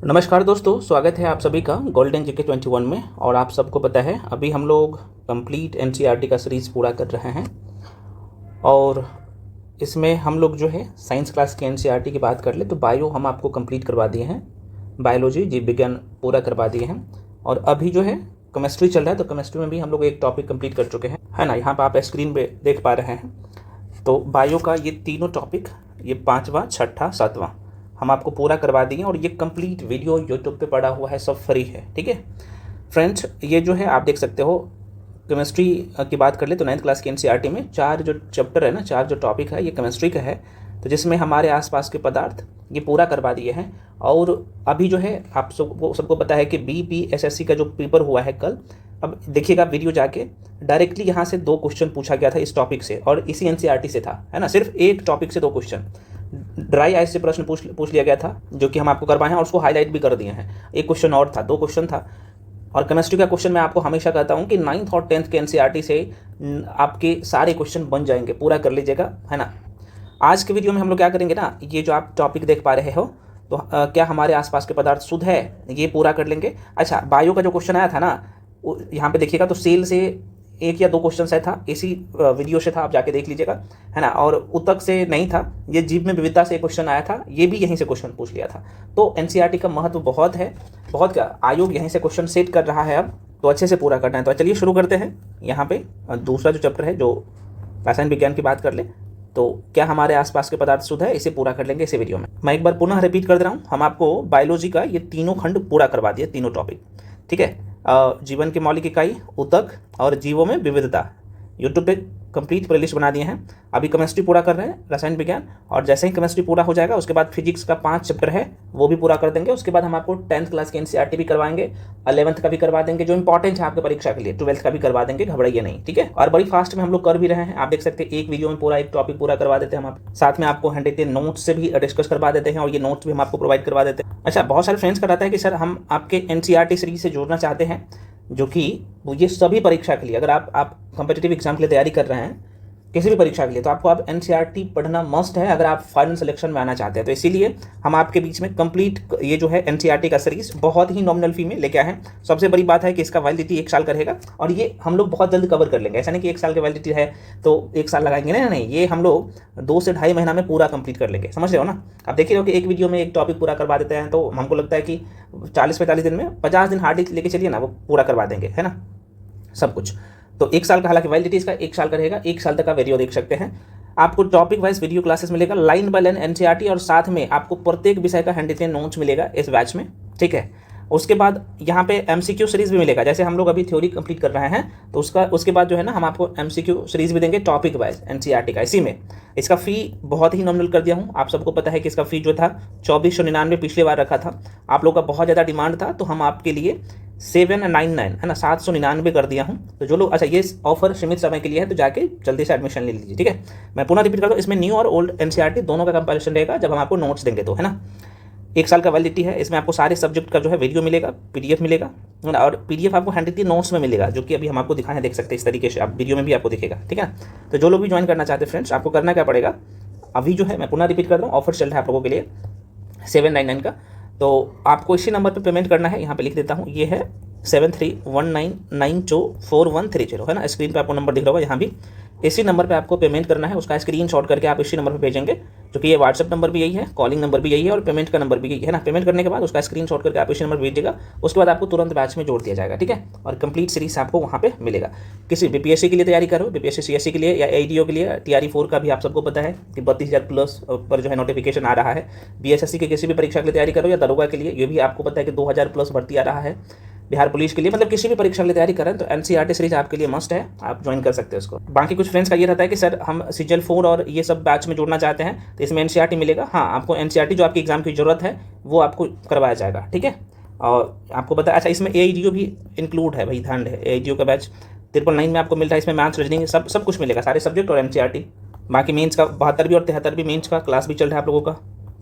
नमस्कार दोस्तों, स्वागत है आप सभी का गोल्डन जीके 21 में। और आप सबको पता है अभी हम लोग कंप्लीट एनसीईआरटी का सीरीज़ पूरा कर रहे हैं और इसमें हम लोग जो है साइंस क्लास के एनसीईआरटी की बात कर ले तो बायो हम आपको कंप्लीट करवा दिए हैं, बायोलॉजी जीव विज्ञान पूरा करवा दिए हैं और अभी जो है केमिस्ट्री चल रहा है। तो केमिस्ट्री में भी हम लोग एक टॉपिक कंप्लीट कर चुके हैं, है ना। यहाँ पर आप स्क्रीन पर देख पा रहे हैं। तो बायो का ये तीनों टॉपिक, ये 5वां, 6ठा, 7वां हम आपको पूरा करवा दिए और ये कंप्लीट वीडियो यूट्यूब पे पड़ा हुआ है, सब फ्री है। ठीक है फ्रेंड्स, ये जो है आप देख सकते हो। केमिस्ट्री की बात कर ले तो 9th क्लास की एनसीईआरटी में 4 जो चैप्टर है ना, 4 जो टॉपिक है, ये केमिस्ट्री का है। तो जिसमें हमारे आसपास के पदार्थ ये पूरा करवा दिए हैं। और अभी जो है आप सबको पता है कि बीपीएसएससी का जो पेपर हुआ है कल, अब देखिएगा वीडियो जाके, डायरेक्टली यहाँ से 2 क्वेश्चन पूछा गया था इस टॉपिक से और इसी एनसीईआरटी से था, है ना। सिर्फ एक टॉपिक से 2 क्वेश्चन ड्राई आइस से प्रश्न पूछ लिया गया था, जो कि हम आपको करवाए हैं और उसको हाईलाइट भी कर दिए हैं। एक क्वेश्चन और था, 2 क्वेश्चन था। और केमिस्ट्री का क्वेश्चन मैं आपको हमेशा कहता हूँ कि 9th और 10th के एनसीईआरटी से आपके सारे क्वेश्चन बन जाएंगे, पूरा कर लीजिएगा, है ना। आज के वीडियो में हम लोग क्या करेंगे ना, ये जो आप टॉपिक देख पा रहे हो, तो क्या हमारे आसपास के पदार्थ शुद्ध है, ये पूरा कर लेंगे। अच्छा, बायो का जो क्वेश्चन आया था ना, यहाँ पे देखिएगा तो सेल से 1 या 2 क्वेश्चन से था, इसी वीडियो से था, आप जाके देख लीजिएगा, है ना। और उत्तक से नहीं था, ये जीव में विविधता से एक क्वेश्चन आया था, ये भी यहीं से क्वेश्चन पूछ लिया था। तो एनसीईआरटी का महत्व बहुत है, बहुत क्या, आयोग यहीं से क्वेश्चन सेट कर रहा है अब, तो अच्छे से पूरा करना है। तो चलिए शुरू करते हैं। यहाँ पे दूसरा जो चैप्टर है, जो रसायन विज्ञान की बात कर ले, तो क्या हमारे आसपास के पदार्थ शुद्ध है, इसे पूरा कर लेंगे इसी वीडियो में। मैं एक बार पुनः रिपीट कर दे रहा हूँ, हम आपको बायोलॉजी का ये तीनों खंड पूरा करवा दिए, तीनों टॉपिक। ठीक है, जीवन की मौलिक इकाई, ऊतक और जीवों में विविधता, यूट्यूब पे कंप्लीट प्लेलिस्ट बना दिए हैं। अभी केमिस्ट्री पूरा कर रहे हैं, रसायन विज्ञान, और जैसे ही केमिस्ट्री पूरा हो जाएगा उसके बाद फिजिक्स का 5 चैप्टर है, वो भी पूरा कर देंगे। उसके बाद हम आपको 10th क्लास के एनसीईआरटी भी करवाएंगे, 11th का भी करवा देंगे, जो इंपॉर्टेंट है आपके परीक्षा के लिए, 12th का भी करवा देंगे, घबराइए नहीं। ठीक है, और बड़ी फास्ट में हम लोग कर भी रहे हैं, आप देख सकते हैं। एक वीडियो में पूरा एक टॉपिक पूरा करवा देते हैं हम, साथ में आपको हैंडरिटन नोट्स से भी डिस्कस करवा देते हैं और ये नोट्स भी हम आपको प्रोवाइड करवा देते हैं। अच्छा, बहुत सारे फ्रेंड्स कराता है कि सर हम आपके एनसीईआरटी सीरीज से जोड़ना चाहते हैं, जो कि वो ये सभी परीक्षा के लिए, अगर आप कॉम्पिटिटिव एग्जाम के लिए तैयारी कर रहे हैं, किसी भी परीक्षा के लिए, तो आपको अब एनसीईआरटी पढ़ना मस्ट है अगर आप फाइनल सिलेक्शन में आना चाहते हैं। तो इसीलिए हम आपके बीच में कंप्लीट ये जो है एनसीईआरटी का सीरीज बहुत ही नॉमिनल फी में लेके आए हैं। सबसे बड़ी बात है कि इसका वैलिडिटी 1 साल का रहेगा और ये हम लोग बहुत जल्द कवर कर लेंगे। ऐसा नहीं कि 1 साल की वैलिडिटी है तो 1 साल लगाएंगे, नहीं, ये हम लोग 2 से ढाई महीना में पूरा कंप्लीट कर लेंगे, समझ रहे हो ना। आप देखिए हो कि एक वीडियो में एक टॉपिक पूरा करवा देते हैं, तो हमको लगता है कि 40-45 दिन में, 50 दिन हार्ड लेके चलिए ना, वो पूरा करवा देंगे, है ना, सब कुछ। तो 1 साल का, हालांकि वैलिडिटी इसका 1 साल का रहेगा, 1 साल तक का वीडियो देख सकते हैं। आपको टॉपिक वाइज वीडियो क्लासेस मिलेगा, लाइन बाय लाइन एनसीईआरटी, और साथ में आपको प्रत्येक विषय का हैंडरिटन नोट्स मिलेगा इस बैच में। ठीक है, उसके बाद यहाँ पे एमसीक्यू सीरीज भी मिलेगा। जैसे हम लोग अभी थ्योरी कंप्लीट कर रहे हैं, तो उसके बाद जो है ना, हम आपको एमसीक्यू सीरीज भी देंगे टॉपिक वाइज एनसीईआरटी का। इसी में इसका फ़ी बहुत ही नॉमिनल कर दिया हूँ। आप सबको पता है कि इसका फ़ी जो था 2499 पिछली बार रखा था, आप लोग का बहुत ज़्यादा डिमांड था, तो हम आपके लिए 799, है ना, 799 कर दिया हूँ। तो जो लोग, अच्छा, ये ऑफर सीमित समय के लिए है, तो जाके जल्दी से एडमिशन ले लीजिए। ठीक है, मैं पुनः रिपीट करता हूँ, इसमें न्यू और ओल्ड एनसीईआरटी दोनों का कंपैरिजन रहेगा जब हम आपको नोट्स देंगे, तो है ना। 1 साल का वैलिडिटी है, इसमें आपको सारे सब्जेक्ट का जो है वीडियो मिलेगा, पीडीएफ मिलेगा, है ना, और पीडीएफ आपको हैंडरिटन नोट्स में मिलेगा, जो कि अभी हम आपको दिखाएं, देख सकते हैं इस तरीके से, आप वीडियो में भी आपको दिखेगा। ठीक है, तो जो लोग भी ज्वाइन करना चाहते हैं फ्रेंड्स, आपको करना क्या पड़ेगा, अभी जो है मैं पुनः रिपीट कर रहा हूँ, ऑफर चल रहा है आप लोगों के लिए 799 का। तो आपको इसी नंबर पर पेमेंट करना है, यहाँ पर लिख देता हूँ, ये है 7319924130, है ना। स्क्रीन पे आपको नंबर दिख रहा होगा, यहाँ भी इसी नंबर पे आपको पेमेंट करना है। उसका स्क्रीनशॉट करके आप इसी नंबर पे भेजेंगे, जो कि ये व्हाट्सएप नंबर भी यही है, कॉलिंग नंबर भी यही है और पेमेंट का नंबर भी यही है ना। पेमेंट करने के बाद उसका स्क्रीनशॉट करके आप इसी नंबर पर भेजिएगा, उसके बाद आपको तुरंत बैच में जोड़ दिया जाएगा। ठीक है, और कंप्लीट सीरीज आपको वहाँ पे मिलेगा। किसी बीपीएससी के लिए तैयारी करो, बीपीएससी सीएससी के लिए या एडीओ के लिए, टीआरई 4 का भी आप सबको पता है कि 32,000 प्लस पर जो है नोटिफिकेशन आ रहा है। बीएसएससी के किसी भी परीक्षा के लिए तैयारी करो या दरोगा के लिए, ये भी आपको पता है कि 2000 प्लस भर्ती आ रहा है। बिहार पुलिस के लिए, मतलब किसी भी परीक्षा के लिए तैयारी करें तो एनसीईआरटी सीरीज आपके लिए मस्ट है, आप ज्वाइन कर सकते हैं उसको। बाकी कुछ फ्रेंड्स का ये रहता है कि सर हम सीजल 4 और ये सब बैच में जुड़ना चाहते हैं, तो इसमें एनसीईआरटी मिलेगा। हाँ, आपको एनसीईआरटी जो आपकी एग्जाम की जरूरत है वो आपको करवाया जाएगा। ठीक है, और आपको पता है, अच्छा, इसमें एआईडीओ भी इंक्लूड है भाई, ध्यान है, एआईडीओ का बैच 999 में आपको मिलता है। इसमें मैथ्स, रीजनिंग, सब कुछ मिलेगा, सारे सब्जेक्ट और एनसीईआरटी। बाकी मेंस का 72 और 73 मेंस का क्लास भी चल रहा है आप लोगों का,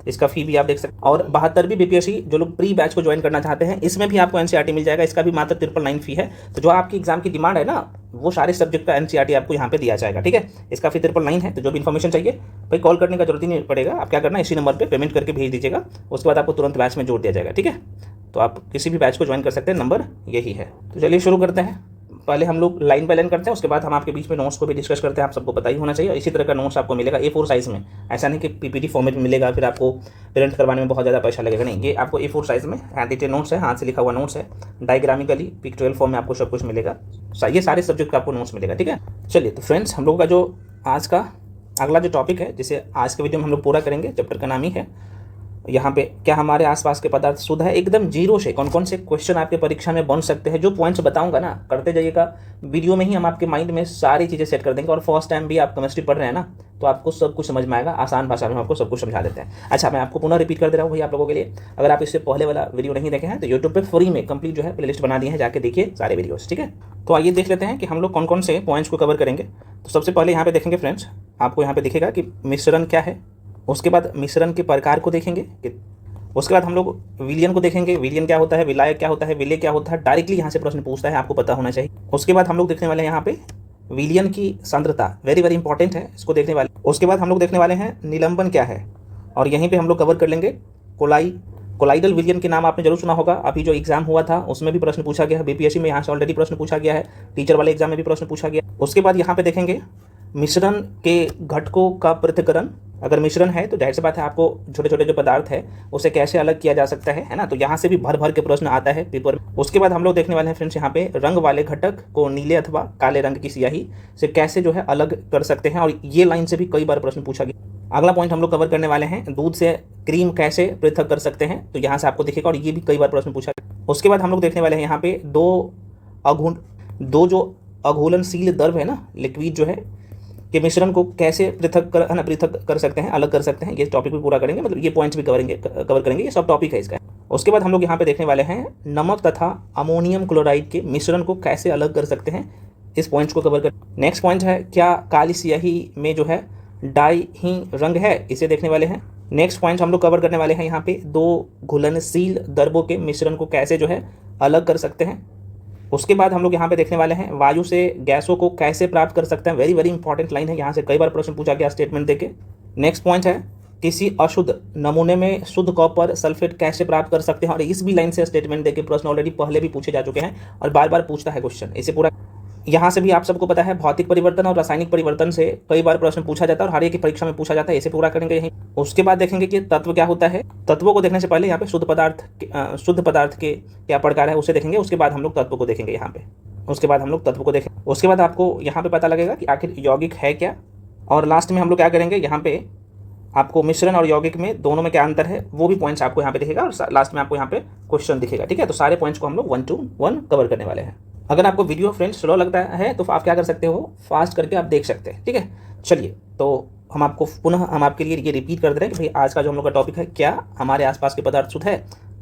इसका फी भी आप देख सकते हैं। और 72वीं बीपीएससी जो लोग प्री बैच को ज्वाइन करना चाहते हैं, इसमें भी आपको एनसीईआरटी मिल जाएगा। इसका भी मात्र 999 फी है। तो जो आपकी एग्जाम की डिमांड है ना, वो सारे सब्जेक्ट का एनसीईआरटी आपको यहाँ पे दिया जाएगा, ठीक है। इसका फी 999 है। तो जो भी इन्फॉर्मेशन चाहिए भाई कॉल करने का जरूरत ही नहीं पड़ेगा। आप क्या करना है, इसी नंबर पर पेमेंट करके भेज दीजिएगा, उसके बाद आपको तुरंत बैच में जोड़ दिया जाएगा, ठीक है। तो आप किसी भी बैच को ज्वाइन कर सकते हैं, नंबर यही है। तो चलिए शुरू करते हैं। पहले हम लोग लाइन बाय लाइन करते हैं, उसके बाद हम आपके बीच में नोट्स को भी डिस्कस करते हैं। आप सबको पता ही होना चाहिए। इसी तरह का नोट्स आपको मिलेगा A4 साइज़ में, ऐसा नहीं कि पीपीटी फॉर्मेट में मिलेगा फिर आपको प्रिंट करवाने में बहुत ज़्यादा पैसा लगेगा, नहीं। ये आपको A4 साइज़ में हैंड रिटेन नोट्स है, हाथ से लिखा हुआ नोट्स है, डायग्रामिकली पिक्चुअल फॉर्म में आपको सब कुछ मिलेगा। ये सारे सब्जेक्ट का आपको नोट्स मिलेगा, ठीक है। चलिए तो फ्रेंड्स, हम लोगों का जो आज का अगला जो टॉपिक है, जिसे आज के वीडियो में हम लोग पूरा करेंगे, चैप्टर का नाम ही है यहाँ पे क्या हमारे आसपास के पदार्थ शुद्ध है। एकदम जीरो से कौन कौन से क्वेश्चन आपके परीक्षा में बन सकते हैं, जो पॉइंट्स बताऊंगा ना, करते जाइएगा। वीडियो में ही हम आपके माइंड में सारी चीज़ें सेट कर देंगे। और फर्स्ट टाइम भी आप केमिस्ट्री पढ़ रहे हैं ना, तो आपको सब कुछ समझ में आएगा। आसान भाषा में हम आपको सब कुछ समझा देते हैं। अच्छा, मैं आपको पुनः रिपीट कर दे रहा हूँ भाई आप लोगों के लिए। अगर आप इससे पहले वाला वीडियो नहीं देखे हैं तो यूट्यूब पर फ्री में कंप्लीट जो है प्लेलिस्ट बना दिए हैं, जाके देखिए सारे वीडियोस, ठीक है। तो आइए देख लेते हैं कि हम लोग कौन कौन से पॉइंट्स को कवर करेंगे। तो सबसे पहले यहाँ पे देखेंगे फ्रेंड्स, आपको यहाँ पे दिखेगा कि मिश्रण क्या है। उसके बाद मिश्रण के प्रकार को देखेंगे कि उसके बाद हम लोग विलयन को देखेंगे। विलयन क्या होता है, विलायक क्या होता है, विलय क्या होता है, डायरेक्टली यहाँ से प्रश्न पूछता है, आपको पता होना चाहिए। उसके बाद हम लोग देखने वाले हैं यहाँ पे विलयन की सांद्रता, वेरी वेरी इंपॉर्टेंट है, इसको देखने वाले। उसके बाद हम लोग देखने वाले हैं निलंबन क्या है, और यहीं पे हम लोग कवर कर लेंगे कोलाइडल विलयन के नाम आपने जरूर सुना होगा। अभी जो एग्जाम हुआ था उसमें भी प्रश्न पूछा गया है, बीपीएससी में यहाँ से ऑलरेडी प्रश्न पूछा गया है, टीचर वाले एग्जाम में भी प्रश्न पूछा गया। उसके बाद यहाँ पे देखेंगे मिश्रण के घटकों का पृथक्करण। अगर मिश्रण है तो जाहिर सी बात है आपको छोटे छोटे जो पदार्थ है उसे कैसे अलग किया जा सकता है ना। तो यहाँ से भी भर भर के प्रश्न आता है पेपर में। उसके बाद हम लोग देखने वाले हैं फ्रेंड्स यहाँ पे रंग वाले घटक को नीले अथवा काले रंग की स्याही से कैसे जो है अलग कर सकते हैं, और ये लाइन से भी कई बार प्रश्न पूछा गया। अगला पॉइंट हम लोग कवर करने वाले हैं दूध से क्रीम कैसे पृथक कर सकते हैं, तो यहाँ से आपको दिखेगा, और ये भी कई बार प्रश्न पूछा गया। उसके बाद हम लोग देखने वाले हैं यहाँ पे दो जो अघुलनशील द्रव है ना, लिक्विड जो है, कि मिश्रण को कैसे पृथक कर सकते हैं, अलग कर सकते हैं। ये टॉपिक भी पूरा करेंगे, मतलब ये पॉइंट्स भी कवर करेंगे, ये सब टॉपिक है इसका। उसके बाद हम लोग यहाँ पे देखने वाले हैं नमक तथा अमोनियम क्लोराइड के मिश्रण को कैसे अलग कर सकते हैं, इस पॉइंट्स को कवर कर। नेक्स्ट पॉइंट है क्या काली स्याही में जो है डाई ही रंग है, इसे देखने वाले हैं। नेक्स्ट पॉइंट हम लोग कवर करने वाले हैं यहाँ पे दो घुलनशील द्रवों के मिश्रण को कैसे जो है अलग कर सकते हैं। उसके बाद हम लोग यहाँ पे देखने वाले हैं वायु से गैसों को कैसे प्राप्त कर सकते हैं, वेरी वेरी इंपॉर्टेंट लाइन है, यहाँ से कई बार प्रश्न पूछा गया स्टेटमेंट देके। नेक्स्ट पॉइंट है किसी अशुद्ध नमूने में शुद्ध कॉपर सल्फेट कैसे प्राप्त कर सकते हैं, और इस भी लाइन से स्टेटमेंट देके प्रश्न ऑलरेडी पहले भी पूछे जा चुके हैं और बार बार पूछता है क्वेश्चन, इसे पूरा। यहाँ से भी आप सबको पता है भौतिक परिवर्तन और रासायनिक परिवर्तन से कई बार प्रश्न पूछा जाता है और हर एक की परीक्षा में पूछा जाता है, इसे पूरा करेंगे यहीं। उसके बाद देखेंगे कि तत्व क्या होता है। तत्वों को देखने से पहले यहाँ पे शुद्ध पदार्थ के क्या प्रकार है उसे देखेंगे। उसके बाद हम लोग तत्व को देखेंगे यहाँ पे। उसके बाद आपको यहाँ पे पता लगेगा कि आखिर यौगिक है क्या, और लास्ट में हम लोग क्या करेंगे, यहाँ पे आपको मिश्रण और यौगिक में दोनों में क्या अंतर है वो भी पॉइंट्स आपको यहाँ पे दिखेगा, और लास्ट में आपको यहाँ पे क्वेश्चन दिखेगा, ठीक है। तो सारे पॉइंट्स को हम लोग 1 to 1 कवर करने वाले हैं। अगर आपको वीडियो फ्रेंड्स स्लो लगता है तो आप क्या कर सकते हो, फास्ट करके आप देख सकते हैं, ठीक है। चलिए तो हम आपके लिए ये रिपीट कर दे रहे हैं कि भाई आज का जो हम लोग का टॉपिक है क्या हमारे आसपास के पदार्थ शुद्ध है।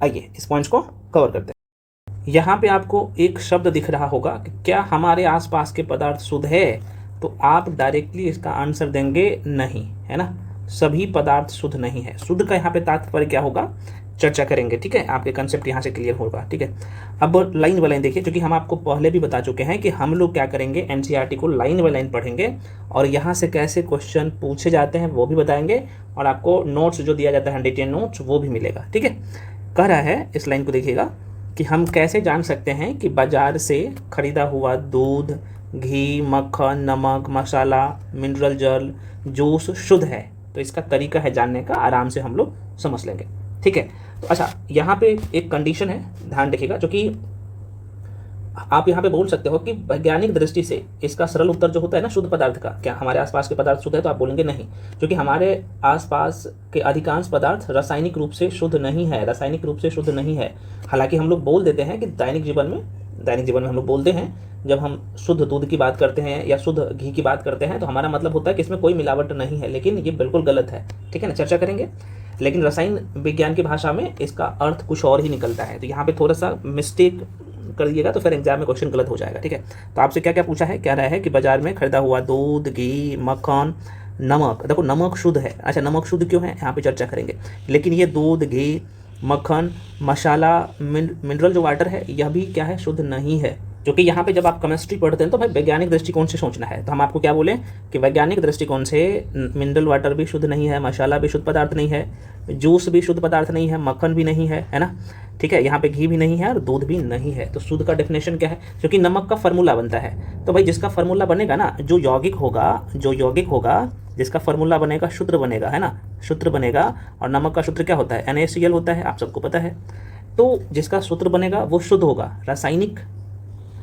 आइए इस पॉइंट्स को कवर करते हैं। यहाँ पे आपको एक शब्द दिख रहा होगा कि क्या हमारे आसपास के पदार्थ शुद्ध है, तो आप डायरेक्टली इसका आंसर देंगे नहीं, है ना। सभी पदार्थ शुद्ध नहीं है। शुद्ध का यहाँ पे तात्पर्य क्या होगा चर्चा करेंगे, ठीक है। आपके कंसेप्ट यहाँ से क्लियर होगा, ठीक है। अब लाइन बाय लाइन देखिए, क्योंकि हम आपको पहले भी बता चुके हैं कि हम लोग क्या करेंगे, एनसीईआरटी को लाइन बाय लाइन पढ़ेंगे और यहाँ से कैसे क्वेश्चन पूछे जाते हैं वो भी बताएंगे, और आपको नोट्स जो दिया जाता है हैंडरिटन नोट्स वो भी मिलेगा, ठीक है। कह रहा है इस लाइन को देखिएगा कि हम कैसे जान सकते हैं कि बाजार से खरीदा हुआ दूध, घी, मक्खन, नमक, मसाला, मिनरल जल, जूस शुद्ध है। तो इसका तरीका है जानने का, आराम से हम लोग समझ लेंगे, ठीक है। तो अच्छा, यहाँ पे एक कंडीशन है, ध्यान रखिएगा, जो कि आप यहाँ पे बोल सकते हो कि वैज्ञानिक दृष्टि से इसका सरल उत्तर जो होता है ना शुद्ध पदार्थ का, क्या हमारे आसपास के पदार्थ शुद्ध है, तो आप बोलेंगे नहीं, क्योंकि हमारे आसपास के अधिकांश पदार्थ रासायनिक रूप से शुद्ध नहीं है। हालांकि हम लोग बोल देते हैं कि दैनिक जीवन में हम लोग बोलते हैं, जब हम शुद्ध दूध की बात करते हैं या शुद्ध घी की बात करते हैं तो हमारा मतलब होता है कि इसमें कोई मिलावट नहीं है, लेकिन ये बिल्कुल गलत है, ठीक है ना, चर्चा करेंगे। लेकिन रसायन विज्ञान की भाषा में इसका अर्थ कुछ और ही निकलता है, तो यहाँ पे थोड़ा सा मिस्टेक कर दिएगा तो फिर एग्जाम में क्वेश्चन गलत हो जाएगा, ठीक है। तो आपसे क्या क्या पूछा है, कह रहा है कि बाजार में खरीदा हुआ दूध, घी, मक्खन, नमक, देखो नमक शुद्ध है। अच्छा, नमक शुद्ध क्यों है यहाँ पे चर्चा करेंगे। लेकिन ये दूध, घी, मक्खन, मसाला, मिनरल जो वाटर है यह भी क्या है, शुद्ध नहीं है। क्योंकि यहाँ पे जब आप केमिस्ट्री पढ़ते हैं तो भाई वैज्ञानिक दृष्टिकोण से सोचना है। तो हम आपको क्या बोले कि वैज्ञानिक दृष्टिकोण से मिनरल वाटर भी शुद्ध नहीं है, मसाला भी शुद्ध पदार्थ नहीं है, जूस भी शुद्ध पदार्थ नहीं है, मक्खन भी नहीं है ना, ठीक है। यहाँ पे घी भी नहीं है और दूध भी नहीं है। तो शुद्ध का डेफिनेशन क्या है, क्योंकि नमक का फॉर्मूला बनता है। तो भाई जिसका फॉर्मूला बनेगा ना, जो यौगिक होगा जिसका फॉर्मूला बनेगा शुद्ध बनेगा, है ना, शुद्ध बनेगा। और नमक का सूत्र क्या होता है, NaCl होता है, आप सबको पता है। तो जिसका सूत्र बनेगा वो शुद्ध होगा। रासायनिक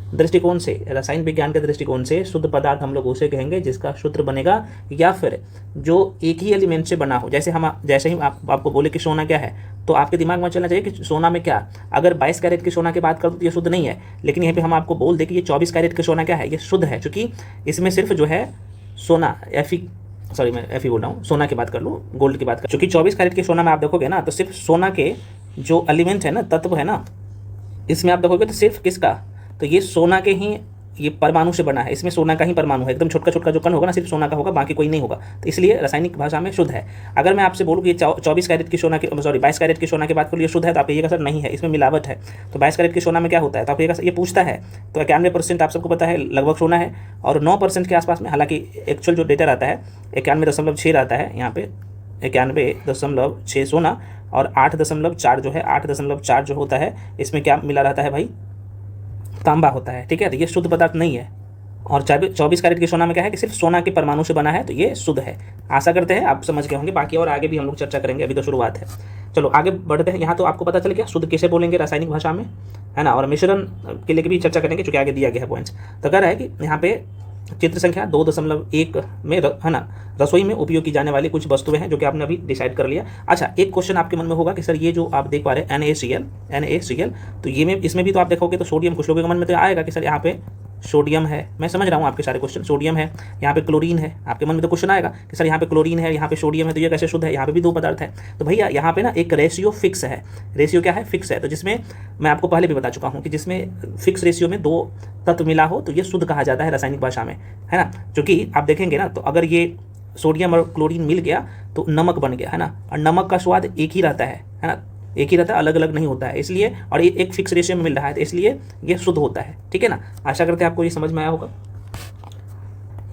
दृष्टिकोण से, रसायन विज्ञान के दृष्टिकोण से शुद्ध पदार्थ हम लोग उसे कहेंगे जिसका सूत्र बनेगा या फिर जो एक ही एलिमेंट से बना हो। जैसे ही आपको बोले कि सोना क्या है, तो आपके दिमाग में चलना चाहिए कि सोना में क्या, अगर 22 कैरेट के सोना की बात करूँ तो ये शुद्ध नहीं है। लेकिन यहाँ पे हम आपको बोल दें कि ये 24 कैरेट के सोना क्या है, ये शुद्ध है। क्योंकि इसमें सिर्फ जो है सोना, मैं एफी बोल रहा हूँ, सोना की बात कर लूँ, गोल्ड की बात कर, क्योंकि 24 कैरेट के सोना में आप देखोगे ना तो सिर्फ सोना के जो एलिमेंट है ना, तत्व है ना, इसमें आप देखोगे तो सिर्फ किसका, तो ये सोना के ही ये परमाणु से बना है। इसमें सोना का ही परमाणु है, एकदम छोटा छोटा जो कण होगा ना सिर्फ सोना का होगा, बाकी कोई नहीं होगा। तो इसलिए रासायनिक भाषा में शुद्ध है। अगर मैं आपसे बोलूँ कि 24 कैरेट की सोना की 22 कैरेट की सोना की बात करूँ ये शुद्ध है, तो आप कहिएगा सर नहीं है, इसमें मिलावट है। तो 22 कैरेट के सोना में क्या होता है, तो आप कहिएगा ये पूछता है। तो 91% आप सबको पता है लगभग सोना है, और 9% के आसपास में, हालांकि एक्चुअल जो डेटा रहता है 91.6 रहता है यहाँ पे, 91.6 सोना और 8.4 जो है, 8.4 जो होता है इसमें क्या मिला रहता है भाई, तांबा होता है, ठीक है। तो ये शुद्ध पदार्थ नहीं है। और 24 कैरेट के सोना में क्या है कि सिर्फ सोना के परमाणु से बना है, तो ये शुद्ध है। आशा करते हैं आप समझ गए होंगे, बाकी और आगे भी हम लोग चर्चा करेंगे, अभी तो शुरुआत है। चलो आगे बढ़ते हैं। यहाँ तो आपको पता चल गया शुद्ध किसे बोलेंगे रासायनिक भाषा में, है ना, और मिश्रण के लिए भी चर्चा करेंगे चूँकि आगे दिया गया है पॉइंट्स। तो कह रहा है कि यहाँ पे चित्र संख्या 2.1 में, है ना, रसोई में उपयोग की जाने वाली कुछ वस्तुएं हैं जो कि आपने अभी डिसाइड कर लिया। अच्छा, एक क्वेश्चन आपके मन में होगा कि सर ये जो आप देख पा रहे हैं NaCl, तो ये में इसमें भी तो आप देखोगे तो सोडियम, कुछ लोगों के मन में तो आएगा कि सर यहाँ पे सोडियम है। मैं समझ रहा हूँ आपके सारे क्वेश्चन, सोडियम है, यहाँ पे क्लोरीन है, आपके मन में तो क्वेश्चन आएगा कि सर यहाँ पे क्लोरीन है, यहाँ पे सोडियम है, तो ये कैसे शुद्ध है, यहाँ पे भी 2 पदार्थ है। तो भैया यहाँ पे ना एक रेशियो फिक्स है। रेशियो क्या है, फिक्स है। तो जिसमें मैं आपको पहले भी बता चुका हूँ कि जिसमें फिक्स रेशियो में 2 तत्व मिला हो तो ये शुद्ध कहा जाता है रासायनिक भाषा में, है ना। क्योंकि आप देखेंगे ना, तो अगर ये सोडियम और क्लोरीन मिल गया तो नमक बन गया, है ना। और नमक का स्वाद एक ही रहता है ना, एक ही रहता है, अलग अलग नहीं होता है। इसलिए, और ये एक फिक्स रेशियो में मिल रहा है, तो इसलिए ये शुद्ध होता है, ठीक है ना। आशा करते हैं आपको ये समझ में आया होगा।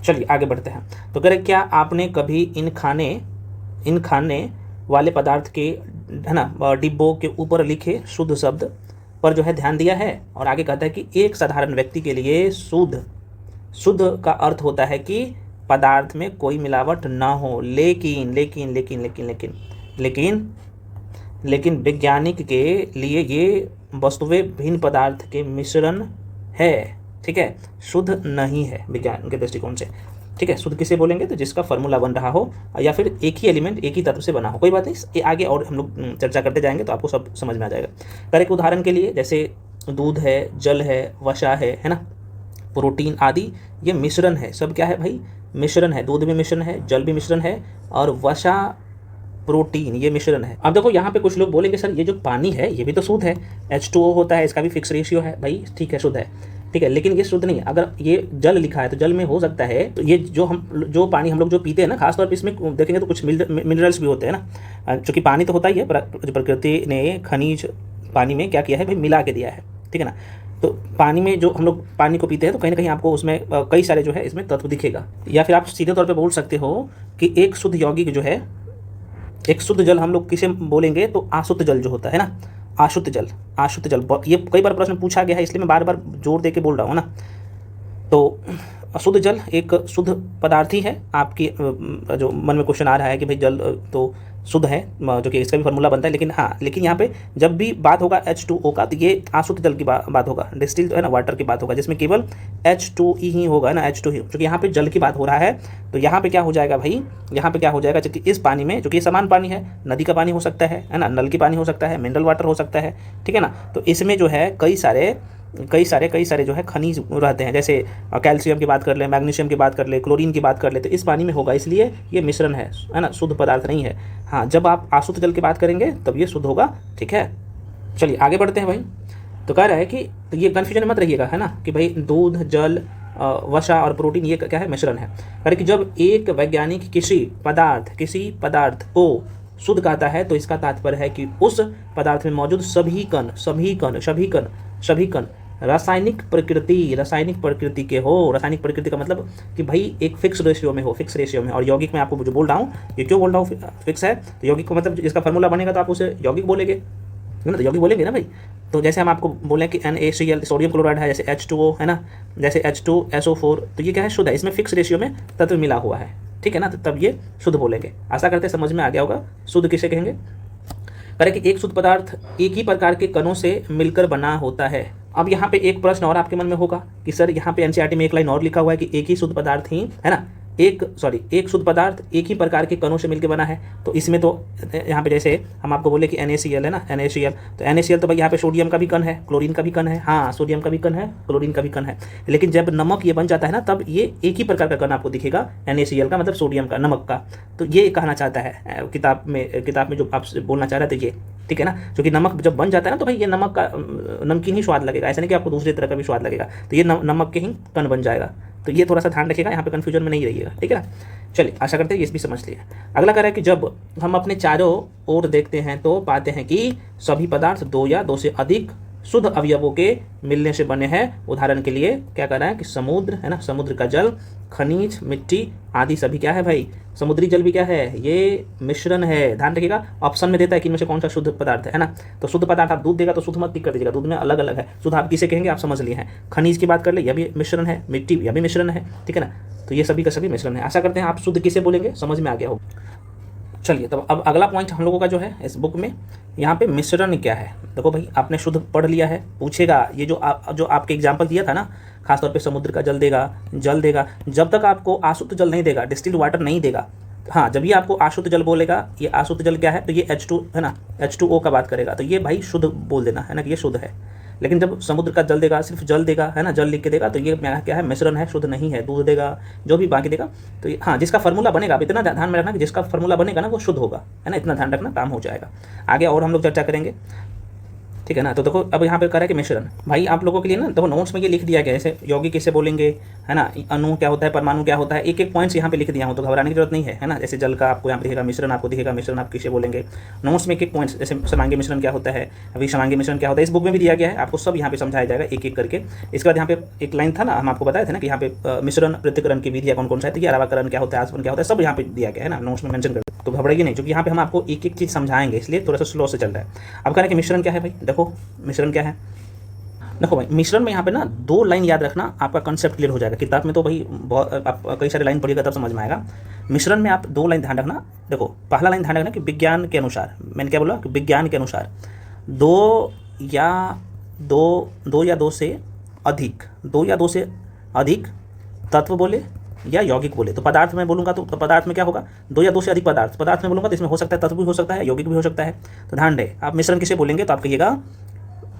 चलिए आगे बढ़ते हैं। तो कह रहे क्या आपने कभी इन खाने वाले पदार्थ के, है ना, डिब्बों के ऊपर लिखे शुद्ध शब्द पर जो है ध्यान दिया है। और आगे कहता है कि एक साधारण व्यक्ति के लिए शुद्ध का अर्थ होता है कि पदार्थ में कोई मिलावट ना हो। लेकिन लेकिन लेकिन लेकिन लेकिन लेकिन लेकिन वैज्ञानिक के लिए ये वस्तुएं भिन्न पदार्थ के मिश्रण है, ठीक है, शुद्ध नहीं है विज्ञान के दृष्टिकोण से, ठीक है। शुद्ध किसे बोलेंगे, तो जिसका फॉर्मूला बन रहा हो या फिर एक ही एलिमेंट एक ही तत्व से बना हो। कोई बात नहीं, ये आगे और हम लोग चर्चा करते जाएंगे तो आपको सब समझ में आ जाएगा। कर एक उदाहरण के लिए, जैसे दूध है, जल है, वसा है ना, प्रोटीन आदि, ये मिश्रण है। सब क्या है भाई, मिश्रण है। दूध भी मिश्रण है, जल भी मिश्रण है, और वसा, प्रोटीन, ये मिश्रण है। अब देखो यहाँ पे कुछ लोग बोलेंगे सर ये जो पानी है ये भी तो शुद्ध है, H2O होता है, इसका भी फिक्स रेशियो है। भाई ठीक है, शुद्ध है, ठीक है, लेकिन ये शुद्ध नहीं है। अगर ये जल लिखा है तो जल में हो सकता है, तो ये जो पानी हम लोग जो पीते हैं ना, खासतौर पर इसमें देखेंगे तो कुछ मिनरल्स भी होते हैं ना, क्योंकि पानी तो होता ही है, प्रकृति ने खनिज पानी में क्या किया है भाई, मिला के दिया है, ठीक है ना। तो पानी में जो हम लोग पानी को पीते हैं तो कहीं ना कहीं आपको उसमें कई सारे जो है इसमें तत्व दिखेगा। या फिर आप सीधे तौर पर बोल सकते हो कि एक शुद्ध यौगिक जो है, एक शुद्ध जल हम लोग किसे बोलेंगे, तो अशुद्ध जल जो होता है ना, अशुद्ध जल, ये कई बार प्रश्न पूछा गया है, इसलिए मैं बार बार जोर दे के बोल रहा हूँ ना। तो अशुद्ध जल एक शुद्ध पदार्थ ही है। आपकी जो मन में क्वेश्चन आ रहा है कि भाई जल तो शुद्ध है, जो कि इसका भी फार्मूला बनता है, लेकिन हाँ, लेकिन यहाँ पे जब भी बात होगा H2O का, तो ये अशुद्ध जल की बात होगा, डिस्टिल्ड है ना, वाटर की बात होगा, जिसमें केवल H2E ही होगा ना, H2 ही, क्योंकि यहाँ पे जल की बात हो रहा है। तो यहाँ पे क्या हो जाएगा भाई, यहाँ पे क्या हो जाएगा, क्योंकि इस पानी में, जो कि समान पानी है, नदी का पानी हो सकता है ना, नल की पानी हो सकता है, मिनरल वाटर हो सकता है, ठीक है ना। तो इसमें जो है कई सारे जो है खनिज रहते हैं, जैसे कैल्शियम की बात कर ले, मैग्नीशियम की बात कर ले, क्लोरीन की बात कर ले, तो इस पानी में होगा, इसलिए ये मिश्रण है ना, शुद्ध पदार्थ नहीं है। हाँ, जब आप अशुद्ध जल की बात करेंगे तब ये शुद्ध होगा, ठीक है। चलिए आगे बढ़ते हैं भाई। तो कह रहा है कि तो ये कन्फ्यूजन मत रहिएगा, है ना, कि भाई दूध, जल, वसा और प्रोटीन ये क्या है, मिश्रण है। कह रहे कि जब एक वैज्ञानिक किसी पदार्थ को शुद्ध कहता है तो इसका तात्पर्य है कि उस पदार्थ में मौजूद सभी कण रासायनिक प्रकृति के हो। रासायनिक प्रकृति का मतलब कि भाई एक फिक्स रेशियो में हो, और यौगिक में आपको जो बोल रहा हूँ, ये क्यों बोल रहा हूँ फिक्स है, तो यौगिक का मतलब इसका फार्मूला बनेगा तो आप उसे यौगिक बोलेंगे, है ना, तो यौगिक बोलेंगे ना भाई। तो जैसे हम आपको बोलें कि NaCl सोडियम क्लोराइड है, जैसे H2O है ना, जैसे H2SO4, तो ये क्या है, शुद्ध है, इसमें फिक्स रेशियो में तत्व मिला हुआ है, ठीक है ना, तो तब ये शुद्ध बोलेंगे। आशा करते हैं समझ में आ गया होगा। शुद्ध किसे कहेंगे? करें कि एक शुद्ध पदार्थ एक ही प्रकार के कणों से मिलकर बना होता है। अब यहाँ पे एक प्रश्न और आपके मन में होगा कि सर यहाँ पे NCERT में एक लाइन और लिखा हुआ है कि एक ही शुद्ध पदार्थ ही, है ना, एक शुद्ध पदार्थ एक ही प्रकार के कणों से मिलकर बना है। तो इसमें तो यहाँ पे जैसे हम आपको बोले कि NaCl है ना, NaCl, तो NaCl तो भाई यहाँ पे सोडियम का भी कण है, क्लोरीन का भी कण है, हाँ सोडियम का भी कण है, क्लोरीन का भी कण है। लेकिन जब नमक ये बन जाता है ना, तब ये एक ही प्रकार का कण आपको दिखेगा, NaCl का, मतलब सोडियम का, नमक का। तो ये कहना चाहता है किताब में जो आप बोलना चाह रहे थे ये, ठीक है ना, क्योंकि नमक जब बन जाता है ना तो भाई ये नमक का नमकीन ही स्वाद लगेगा, ऐसा नहीं कि आपको दूसरे तरह का भी स्वाद लगेगा, तो ये नमक के ही कण बन जाएगा। तो ये थोड़ा सा ध्यान रखिएगा, यहाँ पे कन्फ्यूजन में नहीं रहिएगा, ठीक है ना। चलिए, आशा करते हैं ये भी समझ लिया। अगला कह रहा है कि जब हम अपने चारों ओर देखते हैं तो पाते हैं कि सभी पदार्थ दो या दो से अधिक शुद्ध अवयवों के मिलने से बने हैं। उदाहरण के लिए क्या कह रहा है कि समुद्र, है ना, समुद्र का जल, खनिज, मिट्टी आदि सभी क्या है भाई, समुद्री जल भी क्या है, ये मिश्रण है। ध्यान रखिएगा, ऑप्शन में देता है कि इनमें से कौन सा शुद्ध पदार्थ है ना। तो शुद्ध पदार्थ आप दूध देगा तो शुद्ध मत टिक कर दीजिएगा, दूध में अलग अलग है। शुद्ध आप किसे कहेंगे आप समझ लिए हैं। खनिज की बात कर ले, यह भी मिश्रण है, मिट्टी यह भी मिश्रण है, ठीक है ना। तो ये सभी का सभी मिश्रण है। आशा करते हैं आप शुद्ध किसे बोलेंगे समझ में आ गया हो। चलिए, तब अब अगला पॉइंट हम लोगों का जो है इस बुक में, यहाँ पे मिश्रण क्या है। देखो भाई, आपने शुद्ध पढ़ लिया है, पूछेगा ये जो आपके एग्जाम्पल दिया था ना, खासतौर पे समुद्र का जल देगा, जब तक आपको आशुद्ध जल नहीं देगा, डिस्टिल्ड वाटर नहीं देगा, हाँ, जब ये आपको आशुद्ध जल बोलेगा, ये आशुद्ध जल क्या है, तो ये H2 है ना, H2O का बात करेगा, तो ये भाई शुद्ध बोल देना है ना कि ये शुद्ध है। लेकिन जब समुद्र का जल देगा, सिर्फ जल देगा, है ना, जल लिख के देगा, तो ये क्या है, मिश्रण है, शुद्ध नहीं है। दूध देगा, जो भी बाकी देगा, तो हाँ, जिसका फार्मूला बनेगा, आप इतना ध्यान में रखना कि जिसका फार्मूला बनेगा ना वो शुद्ध होगा, है ना, इतना ध्यान रखना, काम हो जाएगा। आगे और हम लोग चर्चा करेंगे, ठीक है ना। तो देखो, अब यहाँ पे कह रहा है कि मिश्रण, भाई आप लोगों के लिए ना देखो नोट्स में ये लिख दिया गया, जैसे यौगिक किसे बोलेंगे, है ना, अणु क्या होता है, परमाणु क्या होता है, एक एक पॉइंट्स यहाँ पे लिख दिया हूँ, तो घबराने की जरूरत नहीं है ना। जैसे जल का आपको यहाँ पे दिखेगा, मिश्रण आपको दिखेगा, मिश्रण आप किसे बोलेंगे, नोट्स में एक एक पॉइंट्स, जैसे समांगी मिश्रण क्या होता है, विषमांगी मिश्रण क्या होता है, इस बुक में भी दिया गया है, आपको सब यहाँ पे समझाया जाएगा एक एक करके। इसके बाद यहाँ पे एक लाइन था ना, हम आपको बताए थे ना कि यहाँ पे मिश्रण पृथक्करण की विधि कौन कौन सा है, तो ये अरावाकरण क्या होता है, आसवन क्या होता है, सब यहाँ पे दिया गया है ना, नोट्स में मेंशन कर। तो घबराइए नहीं, क्योंकि यहाँ पे हम आपको एक एक चीज़ समझाएंगे, इसलिए थोड़ा सा स्लो से चल रहा है। अब कह रहे हैं कि मिश्रण क्या है भाई, देखो मिश्रण क्या है। देखो भाई, मिश्रण में यहाँ पे ना 2 लाइन याद रखना, आपका कंसेप्ट क्लियर हो जाएगा। किताब में तो भाई बहुत आप कई सारे लाइन पढ़िएगा तब समझ में आएगा। मिश्रण में आप 2 लाइन ध्यान रखना। देखो, पहला लाइन ध्यान रखना कि विज्ञान के अनुसार, मैंने क्या बोला कि विज्ञान के अनुसार दो या दो से अधिक तत्व बोले या यौगिक बोले। तो पदार्थ में बोलूँगा तो पदार्थ में क्या होगा, 2 या 2 से अधिक पदार्थ में बोलूँगा तो इसमें हो सकता है तत्व भी हो सकता है, यौगिक भी हो सकता है। तो ध्यान रहे, आप मिश्रण किसे बोलेंगे तो आप कहिएगा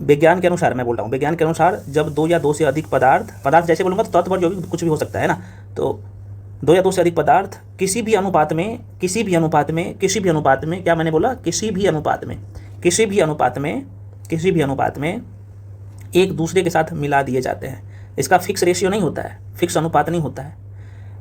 विज्ञान के अनुसार, मैं बोल रहा हूँ विज्ञान के अनुसार, जब 2 या 2 से अधिक पदार्थ जैसे बोलूँगा तो तत्व और यौगिक कुछ भी हो सकता है ना। तो 2 या 2 से अधिक पदार्थ किसी भी अनुपात में क्या मैंने बोला, किसी भी अनुपात में एक दूसरे के साथ मिला दिए जाते हैं। इसका फिक्स रेशियो नहीं होता है, फिक्स अनुपात नहीं होता है,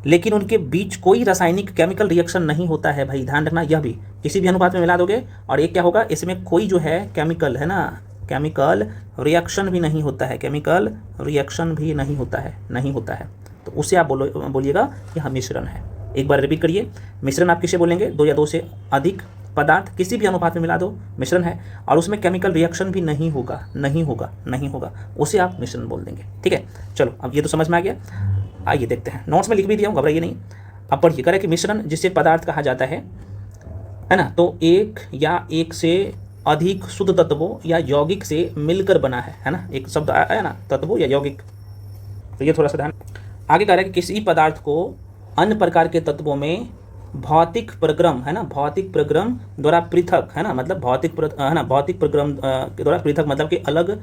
लेकिन उनके बीच कोई रासायनिक केमिकल रिएक्शन नहीं होता है। भाई ध्यान रखना, यह भी किसी भी अनुपात में मिला दोगे, और एक क्या होगा, इसमें कोई जो है केमिकल, है ना, केमिकल रिएक्शन भी नहीं होता है, तो उसे आप बोलिएगा कि हाँ मिश्रण है। एक बार रिपीट करिए, मिश्रण आप किसे बोलेंगे, 2 या 2 से अधिक पदार्थ किसी भी अनुपात में मिला दो, मिश्रण है, और उसमें केमिकल रिएक्शन भी नहीं होगा, उसे आप मिश्रण बोल देंगे। ठीक है, चलो अब ये तो समझ में आ गया। आइए देखते हैं, नोट्स में लिख भी दिया हूँ, घबराइए नहीं। अब पढ़िए, करें कि मिश्रण जिसे पदार्थ कहा जाता है ना, तो एक या एक से अधिक शुद्ध तत्वों या यौगिक से मिलकर बना है ना, एक शब्द आया ना, तत्वों या यौगिक, तो ये थोड़ा सा ध्यान। आगे कह रहा है कि किसी पदार्थ को अन्य प्रकार के तत्वों में भौतिक प्रक्रम द्वारा पृथक, है ना, मतलब भौतिक प्रक्रम द्वारा पृथक मतलब कि अलग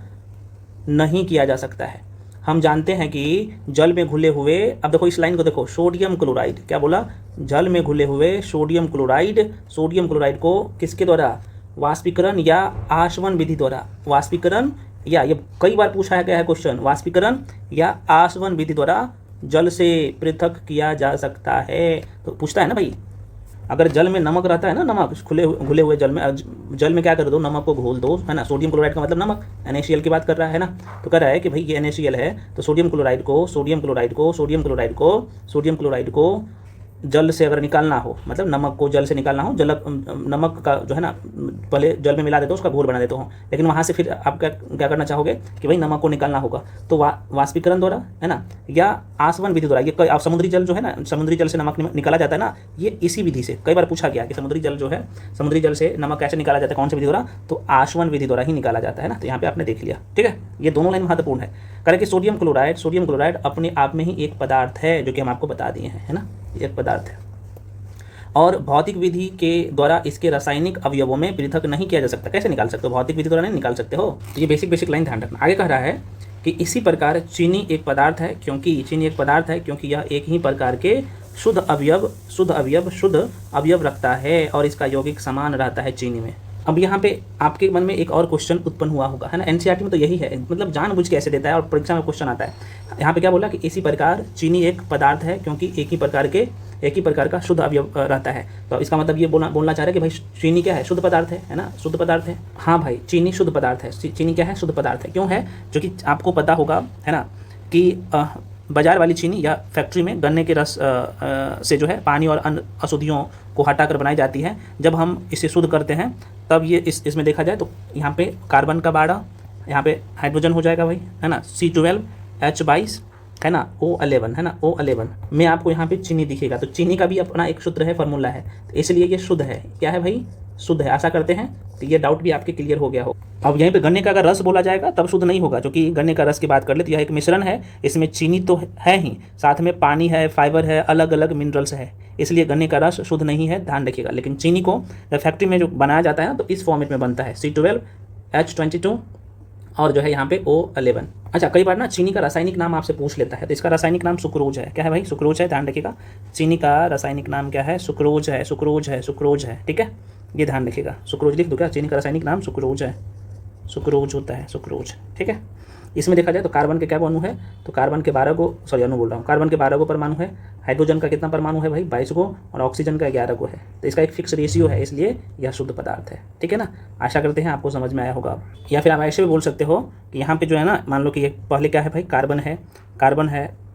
नहीं किया जा सकता है। हम जानते हैं कि जल में घुले हुए, अब देखो इस लाइन को देखो, सोडियम क्लोराइड, क्या बोला, जल में घुले हुए सोडियम क्लोराइड को किसके द्वारा, वाष्पीकरण या आसवन विधि द्वारा, वाष्पीकरण या ये कई बार पूछा गया है क्वेश्चन, वाष्पीकरण या आसवन विधि द्वारा जल से पृथक किया जा सकता है। तो पूछता है ना भाई, अगर जल में नमक रहता है ना, नमक घुले हुए जल में क्या कर दो, नमक को घोल दो, है ना। सोडियम क्लोराइड का मतलब नमक, NaCl की बात कर रहा है ना। तो कह रहा है कि भाई ये NaCl है, तो सोडियम क्लोराइड को जल से अगर निकालना हो, मतलब नमक को जल से निकालना हो, नमक का जो है ना पहले जल में मिला देते हो, उसका घोल बना देते हो, लेकिन वहाँ से फिर आप क्या करना चाहोगे कि भाई नमक को निकालना होगा, तो वाष्पीकरण द्वारा, है ना, या आसवन विधि द्वारा। ये आप समुद्री जल जो है ना, समुद्री जल से नमक निकाला जाता है ना, ये इसी विधि से कई बार पूछा गया कि समुद्री जल जो है, समुद्री जल से नमक कैसे निकाला जाता है, कौन सी विधि द्वारा, तो आसवन विधि द्वारा ही निकाला जाता है ना। तो यहाँ पे आपने देख लिया, ठीक है। ये दोनों लाइन महत्वपूर्ण है। करें कि सोडियम क्लोराइड अपने आप में ही एक पदार्थ है, जो कि हम आपको बता दिए हैं, है ना, एक पदार्थ है और भौतिक विधि के द्वारा इसके रासायनिक अवयवों में पृथक नहीं किया जा सकता। कैसे निकाल सकते हो, भौतिक विधि द्वारा नहीं निकाल सकते हो। तो ये बेसिक लाइन ध्यान रखना। आगे कह रहा है कि इसी प्रकार चीनी एक पदार्थ है क्योंकि यह एक ही प्रकार के शुद्ध अवयव रखता है और इसका यौगिक समान रहता है चीनी में। अब यहाँ पे आपके मन में एक और क्वेश्चन उत्पन्न हुआ होगा, है ना। NCERT में तो यही है, मतलब जानबूझ के ऐसे देता है और परीक्षा में क्वेश्चन आता है। यहाँ पे क्या बोला कि इसी प्रकार चीनी एक पदार्थ है क्योंकि एक ही प्रकार का शुद्ध अवयव रहता है। तो इसका मतलब ये बोलना चाह रहा है कि भाई चीनी क्या है, शुद्ध पदार्थ है ना, शुद्ध पदार्थ है। हाँ भाई, चीनी शुद्ध पदार्थ है। चीनी क्या है, शुद्ध पदार्थ है। क्यों है, जो कि आपको पता होगा, है ना, कि बाजार वाली चीनी या फैक्ट्री में गन्ने के रस से जो है पानी और अन्य अशुद्धियों को हटाकर बनाई जाती है। जब हम इसे शुद्ध करते हैं तब ये इसमें देखा जाए तो यहाँ पे कार्बन का 12, यहाँ पे हाइड्रोजन हो जाएगा भाई, है ना, C12H22, है ना, O11, है ना, O11 में आपको यहाँ पे चीनी दिखेगा। तो चीनी का भी अपना एक सूत्र है, फार्मूला है, तो इसलिए ये शुद्ध है। क्या है भाई, शुद्ध है। आशा करते हैं तो ये डाउट भी आपके क्लियर हो गया हो। अब यहीं पे गन्ने का अगर रस बोला जाएगा तब शुद्ध नहीं होगा, क्योंकि गन्ने का रस की बात कर ले तो यह एक मिश्रण है, इसमें चीनी तो है ही, साथ में पानी है, फाइबर है, अलग अलग मिनरल्स है, इसलिए गन्ने का रस शुद्ध नहीं है, ध्यान रखिएगा। लेकिन चीनी को फैक्ट्री में जो बनाया जाता है ना, तो इस फॉर्मेट में बनता है, C12H22 और जो है यहाँ पे O11। अच्छा, कई बार ना चीनी का रासायनिक नाम आपसे पूछ लेता है, तो इसका रासायनिक नाम सुक्रोज है। क्या है भाई, सुक्रोज है, ध्यान रखिएगा। चीनी का रासायनिक नाम क्या है, सुक्रोज है, ठीक है, ये ध्यान रखिएगा। सुक्रोज लिख दो क्या, चीनी का रासायनिक नाम सुक्रोज है, सुक्रोज होता है, सुक्रोज, ठीक है। इसमें देखा जाए तो कार्बन के क्या अणु है, तो कार्बन के 12 को, सॉरी अणु बोल रहा हूँ, कार्बन के 12 को परमाणु है, हाइड्रोजन का कितना परमाणु है भाई, 22 को, और ऑक्सीजन का 11 को है। तो इसका एक फिक्स रेशियो है, इसलिए यह शुद्ध पदार्थ है, ठीक है ना। आशा करते हैं आपको समझ में आया होगा। या फिर आप ऐसे भी बोल सकते हो कि यहाँ पे जो है ना, मान लो कि ये पहले क्या है भाई, कार्बन है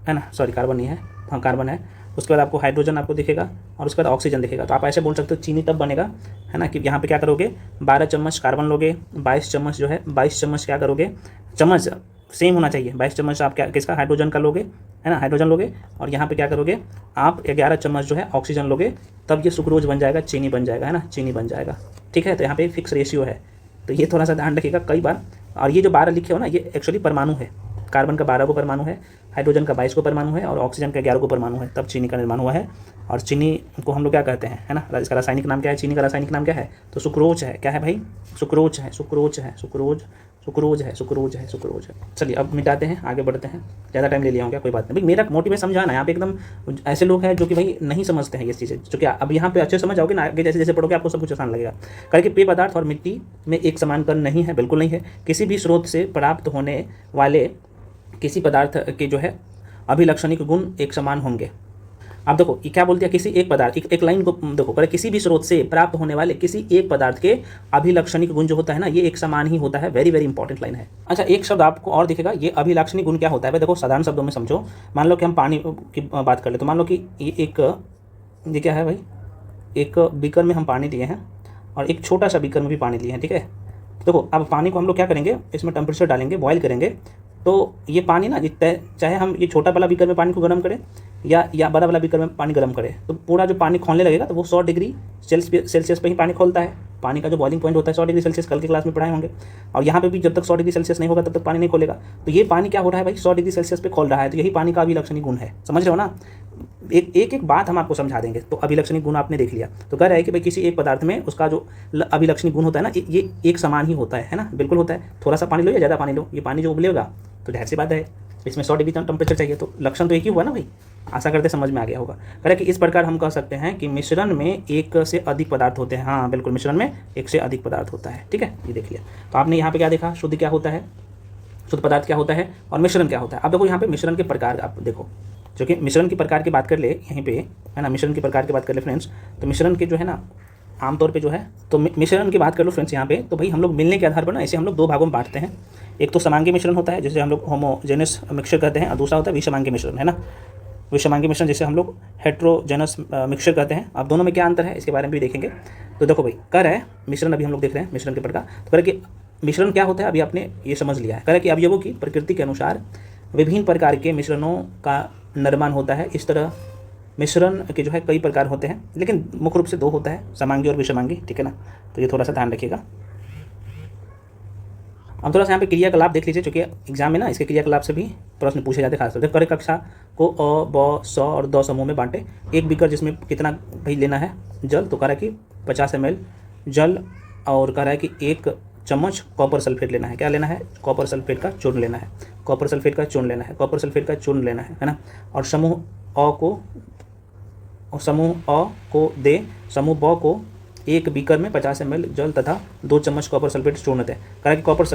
ना, सॉरी कार्बन नहीं है, हाँ कार्बन है, उसके बाद आपको हाइड्रोजन आपको दिखेगा और उसके बाद ऑक्सीजन दिखेगा। तो आप ऐसे बोल सकते हो चीनी तब बनेगा, है ना, कि यहाँ पे क्या करोगे, 12 चम्मच कार्बन लोगे, 22 चम्मच जो है, 22 चम्मच क्या करोगे, चम्मच सेम होना चाहिए, 22 चम्मच आप क्या किसका, हाइड्रोजन का लोगे, है ना, हाइड्रोजन लोगे, और यहाँ पे क्या करोगे आप 11 चम्मच जो है ऑक्सीजन लोगे, तब ये सुक्रोज बन जाएगा, चीनी बन जाएगा, है ना, चीनी बन जाएगा, ठीक है। तो यहाँ पे फिक्स रेशियो है, तो ये थोड़ा सा ध्यान रखिएगा कई बार। और ये जो 12 लिखे हो ना, ये एक्चुअली परमाणु है, कार्बन का 12 को परमाणु है, हाइड्रोजन का 22 को परमाणु है, और ऑक्सीजन का 11 को परमाणु है, तब चीनी का निर्माण हुआ है। और चीनी को हम लोग क्या कहते हैं, है ना, इसका रासायनिक नाम क्या है, चीनी का रासायनिक नाम क्या है, तो सुक्रोज है। क्या है भाई, सुक्रोज है। चलिए अब मिटाते हैं, आगे बढ़ते हैं, ज़्यादा टाइम ले लिया हूँ क्या, कोई बात नहीं भाई, मेरा मोटिव समझाना है। यहाँ पे एकदम ऐसे लोग हैं जो कि भाई नहीं समझते हैं ये चीज़ें, जो कि अब यहाँ पे अच्छे समझ आओगे ना, आगे जैसे जैसे पढ़ोगे आपको सब कुछ आसान लगेगा। करके पेय पदार्थ और मिट्टी में एक समान कण नहीं है, बिल्कुल नहीं है। किसी भी स्रोत से प्राप्त होने वाले किसी पदार्थ के जो है अभिलक्षणिक गुण एक समान होंगे। अब देखो ये क्या बोलते हैं, किसी एक पदार्थ, एक लाइन को देखो, करे किसी भी स्रोत से प्राप्त होने वाले किसी एक पदार्थ के अभिलक्षणिक गुण जो होता है ना, ये एक समान ही होता है। वेरी वेरी इंपॉर्टेंट लाइन है। अच्छा, एक शब्द आपको और दिखेगा, ये अभिलक्षणिक गुण क्या होता है भाई, देखो साधारण शब्दों में समझो। मान लो कि हम पानी की बात कर ले, तो मान लो कि ये क्या है भाई, एक बीकर में हम पानी लिए हैं और एक छोटा सा बीकर में भी पानी लिए हैं, ठीक है। देखो अब पानी को हम लोग क्या करेंगे, इसमें टेम्परेचर डालेंगे, बॉयल करेंगे, तो ये पानी ना चाहे हम ये छोटा वाला बीकर में पानी को गर्म करें या बड़ा वाला बीकर में पानी गर्म करें, तो पूरा जो पानी खोलने लगेगा तो वो 100 डिग्री सेल्सियस पे ही पानी खोलता है। पानी का जो बॉइलिंग पॉइंट होता है 100 डिग्री सेल्सियस, कल के क्लास में पढ़ाए होंगे। और यहाँ पे भी जब तक 100 डिग्री सेल्सियस नहीं होगा तब तक पानी नहीं खोलेगा। तो ये पानी क्या हो रहा है भाई, 100 डिग्री सेल्सियस पे खोल रहा है, तो यही पानी का अभिलक्षणिक गुण है। समझ रहे हो ना, एक बात हम आपको समझा देंगे। तो अभिलक्षणिक गुण आपने देख लिया, तो कह रहा है कि भाई किसी एक पदार्थ में उसका जो अभिलक्षणिक गुण होता है ना, ये एक समान ही होता है ना, बिल्कुल होता है। थोड़ा सा पानी लो या ज़्यादा पानी लो, ये पानी जो उबलेगा तो ज़ाहिर सी बात है इसमें 100 डिग्री टेम्परेचर चाहिए, तो लक्षण तो एक ही हुआ ना भाई। आशा करते समझ में आ गया होगा। कह रहे कि इस प्रकार हम कह सकते हैं कि मिश्रण में एक से अधिक पदार्थ होते हैं। हाँ बिल्कुल, मिश्रण में एक से अधिक पदार्थ होता है, ठीक है, ये देख लिया। तो आपने यहाँ पे क्या देखा, शुद्ध क्या होता है, शुद्ध पदार्थ क्या होता है और मिश्रण क्या होता है। अब देखो यहाँ पे मिश्रण के प्रकार आप देखो, जो कि मिश्रण की प्रकार की बात कर ले यहीं पे है ना, मिश्रण की प्रकार की बात कर ले फ्रेंड्स, तो मिश्रण के जो है ना आमतौर पे जो है तो मिश्रण की बात कर लो फ्रेंड्स यहाँ पे, तो भाई हम लोग मिलने के आधार पर ना इसे हम लोग दो भागों में बांटते हैं। एक तो समांगी मिश्रण होता है जिसे हम लोग होमोजेनस मिक्सचर कहते हैं, और दूसरा होता है विषमांगी मिश्रण, है ना, विषमांगी मिश्रण जिसे हम लोग हेट्रोजेनस मिक्सचर कहते हैं। अब दोनों में क्या अंतर है इसके बारे में भी देखेंगे। तो देखो भाई कर है मिश्रण, अभी हम लोग देख रहे हैं मिश्रण के प्रकार, तो कह कि मिश्रण क्या होता है अभी आपने ये समझ लिया है। कह कि अवयवों की प्रकृति के अनुसार विभिन्न प्रकार के मिश्रणों का निर्माण होता है। इस तरह मिश्रण के जो है कई प्रकार होते हैं, लेकिन मुख्य रूप से दो होता है, समांगी और विषमांगी, ठीक है ना, तो ये थोड़ा सा ध्यान रखिएगा। अब थोड़ा सा यहाँ पे क्रियाकलाप देख लीजिए, क्योंकि एग्जाम में ना इसके क्रियाकलाप से भी प्रश्न पूछे जाते हैं खासतौर से। कर कक्षा को अ, ब, स और द समूह में बांटे। एक बीकर जिसमें कितना भाई लेना है जल, तो कह रहा है कि 50 ml जल, और कह रहा है कि 1 चम्मच कॉपर सल्फेट लेना है। क्या लेना है? कॉपर सल्फेट का चूर्ण लेना है, कॉपर सल्फेट का चूर्ण लेना है, कॉपर सल्फेट का चूर्ण लेना है ना। और समूह अ को दे समूह ब को एक बीकर में 50 ml जल तथा 2 चम्मच कॉपर सल्फेट चूर्ण दें। कहा कि कॉपर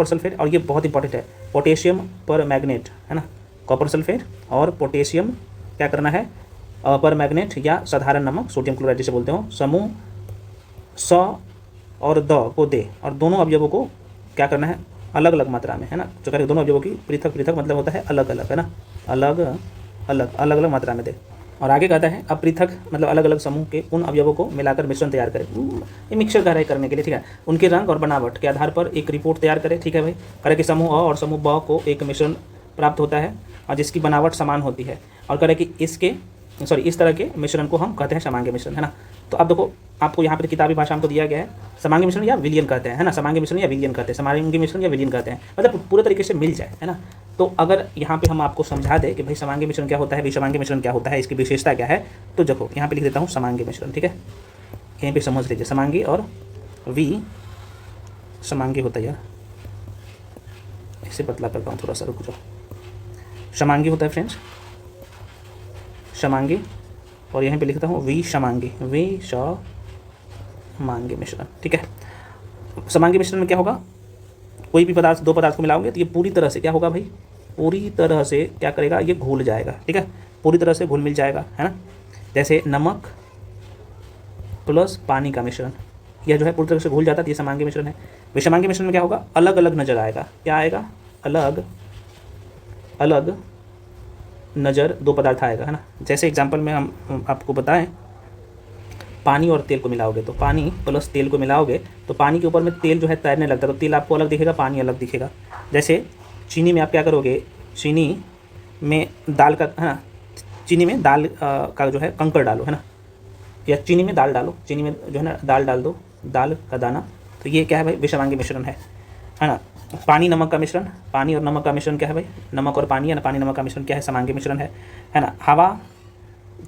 सल्फेट, और ये बहुत इंपॉर्टेंट है, पोटेशियम पर मैग्नेट, है ना, कॉपर सल्फेट और पोटेशियम क्या करना है, पर मैग्नेट या साधारण नमक सोडियम क्लोराइड जिसे बोलते हो, समूह स और द को दे, और दोनों अवयवों को क्या करना है अलग अलग मात्रा में, है ना। जो कह दोनों अवयवों की पृथक पृथक मतलब होता है अलग अलग, है ना, अलग अलग मात्रा में दे। और आगे कहता है अब पृथक मतलब अलग अलग समूह के उन अवयवों को मिलाकर मिश्रण तैयार करें। ये मिक्सर कार्य करने के लिए, ठीक है, उनके रंग और बनावट के आधार पर एक रिपोर्ट तैयार करें, ठीक है भाई। करे कि समूह अ और समूह ब को एक मिश्रण प्राप्त होता है और जिसकी बनावट समान होती है, और करे कि इस तरह के मिश्रण को हम कहते हैं समांगी मिश्रण, है ना। तो अब देखो आपको यहाँ पर किताबी भाषा हमको दिया गया है समांगी मिश्रण या विलयन कहते हैं, है ना, समांगी मिश्रण या विलयन कहते हैं, समांगी मिश्रण या विलयन कहते हैं, मतलब पूरे तरीके से मिल जाए, है ना। तो अगर यहाँ पे हम आपको समझा दें कि भाई समांगी मिश्रण क्या होता है, विषमांगी मिश्रण क्या होता है, इसकी विशेषता क्या है, तो देखो यहाँ पे लिख देता हूँ समांगी मिश्रण, ठीक है, यहीं पे समझ लीजिए समांगी और समांगी होता है यार, इसे पतला करता हूँ थोड़ा सा, रुक जाओ। समांगी होता है फ्रेंड्स समांगी, और यहाँ पे लिखता हूँ विषमांगी मिश्रण, ठीक है। समांगी मिश्रण में क्या होगा, कोई भी पदार्थ दो पदार्थ को मिलाओगे तो ये पूरी तरह से क्या होगा भाई, पूरी तरह से क्या करेगा, ये घुल जाएगा, ठीक है, पूरी तरह से घुल मिल जाएगा, है ना। जैसे नमक प्लस पानी का मिश्रण, यह जो है पूरी तरह से घुल जाता है, ये समांगी मिश्रण है। विषमांगी मिश्रण में क्या होगा, अलग अलग नजर आएगा, क्या आएगा, अलग अलग नज़र दो पदार्थ आएगा, है ना। जैसे एग्जाम्पल में हम आपको बताएं, पानी और तेल को मिलाओगे तो पानी प्लस तेल को मिलाओगे तो पानी के ऊपर में तेल जो है तैरने लगता है, तो तेल आपको अलग दिखेगा, पानी अलग दिखेगा। जैसे चीनी में आप क्या करोगे, चीनी में दाल का, है ना, चीनी में दाल का जो है कंकड़ डालो, है ना, या चीनी में दाल डालो, चीनी में जो है ना दाल डाल दो, दाल का दाना, तो ये क्या है भाई, विषमांगी मिश्रण है ना। पानी नमक का मिश्रण, पानी और नमक का मिश्रण क्या है भाई, नमक और पानी, है ना, पानी नमक का मिश्रण क्या है, समांगी मिश्रण है ना। हवा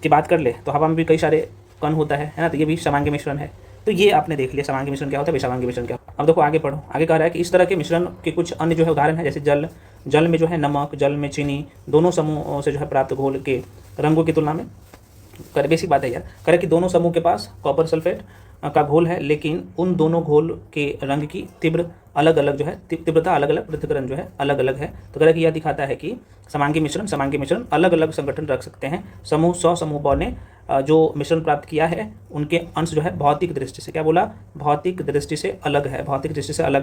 की बात कर ले तो हवा में भी कई सारे कण होता है ना, तो ये भी समांगी मिश्रण है। तो ये आपने देख लिया समांगी मिश्रण क्या होता है, विषमांगी मिश्रण क्या होता है। अब देखो आगे पढ़ो, आगे कह रहा है कि इस तरह के मिश्रण के कुछ अन्य जो है उदाहरण है, जैसे जल में जो है नमक, जल में चीनी, दोनों समूहों से जो है प्राप्त घोल के रंगों की तुलना में, कर बेसिक बात है यार, करे कि दोनों समूह के पास कॉपर सल्फेट का घोल है, लेकिन उन दोनों घोल के रंग की तीव्रता अलग अलग, पृथक्करण जो है अलग अलग है। तो कह रहा है कि यह दिखाता है कि समांगी मिश्रण अलग अलग संगठन रख सकते हैं। समूह समूह ब ने जो मिश्रण प्राप्त किया है उनके अंश जो है भौतिक दृष्टि से, क्या बोला, भौतिक दृष्टि से अलग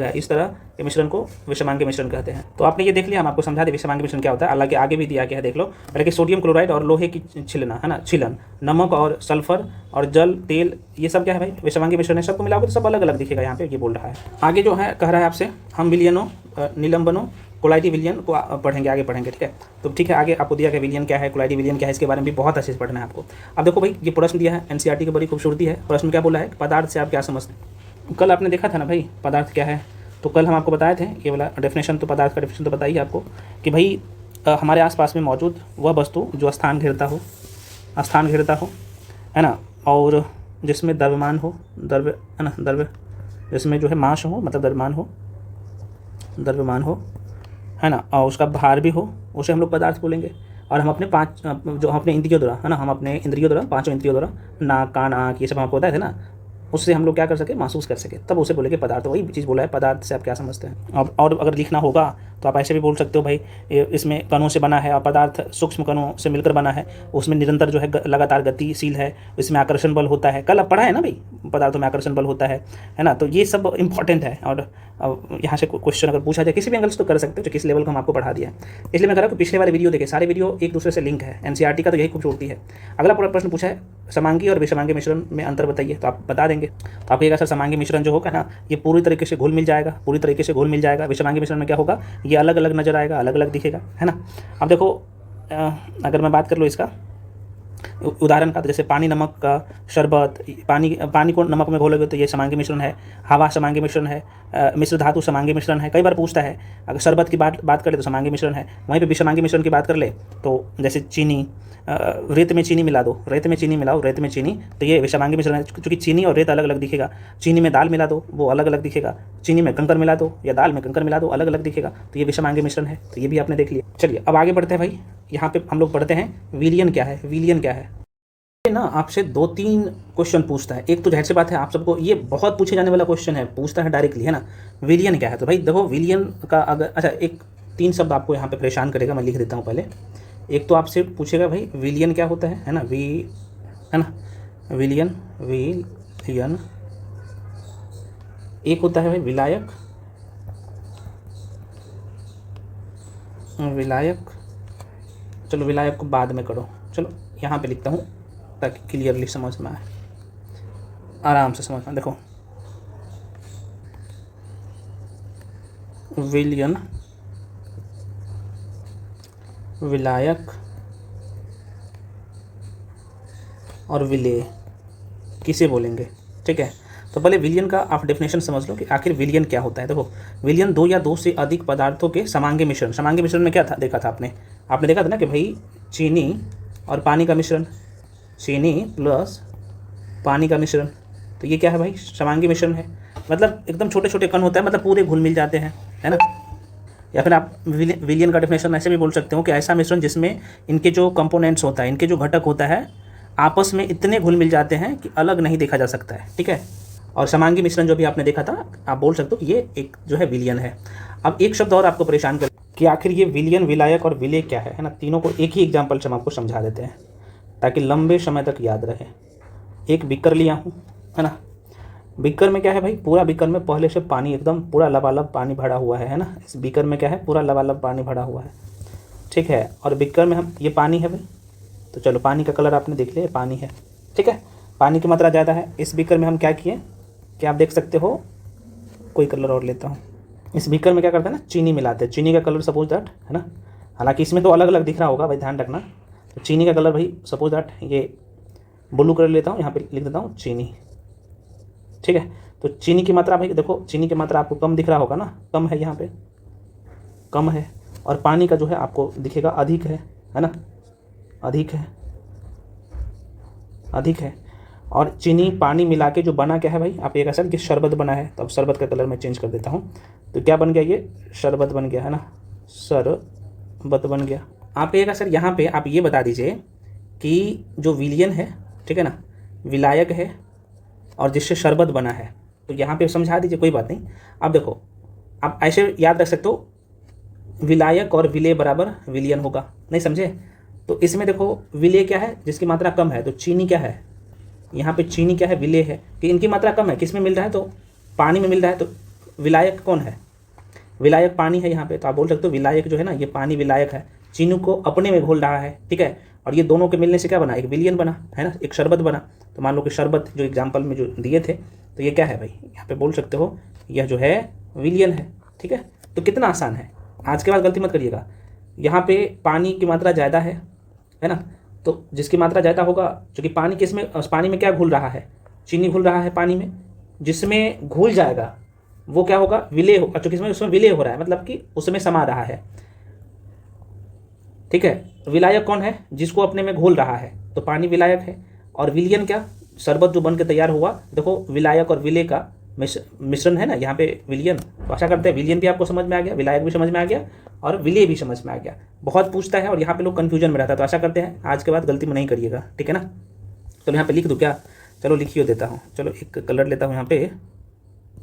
है, इस तरह के मिश्रण को विषमांगी मिश्रण कहते हैं। तो आपने ये देख लिया, हम आपको समझा दें विषमांगी मिश्रण क्या होता है, हालांकि आगे भी दिया गया है, देख लो। पहले कि सोडियम क्लोराइड और लोहे की छिलना, है ना, छिलन, नमक और सल्फर और जल, तेल, ये सब क्या है भाई, विषमांगी मिश्रण है। सबको मिलाओगे तो सब अलग अलग दिखेगा, यहाँ पे ये बोल रहा है। आगे जो है कह रहा है आपसे, हम विलयनों, निलंबनों, कोलाइडी विलयन को पढ़ेंगे, आगे पढ़ेंगे, ठीक है। तो ठीक है, आगे आपको दिया गया विलयन क्या है, कोलाइडी विलयन क्या है, इसके बारे में भी बहुत अच्छे से पढ़ना है आपको। अब देखो भाई, ये प्रश्न दिया है एनसीईआरटी की, बड़ी खूबसूरती है। प्रश्न क्या बोला है, पदार्थ से आप क्या समझते हैं। कल आपने देखा था ना भाई पदार्थ क्या है, तो कल हम आपको बताए थे ये वाला डेफिनेशन, तो पदार्थ का डेफिनेशन तो बताइए आपको कि भाई हमारे आसपास में मौजूद वह वस्तु जो स्थान घेरता हो, है ना, और जिसमें द्रव्यमान हो, है ना, जिसमें जो है मास हो, मतलब द्रव्यमान हो, है ना, और उसका भार भी हो, उसे हम लोग पदार्थ बोलेंगे। और हम अपने अपने इंद्रियों द्वारा, है ना, पांचों इंद्रियों द्वारा, नाक, कान, आँख, ये सब हमको बताए थे ना, उससे हम लोग क्या कर सके, महसूस कर सके, तब उसे बोलेंगे पदार्थ। वही चीज़ बोला है, पदार्थ से आप क्या समझते हैं। और अगर लिखना होगा तो आप ऐसे भी बोल सकते हो भाई इसमें कणों से बना है और पदार्थ सूक्ष्म कणों से मिलकर बना है, उसमें निरंतर जो है लगातार गतिशील है, इसमें आकर्षण बल होता है। कल आप पढ़ा है ना भाई, पदार्थों में आकर्षण बल होता है ना। तो ये सब इंपॉर्टेंट है और यहाँ से क्वेश्चन अगर पूछा जाए किसी भी एंगल से तो कर सकते हो, जो किस लेवल को हम आपको पढ़ा दिया है। इसलिए मैं कह रहा हूँ कि पिछले वाले वीडियो देखें, सारे वीडियो एक दूसरे से लिंक है। एनसीईआरटी का तो यही खूबसूरती है। अगला पूरा प्रश्न पूछा है समांगी और विषमांगी मिश्रण में अंतर बताइए, तो आप बता देंगे। तो आप कहिएगा सर समांगी मिश्रण जो होगा ना ये पूरी तरीके से घुल मिल जाएगा, पूरी तरीके से घुल मिल जाएगा। विषमांगी मिश्रण में क्या होगा, ये अलग अलग नजर आएगा, अलग अलग दिखेगा, है ना। अब देखो अगर मैं बात कर लूँ इसका उदाहरण का, तो जैसे पानी नमक का शरबत, पानी को नमक में घोलोगे तो ये समांगी मिश्रण है। हवा समांगी मिश्रण है। मिश्र धातु समांगी मिश्रण है। कई बार पूछता है, अगर शरबत की बात कर ले तो समांगी मिश्रण है। वहीं पे विषमांगी मिश्रण की बात कर ले तो जैसे चीनी, रेत में चीनी मिला दो, रेत में चीनी मिलाओ, रेत में चीनी, तो ये विषमांगी मिश्रण है। क्योंकि चीनी और रेत अलग अलग दिखेगा। चीनी में दाल मिला दो, वो अलग अलग दिखेगा। चीनी में कंकर मिला दो या दाल में कंकर मिला दो, अलग अलग दिखेगा। तो ये विषमांगी मिश्रण है। तो ये भी आपने देख लिया। चलिए अब आगे बढ़ते हैं भाई। यहाँ पे हम लोग पढ़ते हैं विलयन क्या है। विलयन क्या है ना, आपसे 2-3 क्वेश्चन पूछता है। एक तो जाहिर सी बात है आप सबको ये बहुत पूछे जाने वाला क्वेश्चन है, पूछता है डायरेक्टली, है ना। विलयन क्या है, तो भाई देखो विलयन का अगर अच्छा एक 3 शब्द आपको यहाँ पे परेशान करेगा, मैं लिख देता हूँ पहले। एक तो आपसे पूछेगा भाई विलयन क्या होता है ना, है ना, विलयन। एक होता है भाई विलायक। चलो विलायक को बाद में करो, चलो यहाँ पे लिखता हूँ ताकि क्लियरली समझ में आए, आराम से समझ में। देखो विलयन, विलायक और विलेय किसे बोलेंगे, ठीक है। तो पहले विलयन का आप डेफिनेशन समझ लो कि आखिर विलयन क्या होता है। देखो विलयन 2 या 2 से अधिक पदार्थों के समांगी मिश्रण। समांगी मिश्रण में क्या था, देखा था आपने देखा था ना कि भाई चीनी और पानी का मिश्रण, चीनी प्लस पानी का मिश्रण, तो ये क्या है भाई, समांगी मिश्रण है। मतलब एकदम छोटे छोटे कण होता है, मतलब पूरे घुल मिल जाते हैं, है ना। या फिर आप विलयन का डेफिनेशन ऐसे भी बोल सकते हो कि ऐसा मिश्रण जिसमें इनके जो कंपोनेंट्स होता है, इनके जो घटक होता है, आपस में इतने घुल मिल जाते हैं कि अलग नहीं देखा जा सकता है, ठीक है। और समांगी मिश्रण जो भी आपने देखा था, आप बोल सकते हो कि ये एक जो है विलयन है। अब एक शब्द और आपको परेशान कर कि आखिर ये विलयन, विलायक और विलेय क्या है ना। तीनों को एक ही एग्जाम्पल से हम आपको समझा देते हैं ताकि लंबे समय तक याद रहे। एक बीकर लिया हूँ, है ना। बीकर में क्या है भाई, पूरा बीकर में पहले से पानी एकदम पूरा लबालब पानी भरा हुआ है ना। इस बीकर में क्या है, पूरा लबालब पानी भरा हुआ है, ठीक है। और बीकर में हम ये पानी है भाई, तो चलो पानी का कलर आपने देख लिया, पानी है, ठीक है। पानी की मात्रा ज़्यादा है। इस बीकर में हम क्या किए, क्या आप देख सकते हो, कोई कलर और लेता हूँ। इस बीकर में क्या करते हैं ना, चीनी मिलाते हैं। चीनी का कलर सपोज दैट, है ना, हालांकि इसमें तो अलग अलग दिख रहा होगा भाई, ध्यान रखना। तो चीनी का कलर भाई सपोज दैट ये ब्लू कलर लेता हूँ, यहाँ पे लिख देता हूँ चीनी, ठीक है। तो चीनी की मात्रा भाई देखो, चीनी की मात्रा आपको कम दिख रहा होगा ना, कम है, यहाँ पे कम है। और पानी का जो है आपको दिखेगा अधिक है ना, अधिक है। और चीनी पानी मिला के जो बना क्या है भाई, आप ये कह सकते कि शरबत बना है। तो अब शरबत का कलर मैं चेंज कर देता हूँ, तो क्या बन गया, ये शरबत बन गया, है ना, शरबत बन गया। आप कहिएगा सर यहाँ पे आप ये बता दीजिए कि जो विलयन है, ठीक है ना, विलायक है और जिससे शरबत बना है, तो यहाँ पे समझा दीजिए, कोई बात नहीं। अब देखो आप ऐसे याद रख सकते हो, विलायक और विलेय बराबर विलयन होगा, नहीं समझे। तो इसमें देखो विलेय क्या है, जिसकी मात्रा कम है, तो चीनी क्या है, यहाँ पे चीनी क्या है, विलेय है कि इनकी मात्रा कम है। किस में मिल रहा है, तो पानी में मिल रहा है। तो विलायक कौन है, विलायक पानी है यहाँ पे। तो आप बोल सकते हो विलायक जो है ना, ये पानी विलायक है, चीनी को अपने में घोल रहा है, ठीक है। और ये दोनों के मिलने से क्या बना, एक विलयन बना, है ना, एक शरबत बना। तो मान लो कि शरबत जो एग्जाम्पल में जो दिए थे, तो ये क्या है भाई, यहाँ पे बोल सकते हो यह जो है विलयन है, ठीक है। तो कितना आसान है, आज के बाद गलती मत करिएगा। यहाँ पे पानी की मात्रा ज़्यादा है ना, तो जिसकी मात्रा ज़्यादा होगा, क्योंकि पानी किसमें, पानी में क्या घुल रहा है, चीनी घुल रहा है पानी में, जिसमें घुल जाएगा वो क्या होगा, विलेय होगा। क्योंकि इसमें उसमें विलेय हो रहा है, मतलब कि उसमें समा रहा है, ठीक है। विलायक कौन है, जिसको अपने में घोल रहा है, तो पानी विलायक है। और विलयन क्या, शरबत जो बन के तैयार हुआ, देखो विलायक और विलेय का मिश्रण है ना, यहाँ पे विलयन। तो आशा करते हैं विलयन भी आपको समझ में आ गया, विलायक भी समझ में आ गया और विलेय भी समझ में आ गया। बहुत पूछता है और यहाँ पे लोग कन्फ्यूजन में रहता है, तो आशा करते हैं आज के बाद गलती में नहीं करिएगा, ठीक है ना। चलो यहाँ पे लिख दूँ क्या, चलो लिखिए देता हूँ। चलो एक कलर लेता हूँ, यहाँ पे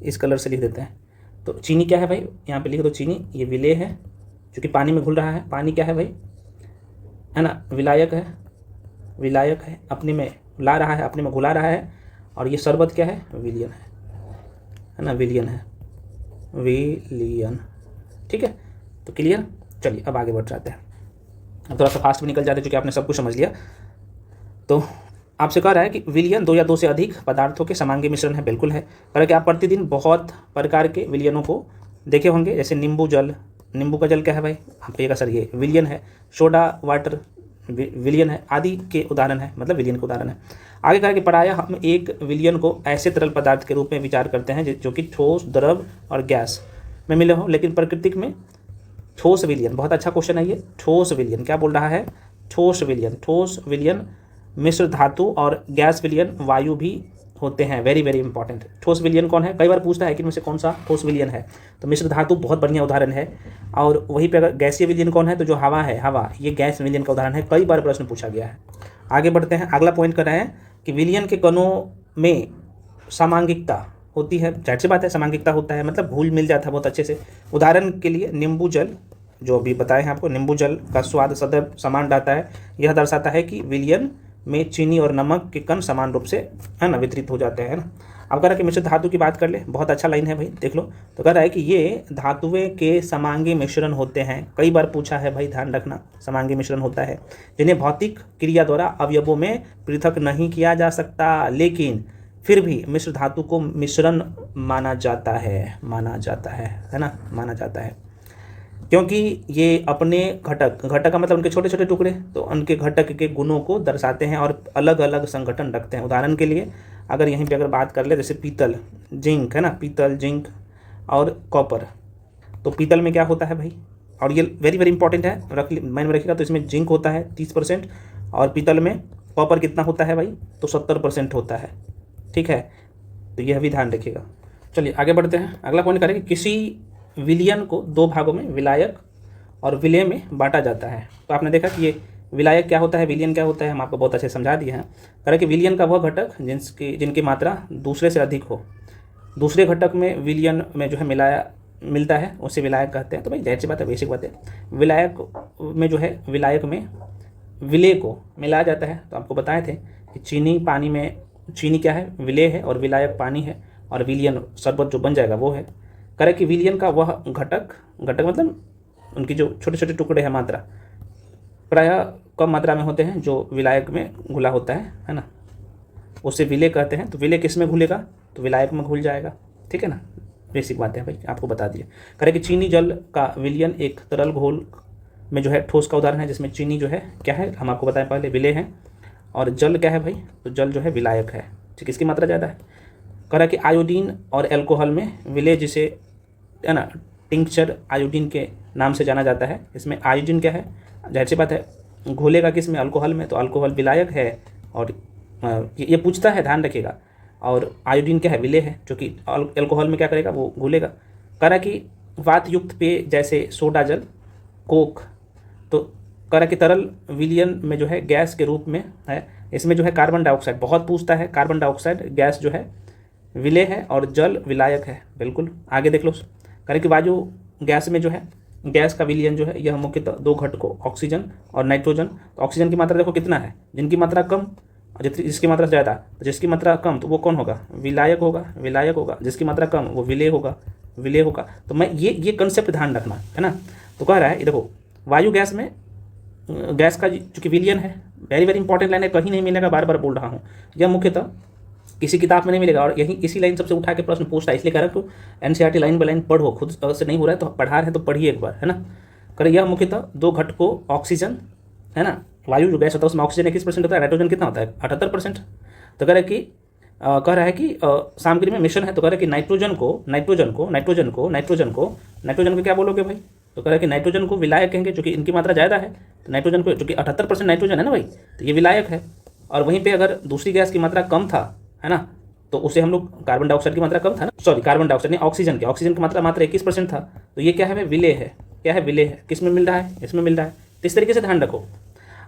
इस कलर से लिख देते हैं। तो चीनी क्या है भाई, यहाँ पे लिख दो चीनी, ये विलेय है क्योंकि पानी में घुल रहा है। पानी क्या है भाई, है ना, विलायक है, विलायक है, अपने में ला रहा है, अपने में घुला रहा है। और ये शरबत क्या है, विलियन है ना, विलियन है, विलियन। ठीक है, तो क्लियर। चलिए अब आगे बढ़ जाते हैं, अब थोड़ा सा फास्ट भी निकल जाते हैं क्योंकि आपने सब कुछ समझ लिया। तो आपसे कह रहा है कि विलियन 2 या 2 से अधिक पदार्थों के समांगी मिश्रण है। बिल्कुल है। कह रहा है कि आप प्रतिदिन बहुत प्रकार के विलियनों को देखे होंगे, जैसे नींबू जल, नींबू का जल क्या है भाई, आप ये सर ये विलियन है। सोडा वाटर विलियन है, आदि के उदाहरण है, मतलब विलियन के उदाहरण है। आगे कहा कि प्रायः हम एक विलियन को ऐसे तरल पदार्थ के रूप में विचार करते हैं जो कि ठोस, द्रव और गैस में मिले हो, लेकिन प्राकृतिक में ठोस विलियन, बहुत अच्छा क्वेश्चन है ये। ठोस विलियन क्या बोल रहा है, ठोस विलियन, ठोस विलियन मिश्र धातु और गैस विलियन वायु भी होते हैं। Very very important. ठोस विलियन कौन है, कई बार पूछता है कि इनमें से कौन सा ठोस विलियन है, तो मिश्र धातु बहुत बढ़िया उदाहरण है। और वहीं पे अगर गैसीय विलियन कौन है, तो जो हवा है, हवा, ये गैस विलियन का उदाहरण है, कई बार प्रश्न पूछा गया है। आगे बढ़ते हैं, अगला पॉइंट कर रहे हैं कि विलियन के कणों में समांगिकता होती है। जाहिर सी बात है, समांगिकता होता है मतलब घुल मिल जाता है बहुत अच्छे से। उदाहरण के लिए नींबू जल, जो अभी बताए हैं आपको, नींबू जल का स्वाद सदैव समान रहता है। यह दर्शाता है कि विलियन में चीनी और नमक के कण समान रूप से, है ना, वितरित हो जाते हैं ना। अब कह रहा है कि मिश्र धातु की बात कर ले, बहुत अच्छा लाइन है भाई, देख लो। तो कह रहा है कि ये धातुएं के समांगी मिश्रण होते हैं। कई बार पूछा है भाई, ध्यान रखना, समांगी मिश्रण होता है जिन्हें भौतिक क्रिया द्वारा अवयवों में पृथक नहीं किया जा सकता, लेकिन फिर भी मिश्र धातु को मिश्रण माना जाता है, माना जाता है ना, माना जाता है, क्योंकि ये अपने घटक, घटक का मतलब उनके छोटे छोटे टुकड़े, तो उनके घटक के गुणों को दर्शाते हैं और अलग अलग संगठन रखते हैं। उदाहरण के लिए अगर यहीं पे अगर बात कर ले, जैसे पीतल, जिंक, है ना, पीतल, जिंक और कॉपर। तो पीतल में क्या होता है भाई, और ये वेरी वेरी इंपॉर्टेंट है, माइंड में रखिएगा। तो इसमें जिंक होता है 30% और पीतल में कॉपर कितना होता है भाई, तो 70% होता है। ठीक है, तो यह भी ध्यान रखिएगा। चलिए आगे बढ़ते हैं, अगला पॉइंट करेंगे, किसी विलियन को 2 भागों में, विलायक और विलेय में बांटा जाता है। तो आपने देखा कि ये विलायक क्या होता है, विलियन क्या होता है, हम आपको बहुत अच्छे समझा दिए हैं। करें कि विलियन का वह घटक जिनकी मात्रा दूसरे से अधिक हो। दूसरे घटक में विलियन में जो है मिलता है, उसे विलायक कहते हैं। तो भाई जाहिर सी बात है, बेसिक बात है, विलायक में जो है, विलायक में विलेय को मिलाया जाता है। तो आपको बताए थे कि चीनी, पानी में चीनी क्या है, विलेय है, और विलायक पानी है, और विलियन शरबत जो बन जाएगा वो है। करें कि विलियन का वह घटक मतलब उनकी जो छोटे छोटे टुकड़े हैं, मात्रा प्रायः कम मात्रा में होते हैं, जो विलायक में घुला होता है ना, उसे विलेय कहते हैं। तो विलेय किस में घुलेगा, तो विलायक में घुल जाएगा। ठीक है ना, बेसिक बात है भाई, आपको बता दिए। करें कि चीनी जल का विलियन एक तरल घोल में जो है ठोस का उदाहरण है, जिसमें चीनी जो है क्या है, हम आपको बताएं पहले, विलेय है, और जल क्या है भाई, तो जल जो है विलायक है। ठीक, इसकी मात्रा ज़्यादा है। करा कि आयोडीन और एल्कोहल में विलेय, जिसे, है ना, टिंक्चर आयोडीन के नाम से जाना जाता है। इसमें आयोडीन क्या है, जाहिर सी बात है, घोलेगा किस में, अल्कोहल में, तो अल्कोहल विलायक है। और ये पूछता है, ध्यान रखिएगा। और आयोडीन क्या है, विलेय है, जो कि एल्कोहल में क्या करेगा, वो घुलेगा। करा कि वात युक्त पेय जैसे सोडा जल, कोक, तो करा कि तरल विलियन में जो है गैस के रूप में है। इसमें जो है कार्बन डाइऑक्साइड बहुत पूछता है, कार्बन डाइऑक्साइड गैस जो है विलेय है, और जल विलायक है। बिल्कुल, आगे देख लो। करें कि वायु गैस में जो है, गैस का विलियन जो है, यह मुख्यतः 2 घटकों, ऑक्सीजन और नाइट्रोजन। तो ऑक्सीजन की मात्रा देखो कितना है, जिनकी मात्रा कम और जिसकी मात्रा ज़्यादा। तो जिसकी मात्रा कम, तो वो कौन होगा, विलायक होगा, विलायक होगा। जिसकी मात्रा कम, वो विलेय होगा, विलेय होगा। तो मैं ये कंसेप्ट ध्यान रखना है ना। तो कह रहा है, देखो, वायु गैस में, गैस का चूँकि विलियन है, वेरी वेरी इंपॉर्टेंट लाइन है, कहीं नहीं मिलेगा, बार बार बोल रहा हूँ, यह मुख्यतः किसी किताब में नहीं मिलेगा। और यही इसी लाइन सबसे उठा के प्रश्न पूछता है, इसलिए कह रहा है तो एनसीईआरटी लाइन बाय लाइन पढ़ो, खुद से नहीं हो रहा है तो पढ़ा रहे हैं तो पढ़िए एक बार, है ना। करें यह मुख्यतः 2 घटकों, ऑक्सीजन, है ना, वायु जो गैस होता है उसमें ऑक्सीजन 21% होता है, नाइट्रोजन कितना होता है, 78%। तो कह रहा है कि सामग्री में मिश्रण है। तो कह रहा है कि नाइट्रोजन को क्या बोलोगे भाई, तो कह रहा है कि नाइट्रोजन को विलायक कहेंगे, क्योंकि इनकी मात्रा ज़्यादा है। तो नाइट्रोजन को, चूँकि 78% नाइट्रोजन है ना भाई, तो ये विलायक है। और वहीं पे अगर दूसरी गैस की मात्रा कम था, है ना, तो उसे हम लोग, कार्बन डाइऑक्साइड की मात्रा कम था ना, सॉरी कार्बन डाइऑक्साइड नहीं, ऑक्सीजन की मात्रा मात्र 21% था। तो ये क्या है भाई, विलेय है। क्या है, विलेय है। किस में मिल रहा है, इसमें मिल रहा है। तो इस तरीके से ध्यान रखो।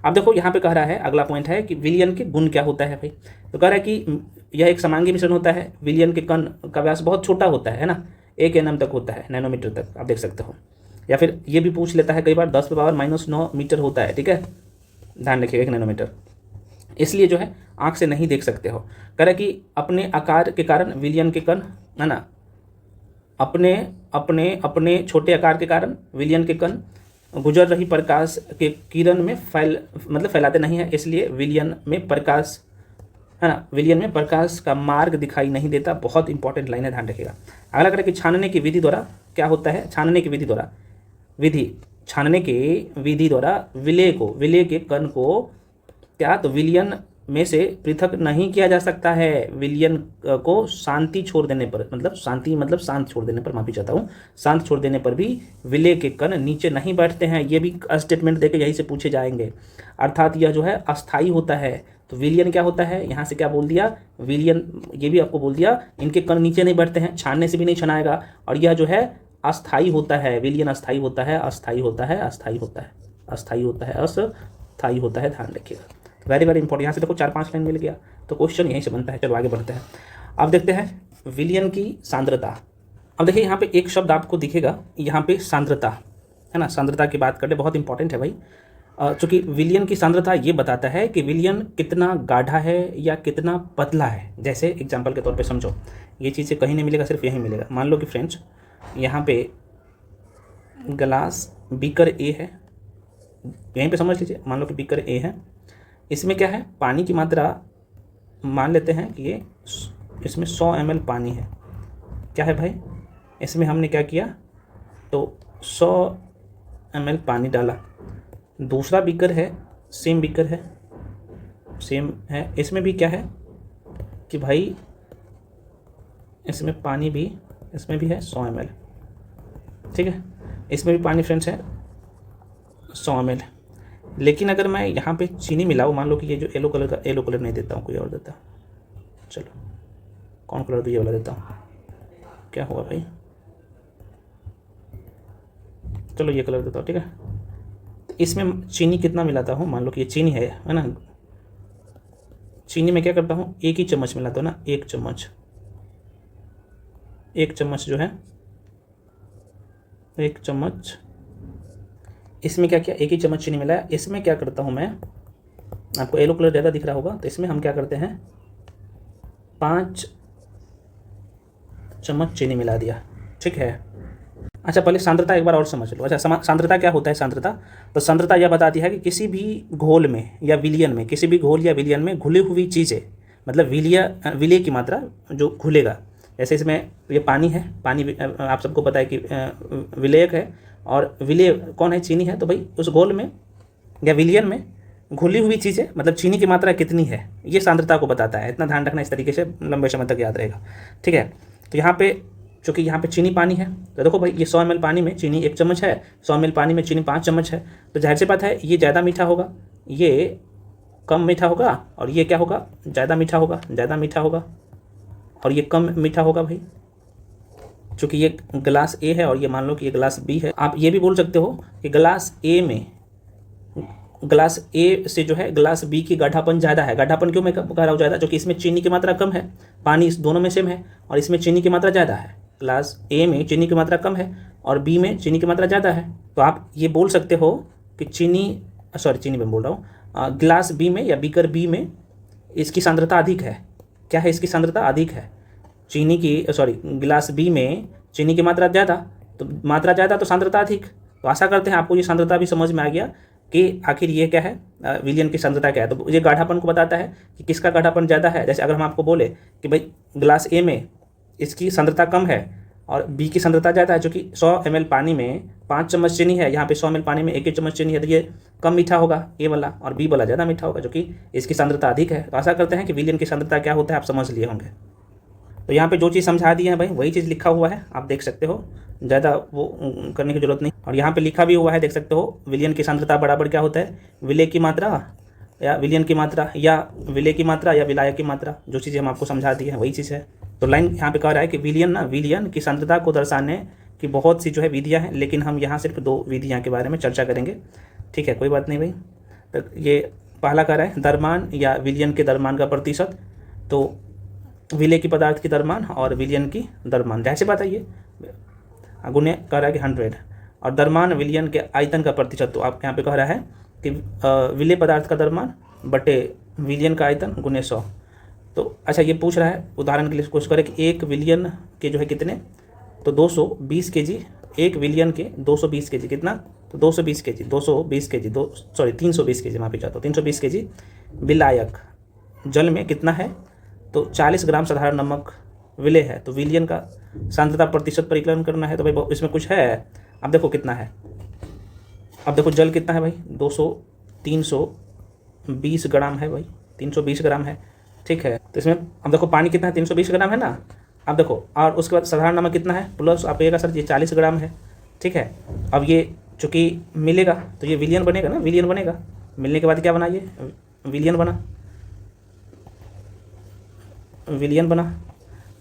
अब देखो यहाँ पे कह रहा है, अगला पॉइंट है कि विलियन के गुण क्या होता है भाई। तो कह रहा है कि यह एक समांगी मिश्रण होता है। विलियन के कण का व्यास बहुत छोटा होता है ना, 1 nm तक होता है, नैनोमीटर तक आप देख सकते हो। या फिर ये भी पूछ लेता है कई बार 10⁻⁻9 मीटर होता है, ठीक है, ध्यान रखिएगा 1 नैनोमीटर। इसलिए जो है आँख से नहीं देख सकते हो। कह रहा कि अपने आकार के कारण विलियन के कण, है ना, अपने अपने अपने छोटे आकार के कारण विलियन के कण गुजर रही प्रकाश के किरण में फैलाते नहीं है, इसलिए विलियन में प्रकाश, है ना, विलियन में प्रकाश का मार्ग दिखाई नहीं देता। बहुत इंपॉर्टेंट लाइन है, ध्यान रखिएगा। अगला करें कि छानने की विधि द्वारा क्या होता है। छानने की विधि द्वारा विलेय के कण को क्या, तो विलियन में से पृथक नहीं किया जा सकता है। विलियन को शांति छोड़ देने पर, मतलब शांत छोड़ देने पर, माफी चाहता हूँ, शांत छोड़ देने पर भी विलेय के कण नीचे नहीं बैठते हैं। ये भी स्टेटमेंट देके यही से पूछे जाएंगे। अर्थात यह जो है अस्थाई होता है। तो विलियन क्या होता है, यहाँ से क्या बोल दिया, विलियन, ये भी आपको बोल दिया, इनके कण नीचे नहीं बैठते हैं, छानने से भी नहीं छनाएगा। और यह जो है अस्थाई होता है, विलियन अस्थाई होता है, ध्यान रखिएगा। Very very important. यहाँ से देखो 4-5 लाइन मिल गया, तो क्वेश्चन यहीं से बनता है। चलो आगे बढ़ते हैं। अब देखते हैं विलियन की सांद्रता। अब देखिए यहाँ पे एक शब्द आपको दिखेगा, यहाँ पे सांद्रता, है ना, सांद्रता की बात करते, बहुत इंपॉर्टेंट है भाई। चूँकि विलियन की सांद्रता ये बताता है कि विलियन कितना गाढ़ा है या कितना पतला है। जैसे एग्जाम्पल के तौर पर समझो, ये चीज़ें कहीं नहीं मिलेगा, सिर्फ यहीं मिलेगा। मान लो कि फ्रेंड्स यहाँ पे ग्लास बीकर ए है, यहीं पे समझ लीजिए, मान लो कि बीकर ए है, इसमें क्या है, पानी की मात्रा मान लेते हैं कि ये इसमें 100 ml पानी है। क्या है भाई, इसमें हमने क्या किया, तो 100 ml पानी डाला। दूसरा बीकर है, सेम बीकर है, सेम है, इसमें भी क्या है कि भाई इसमें पानी भी, इसमें भी है 100 ml, ठीक है, इसमें भी पानी फ्रेंड्स है 100 ml। लेकिन अगर मैं यहाँ पे चीनी मिलाऊँ, मान लो कि ये जो येलो कलर नहीं देता हूँ, कोई और देता, चलो कौन कलर तो ये वाला देता हूँ, क्या हुआ भाई, चलो ये कलर देता हूँ, ठीक है। तो इसमें चीनी कितना मिलाता हूँ, मान लो कि ये चीनी है ना, चीनी में क्या करता हूँ, 1 ही चम्मच मिलाता हूँ ना, 1 चम्मच जो है, 1 चम्मच, इसमें क्या किया, 1 ही चम्मच चीनी मिलाया। इसमें क्या करता हूँ मैं, आपको येलो कलर ज़्यादा दिख रहा होगा, तो इसमें हम क्या करते हैं, 5 चम्मच चीनी मिला दिया, ठीक है। अच्छा पहले सांद्रता एक बार और समझ लो। अच्छा सांद्रता क्या होता है, सांद्रता, तो सांद्रता यह बताती है कि किसी भी घोल में या विलियन में, किसी भी घोल या विलियन में घुली हुई चीज़ें, मतलब विलेय की मात्रा जो घुलेगा। जैसे इसमें ये पानी है, पानी आप सबको पता है कि विलेयक है, और विलेय कौन है, चीनी है। तो भाई उस घोल में या विलियन में घुली हुई चीज़ें, मतलब चीनी की मात्रा कितनी है, ये सांद्रता को बताता है। इतना ध्यान रखना, इस तरीके से लंबे समय तक याद रहेगा, ठीक है। तो यहाँ पे चूँकि यहाँ पे चीनी पानी है, तो देखो भाई ये 100 ml पानी में चीनी 1 चम्मच है, 100 ml पानी में चीनी 5 चम्मच है, तो जाहिर सी बात है ये ज़्यादा मीठा होगा, ये कम मीठा होगा, और ये क्या होगा, ज़्यादा मीठा होगा, और ये कम मीठा होगा भाई। चूँकि ये ग्लास ए है और ये मान लो कि ये ग्लास बी है। आप ये भी बोल सकते हो कि ग्लास ए से जो है ग्लास बी की गाढ़ापन ज़्यादा है। गाढ़ापन क्यों मैं कह रहा हूँ ज़्यादा, क्योंकि इसमें चीनी की मात्रा कम है, पानी इस दोनों में सेम है, और इसमें चीनी की मात्रा ज़्यादा है। ग्लास ए में चीनी की मात्रा कम है और बी में चीनी की मात्रा ज़्यादा है। तो आप ये बोल सकते हो कि चीनी में बोल रहा हूँ, ग्लास बी में या बीकर बी में इसकी सांद्रता अधिक है। क्या है, इसकी सांद्रता अधिक है। ग्लास बी में चीनी की मात्रा ज़्यादा, तो मात्रा ज़्यादा तो सांद्रता अधिक। तो आशा करते हैं आपको ये सांद्रता भी समझ में आ गया कि आखिर ये क्या है, विलियन की सांद्रता क्या है। तो ये गाढ़ापन को बताता है कि किसका गाढ़ापन ज़्यादा है। जैसे अगर हम आपको बोले कि भाई ग्लास ए में इसकी सांद्रता कम है और बी की सांद्रता ज़्यादा है, क्योंकि 100 ml पानी में 5 चम्मच चीनी है, यहाँ पे 100 ml पानी में 1 चम्मच चीनी है, तो ये कम मीठा होगा ए वाला, और बी वाला ज़्यादा मीठा होगा, जो कि इसकी सांद्रता अधिक है। तो आशा करते हैं कि विलियन की सांद्रता क्या होता है आप समझ लिए होंगे। तो यहाँ पे जो चीज़ समझा दी है भाई वही चीज़ लिखा हुआ है, आप देख सकते हो, ज़्यादा वो करने की जरूरत नहीं। और यहाँ पे लिखा भी हुआ है, देख सकते हो, विलियन की सांद्रता बराबर क्या होता है, विलेय की मात्रा या विलियन की मात्रा या विलेय की मात्रा या विलायक की मात्रा। जो चीज़ें हम आपको समझा दी है वही चीज़ है। तो लाइन यहाँ पे कह रहा है कि विलियन की सांद्रता को दर्शाने की बहुत सी जो है विधियाँ हैं, लेकिन हम यहाँ सिर्फ 2 विधियाँ के बारे में चर्चा करेंगे, ठीक है, कोई बात नहीं भाई। तो ये पहला कह रहा है द्रव्यमान या विलियन के द्रव्यमान का प्रतिशत। तो विलेय की पदार्थ की द्रव्यमान और विलियन की द्रव्यमान, जाहिर सी बात है ये गुने कह रहा है कि 100 और द्रव्यमान विलयन के आयतन का प्रतिशत, तो आप यहाँ पे कह रहा है कि विलेय पदार्थ का द्रव्यमान बटे विलयन का आयतन गुने 100। तो अच्छा ये पूछ रहा है उदाहरण के लिए कोशिश करें कि 1 विलयन के जो है कितने, तो 220 kg, 1 विलयन के 220 kg कितना, तो 220 kg, 220 kg 320 kg, माफी चाहता हूँ 320 kg विलायक जल में कितना है, तो 40 ग्राम साधारण नमक विलेय है। तो विलयन का सांद्रता प्रतिशत परिकलन करना है, तो भाई इसमें कुछ है। अब देखो कितना है, अब देखो जल कितना है भाई, 320 ग्राम है भाई, 320 ग्राम है, ठीक है। तो इसमें अब देखो पानी कितना है, 320 ग्राम है ना। अब देखो और उसके बाद साधारण नमक कितना है, प्लस आप कहिएगा सर ये 40 ग्राम है, ठीक है। अब ये चूँकि मिलेगा तो ये विलयन बनेगा ना, विलयन बनेगा, मिलने के बाद क्या बना, ये विलयन बना, विलयन बना।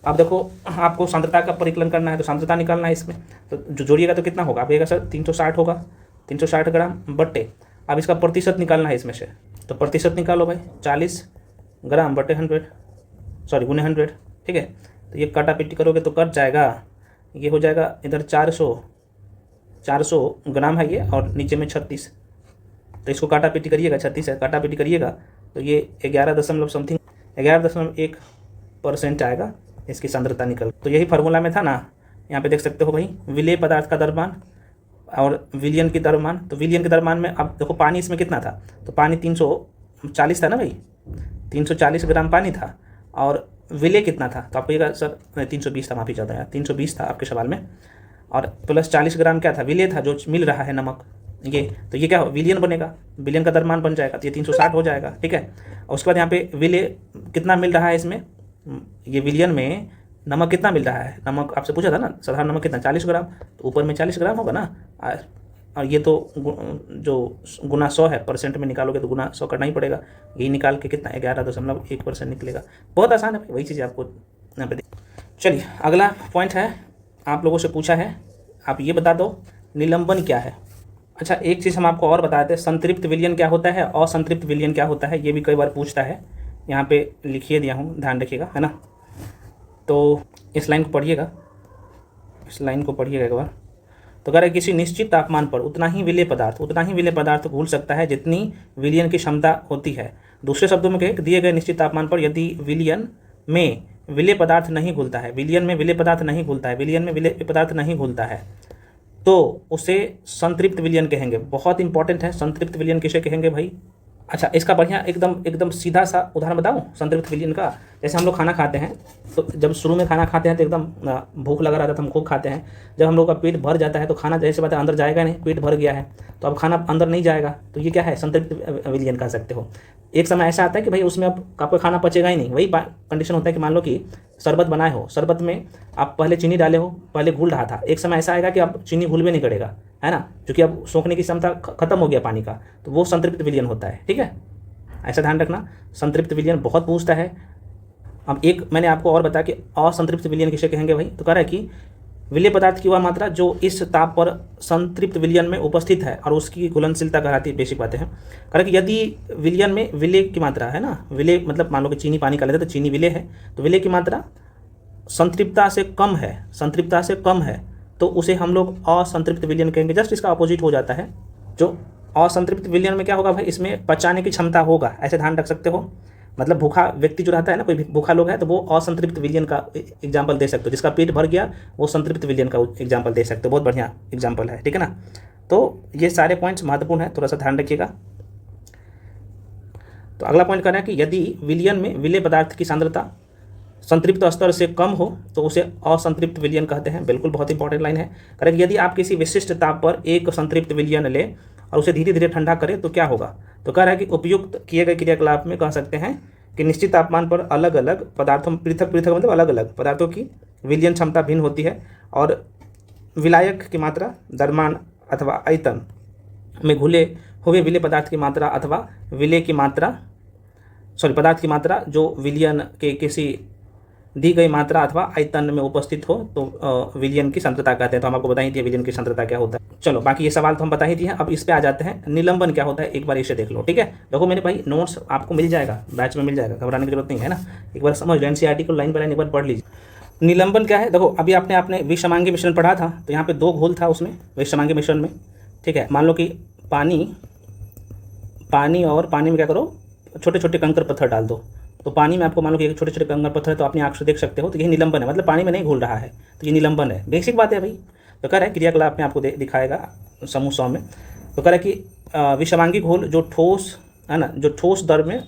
अब देखो आपको सांद्रता का परिकलन करना है, तो सांद्रता निकालना है इसमें, तो जो जोड़िएगा तो कितना होगा, आप कहिएगा सर 360 होगा, 360 ग्राम बट्टे, अब इसका प्रतिशत निकालना है इसमें से, तो प्रतिशत निकालो भाई, 40 ग्राम बटे 100, सॉरी गुने 100, ठीक है। तो ये काटा पीटी करोगे तो कट जाएगा, ये हो जाएगा इधर 400 ग्राम है ये, और नीचे में 36, तो इसको काटा पीटी करिएगा, 36 है, काटा पीटी करिएगा तो ये 11.1% आएगा इसकी सांद्रता निकल। तो यही फार्मूला में था ना, यहाँ पे देख सकते हो भाई, विलेय पदार्थ का द्रव्यमान और विलयन की द्रव्यमान। तो विलयन के द्रव्यमान में अब देखो पानी इसमें कितना था, तो पानी 340 था ना भाई, 340 ग्राम पानी था, और विलेय कितना था, तो आप कहिएगा सर 320 था, माफी चाहता है 320 था आपके सवाल में, और प्लस 40 ग्राम क्या था, विलेय था जो मिल रहा है नमक, ये तो ये क्या हो, विलयन बनेगा, विलयन का द्रव्यमान बन जाएगा, तो ये 360 हो जाएगा, ठीक है। और उसके बाद यहाँ पे विलेय कितना मिल रहा है इसमें, ये विलयन में नमक कितना मिल रहा है, नमक आपसे पूछा था ना साधारण नमक कितना, 40 ग्राम, तो ऊपर में 40 ग्राम होगा ना, और ये तो जो गुना 100 है, परसेंट में निकालोगे तो गुना 100 करना ही पड़ेगा, यही निकाल के कितना 11.1% निकलेगा। बहुत आसान है, वही चीज़ आपको यहाँ पे। चलिए अगला पॉइंट है, आप लोगों से पूछा है, आप ये बता दो निलंबन क्या है। अच्छा एक चीज़ हम आपको और बता दें, संतृप्त विलयन क्या होता है, असंतृप्त विलयन क्या होता है, ये भी कई बार पूछता है, यहाँ पे लिखिए दिया हूँ, ध्यान रखिएगा, है ना। तो इस लाइन को पढ़िएगा, इस लाइन को पढ़िएगा एक बार। तो कह रहा है किसी निश्चित तापमान पर उतना ही विलेय पदार्थ घुल सकता है जितनी विलयन की क्षमता होती है। दूसरे शब्दों में कहें, दिए गए निश्चित तापमान पर यदि विलयन में विलेय पदार्थ नहीं घुलता है, विलयन में विलेय पदार्थ नहीं घुलता है, तो उसे संतृप्त विलयन कहेंगे। बहुत इंपॉर्टेंट है, संतृप्त विलयन किसे कहेंगे भाई। अच्छा इसका बढ़िया एकदम सीधा सा उदाहरण बताऊं संतृप्त विलयन का। जैसे हम लोग खाना खाते हैं, तो जब शुरू में खाना खाते हैं तो एकदम भूख लगा रहता है तो हम खूब खाते हैं, जब हम लोग का पेट भर जाता है तो खाना जैसे बात है अंदर जाएगा नहीं, पेट भर गया है तो अब खाना अंदर नहीं जाएगा, तो ये क्या है, संतृप्त विलयन कह सकते हो। एक समय ऐसा आता है कि भाई उसमें अब आपका खाना पचेगा ही नहीं। वही कंडीशन होता है कि मान लो कि शरबत बनाए हो, शरबत में आप पहले चीनी डाले हो, पहले घुल रहा था, एक समय ऐसा आएगा कि अब चीनी घुलवे नहीं करेगा, है ना, क्योंकि अब सोखने की क्षमता खत्म हो गया पानी का, तो वो संतृप्त विलयन होता है। ठीक है, ऐसा ध्यान रखना, संतृप्त विलयन बहुत पूछता है। अब एक मैंने आपको और बताया कि असंतृप्त विलयन किसे कहेंगे भाई, तो कह रहा है कि विलेय पदार्थ की वह मात्रा जो इस ताप पर संतृप्त विलयन में उपस्थित है और उसकी घुलनशीलता कहलाती है। बेसिक बातें हैं, कह रहा है कि यदि विलयन में विलेय की मात्रा है ना, विलेय मतलब मान लो कि चीनी पानी का लेते तो चीनी विलेय है, तो विलेय की मात्रा संतृप्तता से कम है, तो उसे हम लोग असंतृप्त विलयन कहेंगे। जस्ट इसका अपोजिट हो जाता है। जो असंतृप्त विलयन में क्या होगा भाई, इसमें पचाने की क्षमता होगा, ऐसे ध्यान रख सकते हो। मतलब भूखा व्यक्ति जो रहता है ना, कोई भी भूखा लोग है तो वो असंतृप्त विलयन का एग्जाम्पल दे सकते हो। जिसका पेट भर गया वो संतृप्त विलयन का एग्जाम्पल दे सकते हो। बहुत बढ़िया एग्जाम्पल है, ठीक है ना। तो ये सारे पॉइंट्स महत्वपूर्ण है, थोड़ा सा ध्यान रखिएगा। तो अगला पॉइंट कहना है कि यदि विलयन में विलेय पदार्थ की सांद्रता संतृप्त स्तर से कम हो तो उसे असंतृप्त विलयन कहते हैं। बिल्कुल बहुत इंपॉर्टेंट लाइन है। करें यदि आप किसी विशिष्ट ताप पर एक संतृप्त विलयन ले और उसे धीरे धीरे ठंडा करें तो क्या होगा, तो कह रहा है कि उपयुक्त किए गए क्रियाकलाप में कह सकते हैं कि निश्चित तापमान पर अलग अलग पदार्थों पृथक मतलब अलग अलग पदार्थों की विलयन क्षमता भिन्न होती है और विलायक की मात्रा द्रव्यमान अथवा आयतन में घुले हुए विलेय पदार्थ की मात्रा अथवा विलेय की मात्रा पदार्थ की मात्रा जो विलयन के किसी दी गई मात्रा अथवा आयतन में उपस्थित हो तो विलयन की सांद्रता कहते हैं। तो हम आपको बता ही दिए विलयन की सांद्रता क्या होता है। चलो बाकी ये सवाल तो हम बता ही दिए हैं। अब इस पे आ जाते हैं, निलंबन क्या होता है, एक बार इसे देख लो। ठीक है, देखो मेरे भाई नोट्स आपको मिल जाएगा, बैच में मिल जाएगा, घबराने की जरूरत नहीं है ना। एक बार समझ लो, एनसीईआरटी को लाइन बाय लाइन एक बार पढ़ लीजिए। निलंबन क्या है, देखो अभी आपने आपने विषमांगी मिश्रण पढ़ा था, तो यहाँ पे 2 घोल था उसमें विषमांगी मिश्रण में, ठीक है। मान लो कि पानी और पानी में क्या करो, छोटे छोटे कंकर पत्थर डाल दो। तो पानी में आपको मान लो कि छोटे छोटे कंकर पत्थर है, तो अपनी आँख से देख सकते हो, तो यही निलंबन है, मतलब पानी में नहीं घुल रहा है, तो ये निलंबन है। बेसिक बात है भाई। तो कह रहा है क्रियाकलाप में आपको दिखाएगा समूह 100 में। तो कह रहा है कि विषमांगी घोल जो ठोस है ना, जो ठोस दर में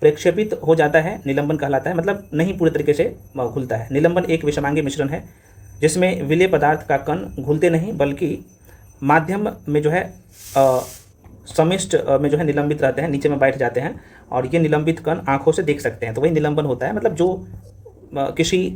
प्रक्षेपित हो जाता है, निलंबन कहलाता है, मतलब नहीं पूरे तरीके से घुलता है। निलंबन एक विषमांगी मिश्रण है जिसमें विलेय पदार्थ का कण घुलते नहीं, बल्कि माध्यम में जो है समिष्ट में जो है निलंबित रहते हैं, नीचे में बैठ जाते हैं, और ये निलंबित कण आंखों से देख सकते हैं। तो वही निलंबन होता है, मतलब जो किसी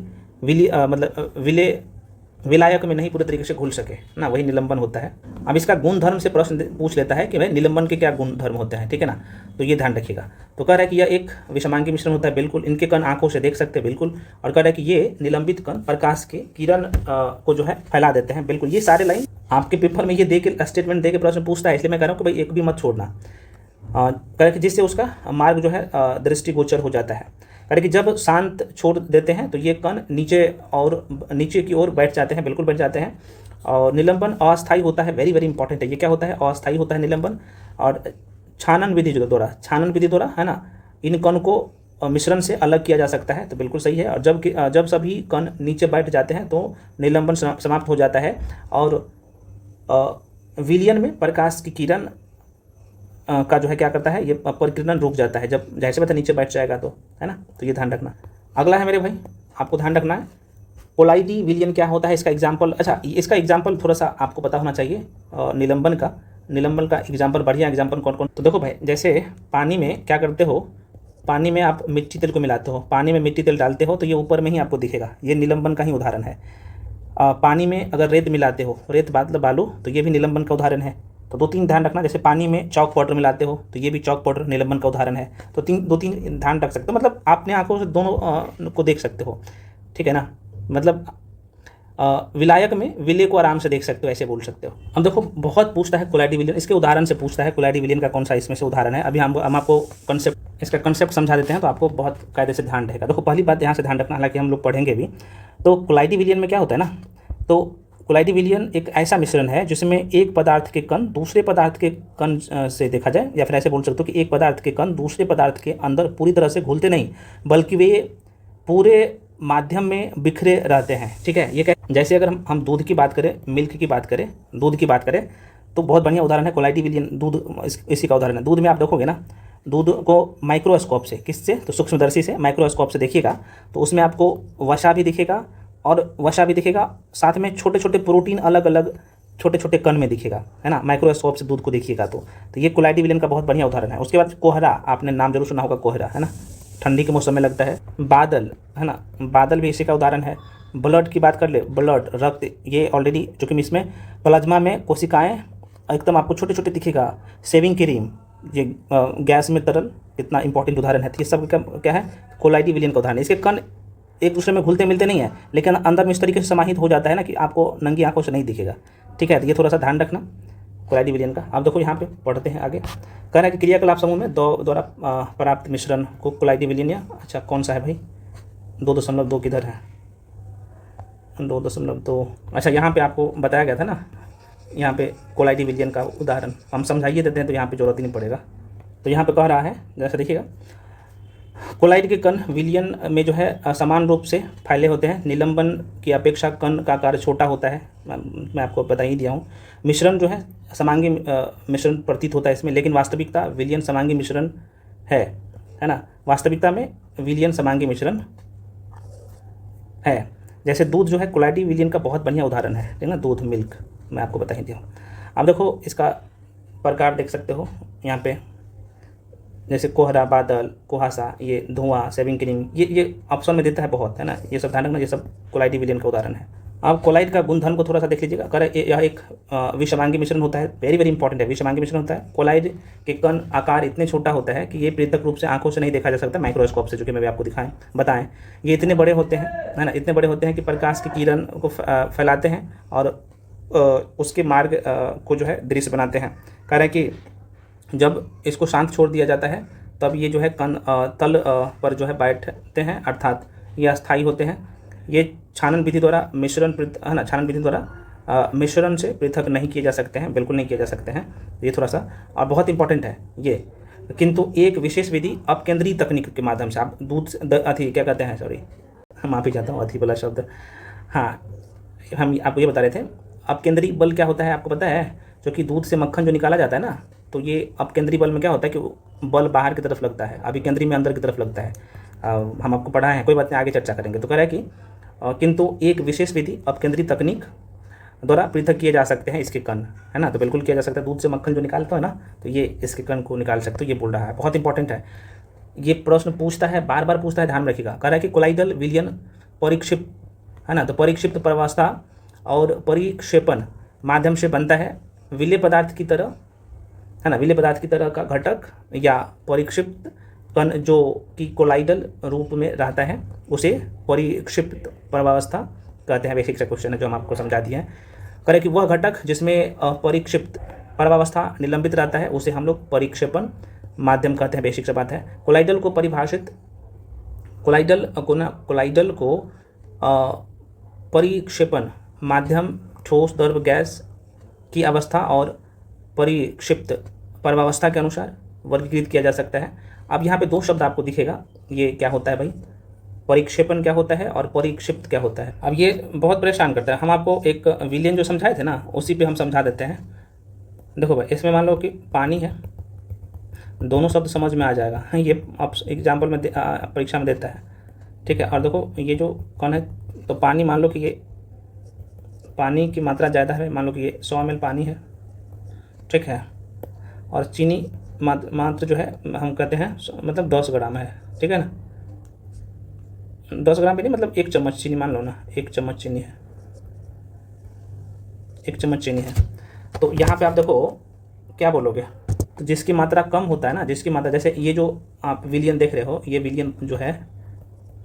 विलायक में नहीं पूरे तरीके से घुल सके ना, वही निलंबन होता है। अब इसका गुण धर्म से प्रश्न पूछ लेता है कि भाई निलंबन के क्या गुण धर्म होते हैं, ठीक है ना, तो ये ध्यान रखिएगा। तो कह रहा है कि यह एक विषमांगी मिश्रण होता है, बिल्कुल। इनके कण आंखों से देख सकते हैं, बिल्कुल। और कह रहा है कि ये निलंबित कण प्रकाश के किरण को जो है फैला देते हैं, बिल्कुल। ये सारे लाइन आपके पेपर में ये दे के स्टेटमेंट दे के प्रश्न पूछता है, इसलिए मैं कह रहा हूँ कि भाई एक भी मत छोड़ना। कह रहा है कि जिससे उसका मार्ग जो है दृष्टिगोचर हो जाता है। कह कि जब शांत छोड़ देते हैं तो ये कण नीचे की ओर बैठ जाते हैं, बिल्कुल बैठ जाते हैं। और निलंबन अस्थायी होता है, वेरी वेरी इंपॉर्टेंट है। ये क्या होता है, अस्थायी होता है निलंबन। और छानन विधि द्वारा है ना, इन कण को मिश्रण से अलग किया जा सकता है, तो बिल्कुल सही है। और जब सभी कण नीचे बैठ जाते हैं तो निलंबन समाप्त हो जाता है। और विलयन में प्रकाश की किरण का जो है क्या करता है, ये परिकिरण रुक जाता है, जब जाहिर सी बात है नीचे बैठ जाएगा तो, है ना। तो ये ध्यान रखना। अगला है मेरे भाई, आपको ध्यान रखना है कोलाइडी विलयन क्या होता है, इसका एग्जाम्पल। अच्छा, इसका एग्जाम्पल थोड़ा सा आपको पता होना चाहिए। निलंबन का एग्जाम्पल, बढ़िया एग्जाम्पल कौन कौन। तो देखो भाई, जैसे पानी में क्या करते हो, पानी में आप मिट्टी तेल को मिलाते हो, पानी में मिट्टी तेल डालते हो तो ये ऊपर में ही आपको दिखेगा, ये निलंबन का ही उदाहरण है। पानी में अगर रेत मिलाते हो, रेत बालू, तो ये भी निलंबन का उदाहरण है। तो 2-3 ध्यान रखना। जैसे पानी में चॉक पाउडर मिलाते हो तो ये भी चॉक पाउडर निलंबन का उदाहरण है। तो 2-3 ध्यान रख सकते हो, मतलब आपने आंखों से दोनों को देख सकते हो, ठीक है ना। मतलब विलायक में विलय को आराम से देख सकते हो, ऐसे बोल सकते हो। अब देखो, बहुत पूछता है कोलाइडी विलयन, इसके उदाहरण से पूछता है। कोलाइडी विलयन का कौन सा इसमें से उदाहरण है, अभी हम आपको इसका कंसेप्ट समझा देते हैं, तो आपको बहुत कायदे से ध्यान रहेगा। देखो, पहली बात यहाँ से ध्यान रखना, हालांकि हम लोग पढ़ेंगे भी। तो कोलाइडी विलयन में क्या होता है ना, तो कोलाइडी विलयन एक ऐसा मिश्रण है जिसमें एक पदार्थ के कण दूसरे पदार्थ के कण से देखा जाए, या फिर ऐसे बोल सकते हो कि एक पदार्थ के कण दूसरे पदार्थ के अंदर पूरी तरह से घुलते नहीं, बल्कि वे पूरे माध्यम में बिखरे रहते हैं, ठीक है। ये क्या, जैसे अगर हम दूध की बात करें, दूध की बात करें, तो बहुत बढ़िया उदाहरण है कोलाइडी विलयन। दूध इसी का उदाहरण है। दूध में आप देखोगे ना, दूध को माइक्रोस्कोप से, किससे, तो सूक्ष्मदर्शी से, माइक्रोस्कोप से देखिएगा तो उसमें आपको वसा भी दिखेगा, साथ में छोटे छोटे प्रोटीन अलग अलग छोटे छोटे कण में दिखेगा, है ना, माइक्रोस्कोप से दूध को देखिएगा तो ये कोलाइडी विलयन का बहुत बढ़िया उदाहरण है। उसके बाद कोहरा, आपने नाम जरूर सुना होगा, कोहरा, है ना, ठंडी के मौसम में लगता है। बादल, है ना, बादल भी इसी का उदाहरण है। ब्लड की बात कर ले, ब्लड, रक्त, ये ऑलरेडी, चूँकि इसमें प्लाज्मा में कोशिकाएँ एकदम आपको छोटे छोटे दिखेगा। सेविंग क्रीम, ये गैस में तरल, कितना इंपॉर्टेंट उदाहरण है। तो ये सब क्या है, कोलाइडी विलयन का उदाहरण है। इसके कण एक दूसरे में घुलते मिलते नहीं है, लेकिन अंदर में इस तरीके से समाहित हो जाता है ना कि आपको नंगी आंखों से नहीं दिखेगा, ठीक है। तो ये थोड़ा सा ध्यान रखना कोलाइडी विलयन का। अब देखो यहाँ पे पढ़ते हैं आगे। कह रहा है कि क्रियाकलाप समूह में द्वारा प्राप्त मिश्रण को कोलाइडी विलयन, या अच्छा कौन सा है भाई, 2.2 किधर है, 2.2, अच्छा यहाँ पे आपको बताया गया था ना, यहाँ पे कोलाइडी विलयन का उदाहरण हम समझाइए देते हैं, तो यहाँ पे जरूरत ही नहीं पड़ेगा। तो यहाँ पे कह रहा है, जैसे देखिएगा, कोलाइड के कण विलयन में जो है समान रूप से फैले होते हैं। निलंबन की अपेक्षा कण का आकार छोटा होता है, मैं आपको बता ही दिया हूँ। मिश्रण जो है समांगी मिश्रण प्रतीत होता है इसमें, लेकिन वास्तविकता विलयन समांगी मिश्रण है ना। वास्तविकता में विलयन समांगी मिश्रण है। जैसे दूध जो है कोलाइडी विलयन का बहुत बढ़िया उदाहरण है, ठीक है ना, दूध, मिल्क, मैं आपको बता ही दिया हूँ। अब देखो, इसका प्रकार देख सकते हो यहाँ पे, जैसे कोहरा, बादल, कुहासा, ये धुआं, सेविंग क्रीम, ये ऑप्शन में देता है बहुत, है ना। ये सब ध्यान रखना, ये सब कोलाइडी विलयन का उदाहरण है। अब कोलाइड का गुणधर्म को थोड़ा सा देख लीजिएगा। अगर यह एक विषमांगी मिश्रण होता है, वेरी वेरी इंपॉर्टेंट है, विषमांगी मिश्रण होता है। कोलाइड के कण आकार इतने छोटा होता है कि ये पृथक रूप से आंखों से नहीं देखा जा सकता, माइक्रोस्कोप से, जो कि मैं भी आपको बताएं। ये इतने बड़े होते हैं, है ना, इतने बड़े होते हैं कि प्रकाश की किरण को फैलाते हैं और उसके मार्ग को जो है दृश्य बनाते हैं। कह रहे हैं कि जब इसको शांत छोड़ दिया जाता है तब ये जो है कण तल पर जो है बैठते हैं, अर्थात ये अस्थायी होते हैं। ये छानन विधि द्वारा मिश्रण है ना, छानन विधि द्वारा मिश्रण से पृथक नहीं किए जा सकते हैं, बिल्कुल नहीं किए जा सकते हैं। ये थोड़ा सा और बहुत इंपॉर्टेंट है ये। किंतु एक विशेष विधि अपकेंद्रीय तकनीक के माध्यम से आप दूध से अथी क्या कहते हैं, सॉरी माफ़ी चाहता हूँ अथी वाला शब्द, हाँ हम आपको ये बता रहे थे अपकेंद्रीय बल क्या होता है आपको पता है। जो कि दूध से मक्खन जो निकाला जाता है ना, तो ये अपकेंद्रीय बल में क्या होता है कि बल बाहर की तरफ लगता है, अभिकेंद्रीय में अंदर की तरफ लगता है। हम आपको पढ़ाए हैं, कोई बात नहीं, आगे चर्चा करेंगे। तो कह रहा है कि किंतु एक विशेष विधि अपकेंद्रीय तकनीक द्वारा पृथक किए जा सकते हैं इसके कण, है ना। तो बिल्कुल किया जा सकता है, दूध से मक्खन जो निकालता है ना, तो ये इसके कण को निकाल सकते हो, ये बोल रहा है। बहुत इंपॉर्टेंट है ये प्रश्न, पूछता है बार बार पूछता है, ध्यान रखिएगा। कह रहा है कि कोलाइडल विलयन परिक्षिप्त, है ना, तो परिक्षिप्त प्रवावस्था और परिक्षेपण माध्यम से बनता है विलेय पदार्थ की तरह, है ना, विलेय पदार्थ की तरह का घटक या परिक्षिप्त कण जो कि कोलाइडल रूप में रहता है, उसे परिक्षिप्त प्रवावस्था कहते हैं। बेसिक सा क्वेश्चन है जो हम आपको समझा दिए हैं। करें कि वह घटक जिसमें परिक्षिप्त प्रवावस्था निलंबित रहता है उसे हम लोग परिक्षेपण माध्यम कहते हैं। बेसिक सा बात है। कोलाइडल को परिभाषित, कोलाइडल को परिक्षेपण माध्यम ठोस द्रव गैस की अवस्था और परिक्षिप्त परवावस्था के अनुसार वर्गीकृत किया जा सकता है। अब यहाँ पे दो शब्द आपको दिखेगा, ये क्या होता है भाई, परिक्षेपण क्या होता है और परिक्षिप्त क्या होता है। अब ये बहुत परेशान करता है। हम आपको एक विलयन जो समझाए थे ना, उसी पे हम समझा देते हैं। देखो भाई, इसमें मान लो कि पानी है, दोनों शब्द समझ में आ जाएगा, ये आप एग्जाम्पल में परीक्षा में देता है, ठीक है। और देखो ये जो कौन है, तो पानी, मान लो कि ये पानी की मात्रा ज़्यादा है, मान लो कि ये 100 ml पानी है, ठीक है। और चीनी मात्र जो है हम कहते हैं मतलब 10 ग्राम है, ठीक है ना। 10 ग्राम भी नहीं, मतलब 1 चम्मच चीनी मान लो ना, 1 चम्मच चीनी है, 1 चम्मच चीनी है। तो यहाँ पे आप देखो क्या बोलोगे, तो जिसकी मात्रा कम होता है ना, जिसकी मात्रा, जैसे ये जो आप विलियन देख रहे हो, ये विलियन जो है,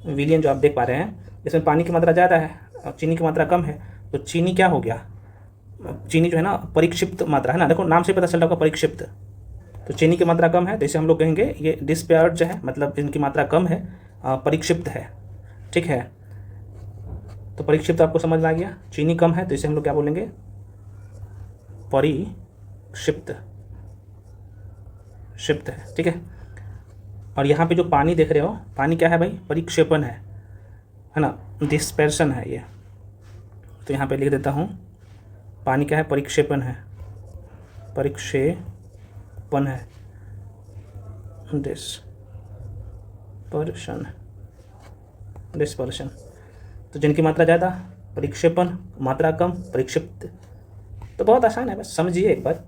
विलियन जो आप देख पा रहे हैं, इसमें पानी की मात्रा ज़्यादा है और चीनी की मात्रा कम है। तो चीनी क्या हो गया, चीनी जो है ना परिक्षिप्त मात्रा है ना, देखो नाम से पता चल रहा होगा परिक्षिप्त। तो चीनी की मात्रा कम है, तो इसे हम लोग कहेंगे ये डिस्पेयर्ड है, मतलब इनकी मात्रा कम है, परिक्षिप्त है, ठीक है। तो परिक्षिप्त आपको समझ में आ गया, चीनी कम है तो इसे हम लोग क्या बोलेंगे, परिक्षिप्त, क्षिप्त है, ठीक है। और यहाँ पे जो पानी देख रहे हो, पानी क्या है भाई, परिक्षेपण है ना, डिस्पर्शन है ये। तो यहाँ पे लिख देता हूँ, पानी क्या है, परिक्षेपण है, परिक्षेपण है, डिस्पर्शन। तो जिनकी मात्रा ज़्यादा परिक्षेपण, मात्रा कम परिक्षिप्त। तो बहुत आसान है, बस समझिए एक बार।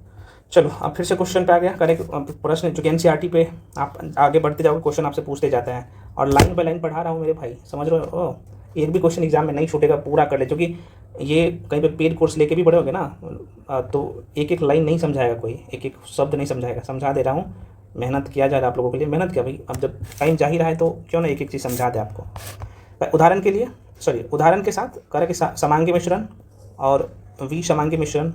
चलो अब फिर से क्वेश्चन पे आ गया। करें प्रश्न जो कि एनसीईआरटी पे आप आगे बढ़ते जाओगे, क्वेश्चन आपसे पूछते जाते हैं और लाइन बाय लाइन पढ़ा रहा हूँ मेरे भाई, समझ रहे हो। एक भी क्वेश्चन एग्जाम में नहीं छूटेगा, पूरा कर ले, क्योंकि ये कहीं पे पेड कोर्स लेके भी पढ़ोगे ना, तो एक एक लाइन नहीं समझाएगा कोई, एक एक शब्द नहीं समझाएगा। समझा दे रहा हूँ, मेहनत किया जा रहा है आप लोगों के लिए, मेहनत क्या भाई, अब जब टाइम जा ही रहा है तो क्यों ना एक एक चीज़ समझा दे आपको। उदाहरण के लिए, उदाहरण के साथ करें कि समांगी मिश्रण और विसमांगी मिश्रण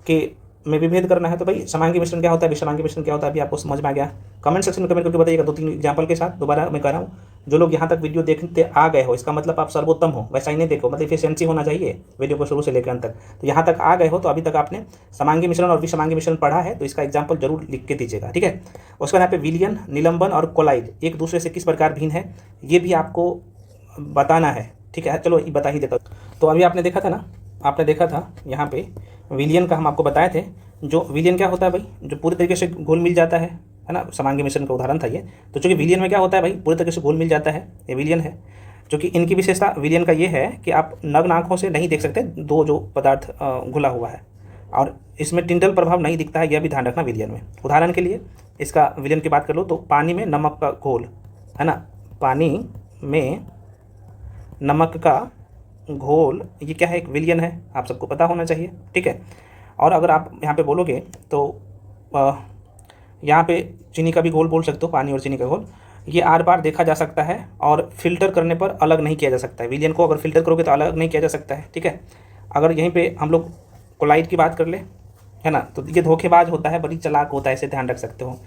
के में विभेद करना है। तो भाई समांगी मिश्रण क्या होता है, विसमांगी मिश्रण क्या होता है, अभी आपको समझ में आ गया। कमेंट सेक्शन में कमेंट करके बताइएगा 2-3 एग्जाम्पल के साथ। दोबारा मैं कह रहा हूँ, जो लोग यहाँ तक वीडियो देखते आ गए हो, इसका मतलब आप सर्वोत्तम हो, वैसा ही नहीं देखो, मतलब एफिशिएंसी होना चाहिए वीडियो को शुरू से लेकर अंत तक। तो यहाँ तक आ गए हो तो अभी तक आपने समांगी मिश्रण और विसमांगी मिश्रण पढ़ा है, तो इसका एग्जाम्पल जरूर लिख के दीजिएगा, ठीक है। उसके बाद यहाँ पे विलियन, निलंबन और कोलाइड एक दूसरे से किस प्रकार भिन्न है, ये भी आपको बताना है, ठीक है। चलो ये बता ही देता हूँ। तो अभी आपने देखा था ना, आपने देखा था यहाँ पे विलियन का हम आपको बताए थे। जो विलियन क्या होता है भाई, जो पूरी तरीके से घुल मिल जाता है ना, समांगी मिश्रण का उदाहरण था ये। तो चूँकि विलियन में क्या होता है भाई, पूरी तरीके से घुल मिल जाता है, ये विलियन है। जो कि इनकी विशेषता विलियन का ये है कि आप नग्न आँखों से नहीं देख सकते दो जो पदार्थ घुला हुआ है, और इसमें टिंडल प्रभाव नहीं दिखता है, यह भी ध्यान रखना विलियन में। उदाहरण के लिए इसका विलियन की बात कर लो तो पानी में नमक का घोल, है ना, पानी में नमक का घोल, ये क्या है, एक विलियन है, आप सबको पता होना चाहिए, ठीक है। और अगर आप यहाँ पे बोलोगे तो यहाँ पे चीनी का भी घोल बोल सकते हो, पानी और चीनी का घोल, ये आर पार देखा जा सकता है और फिल्टर करने पर अलग नहीं किया जा सकता है। विलियन को अगर फिल्टर करोगे तो अलग नहीं किया जा सकता है, ठीक है। अगर यहीं पे हम लोग कोलाइड की बात कर ले, है ना, तो ये धोखेबाज होता है, बड़ी चालाक होता है, इसे ध्यान रख सकते हो।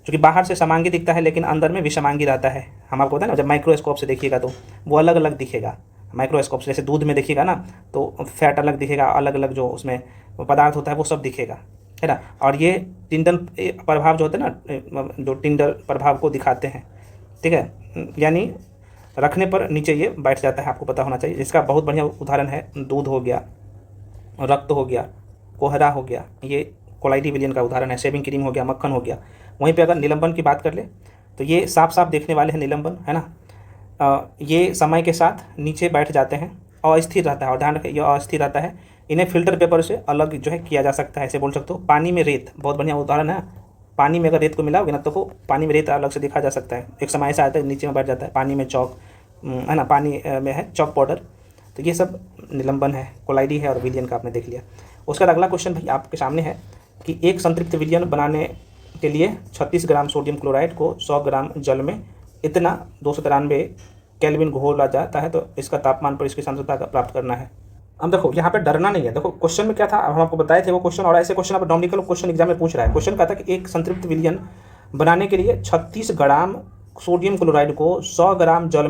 क्योंकि बाहर से समांगी दिखता है लेकिन अंदर में विषमांगी रहता है। हम आपको बताए ना, जब माइक्रोस्कोप से देखिएगा तो वो अलग अलग दिखेगा। माइक्रोस्कोप से जैसे दूध में देखिएगा ना तो फैट अलग दिखेगा, अलग अलग जो उसमें पदार्थ होता है वो सब दिखेगा, है ना। और ये टिंडल प्रभाव जो होता है ना, जो टिंडल प्रभाव को दिखाते हैं, ठीक है, यानी रखने पर नीचे ये बैठ जाता है, आपको पता होना चाहिए। इसका बहुत बढ़िया उदाहरण है दूध हो गया, रक्त हो गया, कोहरा हो गया, ये कोलाइडी विलियन का उदाहरण है। शेविंग क्रीम हो गया, मक्खन हो गया। वहीं पे अगर निलंबन की बात कर ले तो ये साफ साफ देखने वाले हैं निलंबन, है ना। ये समय के साथ नीचे बैठ जाते हैं, अस्थिर रहता है, और ध्यान रखें ये अस्थिर रहता है। इन्हें फिल्टर पेपर से अलग जो है किया जा सकता है। ऐसे बोल सकते हो पानी में रेत, बहुत बढ़िया उदाहरण है। पानी में अगर रेत को मिलाओगे ना तो वो पानी में रेत अलग से देखा जा सकता है। एक समय ऐसा आता है नीचे में बैठ जाता है, पानी में चौक, है ना, पानी में है चौक पाउडर। तो ये सब निलंबन है, कोलाइडी है और विलियन का आपने देख लिया। उसका अगला क्वेश्चन भाई आपके सामने है कि एक संतृप्त विलियन बनाने के लिए 36 ग्राम सोडियम क्लोराइड को 100 ग्राम जल में इतना 293 केल्विन घोला जाता है, तो इसका तापमान पर इसकी सांद्रता का प्राप्त करना है। अब देखो यहाँ पे डरना नहीं है। देखो क्वेश्चन में क्या था, हम आपको बताए थे वो क्वेश्चन, और ऐसे क्वेश्चन आप डोमिनिकल क्वेश्चन एग्जाम में पूछ रहा है। क्वेश्चन कहता है कि एक संतृप्त विलियन बनाने के लिए 36 ग्राम सोडियम क्लोराइड को 100 ग्राम जल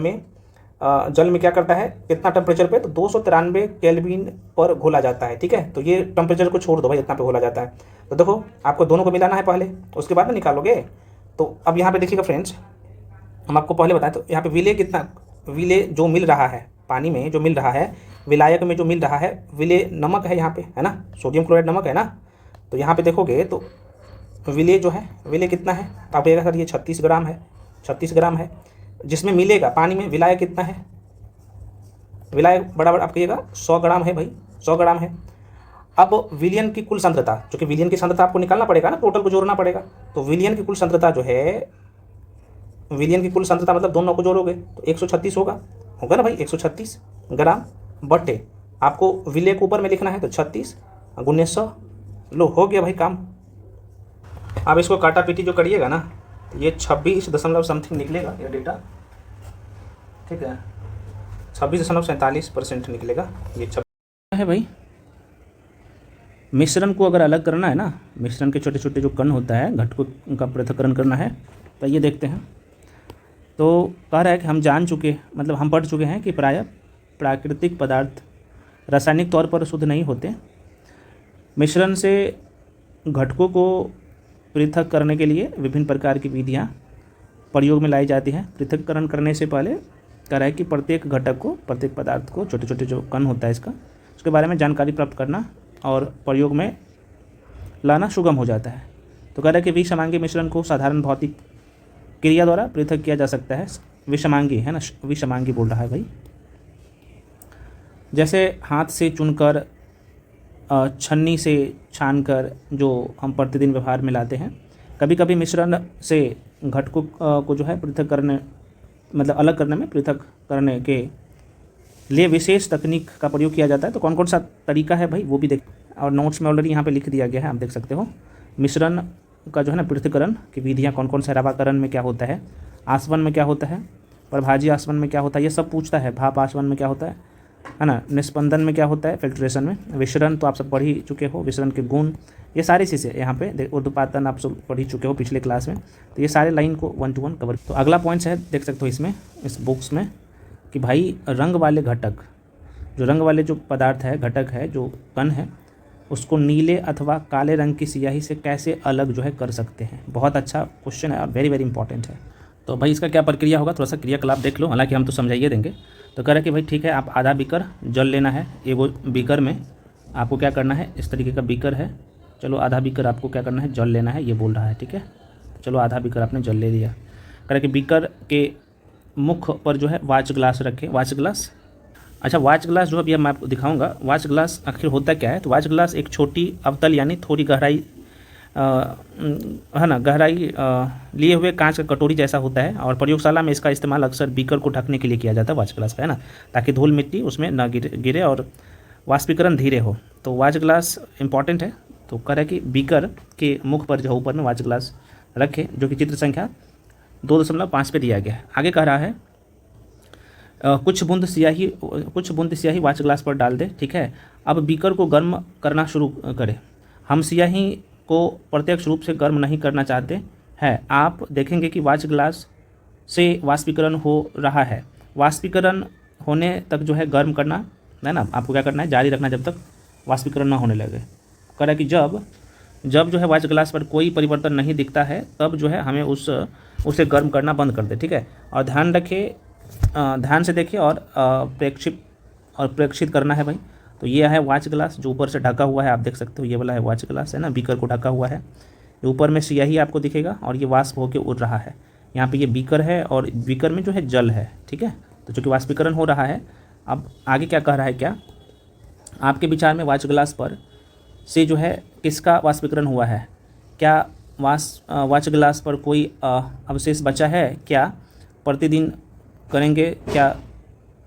में क्या करता है, कितना टेम्परेचर पे, तो 293 केल्विन पर घोला जाता है, ठीक है। तो ये टेम्परेचर को छोड़ दो भाई, इतना पे घोला जाता है। तो देखो आपको दोनों को मिलाना है पहले, उसके बाद में निकालोगे। तो अब यहाँ पे देखिएगा फ्रेंड्स, हम आपको पहले बताएं तो यहाँ पे विलेय कितना, विलेय जो मिल रहा है पानी में, जो मिल रहा है विलायक में, जो मिल रहा है विलेय नमक है यहाँ पे, है ना, सोडियम क्लोराइड नमक है ना। तो यहाँ पे देखोगे तो विलेय जो है, विलेय कितना है, तो आप कहिएगा सर ये 36 ग्राम है, 36 ग्राम है। जिसमें मिलेगा पानी में विलायक कितना है, विलायक बराबर आप कहिएगा 100 ग्राम है भाई, 100 ग्राम है। अब विलियन की कुल सांद्रता, क्योंकि विलियन की सांद्रता आपको निकालना पड़ेगा ना, टोटल को जोड़ना पड़ेगा। तो विलियन की कुल सांद्रता जो है, विलियन की कुल सांद्रता मतलब दोनों को जोड़ोगे तो 136 होगा ना भाई, 136 ग्राम बटे, आपको विलेय को ऊपर में लिखना है तो 36 गुने 100, लो हो गया भाई काम। अब इसको काटा पीटी जो करिएगा ना, ये 26 दशमलव समथिंग निकलेगा ये डेटा, ठीक है, 26.47% निकलेगा ये 26 है भाई। मिश्रण को अगर अलग करना है ना, मिश्रण के छोटे छोटे जो कण होता है, घटकों का पृथक्करण करना है, तो ये देखते हैं। तो कह रहा है कि हम जान चुके, मतलब हम पढ़ चुके हैं कि प्रायः प्राकृतिक पदार्थ रासायनिक तौर पर शुद्ध नहीं होते। मिश्रण से घटकों को पृथक करने के लिए विभिन्न प्रकार की विधियाँ प्रयोग में लाई जाती हैं। पृथक्करण करने से पहले कह रहा है कि प्रत्येक घटक को, प्रत्येक पदार्थ को, छोटे छोटे जो कण होता है इसका, उसके बारे में जानकारी प्राप्त करना और प्रयोग में लाना सुगम हो जाता है। तो कह रहा है कि विषमांगी मिश्रण को साधारण भौतिक क्रिया द्वारा पृथक किया जा सकता है। विषमांगी है ना, विषमांगी बोल रहा है भाई। जैसे हाथ से चुनकर, छन्नी से छानकर, जो हम प्रतिदिन व्यवहार में लाते हैं। कभी कभी मिश्रण से घटकों को जो है पृथक करने, मतलब अलग करने में, पृथक करने के लिए विशेष तकनीक का प्रयोग किया जाता है। तो कौन कौन सा तरीका है भाई वो भी देख, और नोट्स में ऑलरेडी यहाँ पे लिख दिया गया है, आप देख सकते हो। मिश्रण का जो है ना पृथक्करण की विधियाँ कौन कौन सा, रवाकरण में क्या होता है, आसवन में क्या होता है, प्रभाजी आसवन में क्या होता है, ये सब पूछता है। भाप आसवन में क्या होता है ना, निस्पंदन में क्या होता है, फिल्ट्रेशन में। विसरण तो आप सब पढ़ ही चुके हो, विसरण के गुण, ये सारी चीज़ें यहाँ पे ऊर्ध्वपातन आप सब पढ़ ही चुके हो पिछले क्लास में। तो ये सारे लाइन को 1 to 1 कवर। तो अगला पॉइंट्स है, देख सकते हो इसमें, इस बुक्स में, कि भाई रंग वाले घटक, जो रंग वाले जो पदार्थ है, घटक है, जो कण है, उसको नीले अथवा काले रंग की स्याही से कैसे अलग जो है कर सकते हैं। बहुत अच्छा क्वेश्चन है और वेरी वेरी इंपॉर्टेंट है। तो भाई इसका क्या प्रक्रिया होगा, थोड़ा सा क्रियाकलाप देख लो, हालांकि हम तो समझाइए देंगे। तो कह रहे कि भाई ठीक है, आप आधा बीकर जल लेना है। ये वो बीकर में आपको क्या करना है, इस तरीके का बीकर है, चलो आधा बीकर आपको क्या करना है, जल लेना है, ये बोल रहा है, ठीक है। तो चलो आधा बीकर आपने जल ले लिया। कह रहे कि बीकर के मुख पर जो है वाच ग्लास रखें। वाच ग्लास, अच्छा वाच ग्लास जो अभी मैं आपको दिखाऊंगा, वाच ग्लास आखिर होता क्या है। तो वाच ग्लास एक छोटी अवतल यानी थोड़ी गहराई है ना, गहराई लिए हुए कांच का कटोरी जैसा होता है, और प्रयोगशाला में इसका इस्तेमाल अक्सर बीकर को ढकने के लिए किया जाता है, वाच ग्लास का, है ना, ताकि धूल मिट्टी उसमें न गिरे और वाष्पीकरण धीरे हो। तो वाच ग्लास इंपॉर्टेंट है। तो कह रहा है कि बीकर के मुख पर जो ऊपर में वाच ग्लास रखे, जो कि चित्र संख्या 2.5 पे दिया गया है। आगे कह रहा है कुछ बूंद स्याही वाच ग्लास पर डाल दे, ठीक है। अब बीकर को गर्म करना शुरू करें। हम स्याही को प्रत्यक्ष रूप से गर्म नहीं करना चाहते है, आप देखेंगे कि वाष्प ग्लास से वाष्पीकरण हो रहा है। वाष्पीकरण होने तक जो है गर्म करना है ना, आपको क्या करना है, जारी रखना जब तक वाष्पीकरण ना होने लगे। कह रहा है कि जब जो है वाष्प ग्लास पर कोई परिवर्तन नहीं दिखता है तब जो है हमें उसे गर्म करना बंद कर दे। ठीक है, और ध्यान रखिए, ध्यान से देखिए और प्रेक्षित करना है भाई। तो ये है वाच ग्लास जो ऊपर से ढका हुआ है, आप देख सकते हो ये वाला है वाच ग्लास है ना, बीकर को ढका हुआ है। ऊपर में स्याही आपको दिखेगा और ये वाष्प होकर उड़ रहा है। यहाँ पे ये बीकर है और बीकर में जो है जल है। ठीक है, तो चूँकि वाष्पीकरण हो रहा है, अब आगे क्या कह रहा है, क्या आपके विचार में वाच ग्लास पर से जो है किसका वाष्पीकरण हुआ है? क्या वाच ग्लास पर कोई अवशेष बचा है? क्या प्रतिदिन करेंगे? क्या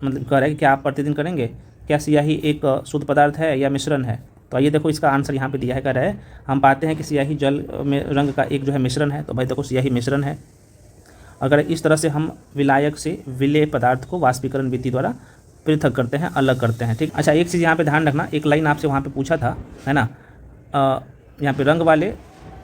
मतलब कह रहे हैं क्या आप प्रतिदिन करेंगे? क्या स्याही एक शुद्ध पदार्थ है या मिश्रण है? तो आइए देखो इसका आंसर यहाँ पे दिया है। कह रहा है हम पाते हैं कि स्याही जल में रंग का एक जो है मिश्रण है। तो भाई देखो स्याही मिश्रण है। अगर इस तरह से हम विलायक से विलेय पदार्थ को वाष्पीकरण विधि द्वारा पृथक करते हैं, अलग करते हैं। ठीक, अच्छा एक चीज़ यहाँ पे ध्यान रखना, एक लाइन आपसे वहाँ पे पूछा था है ना, यहाँ पे रंग वाले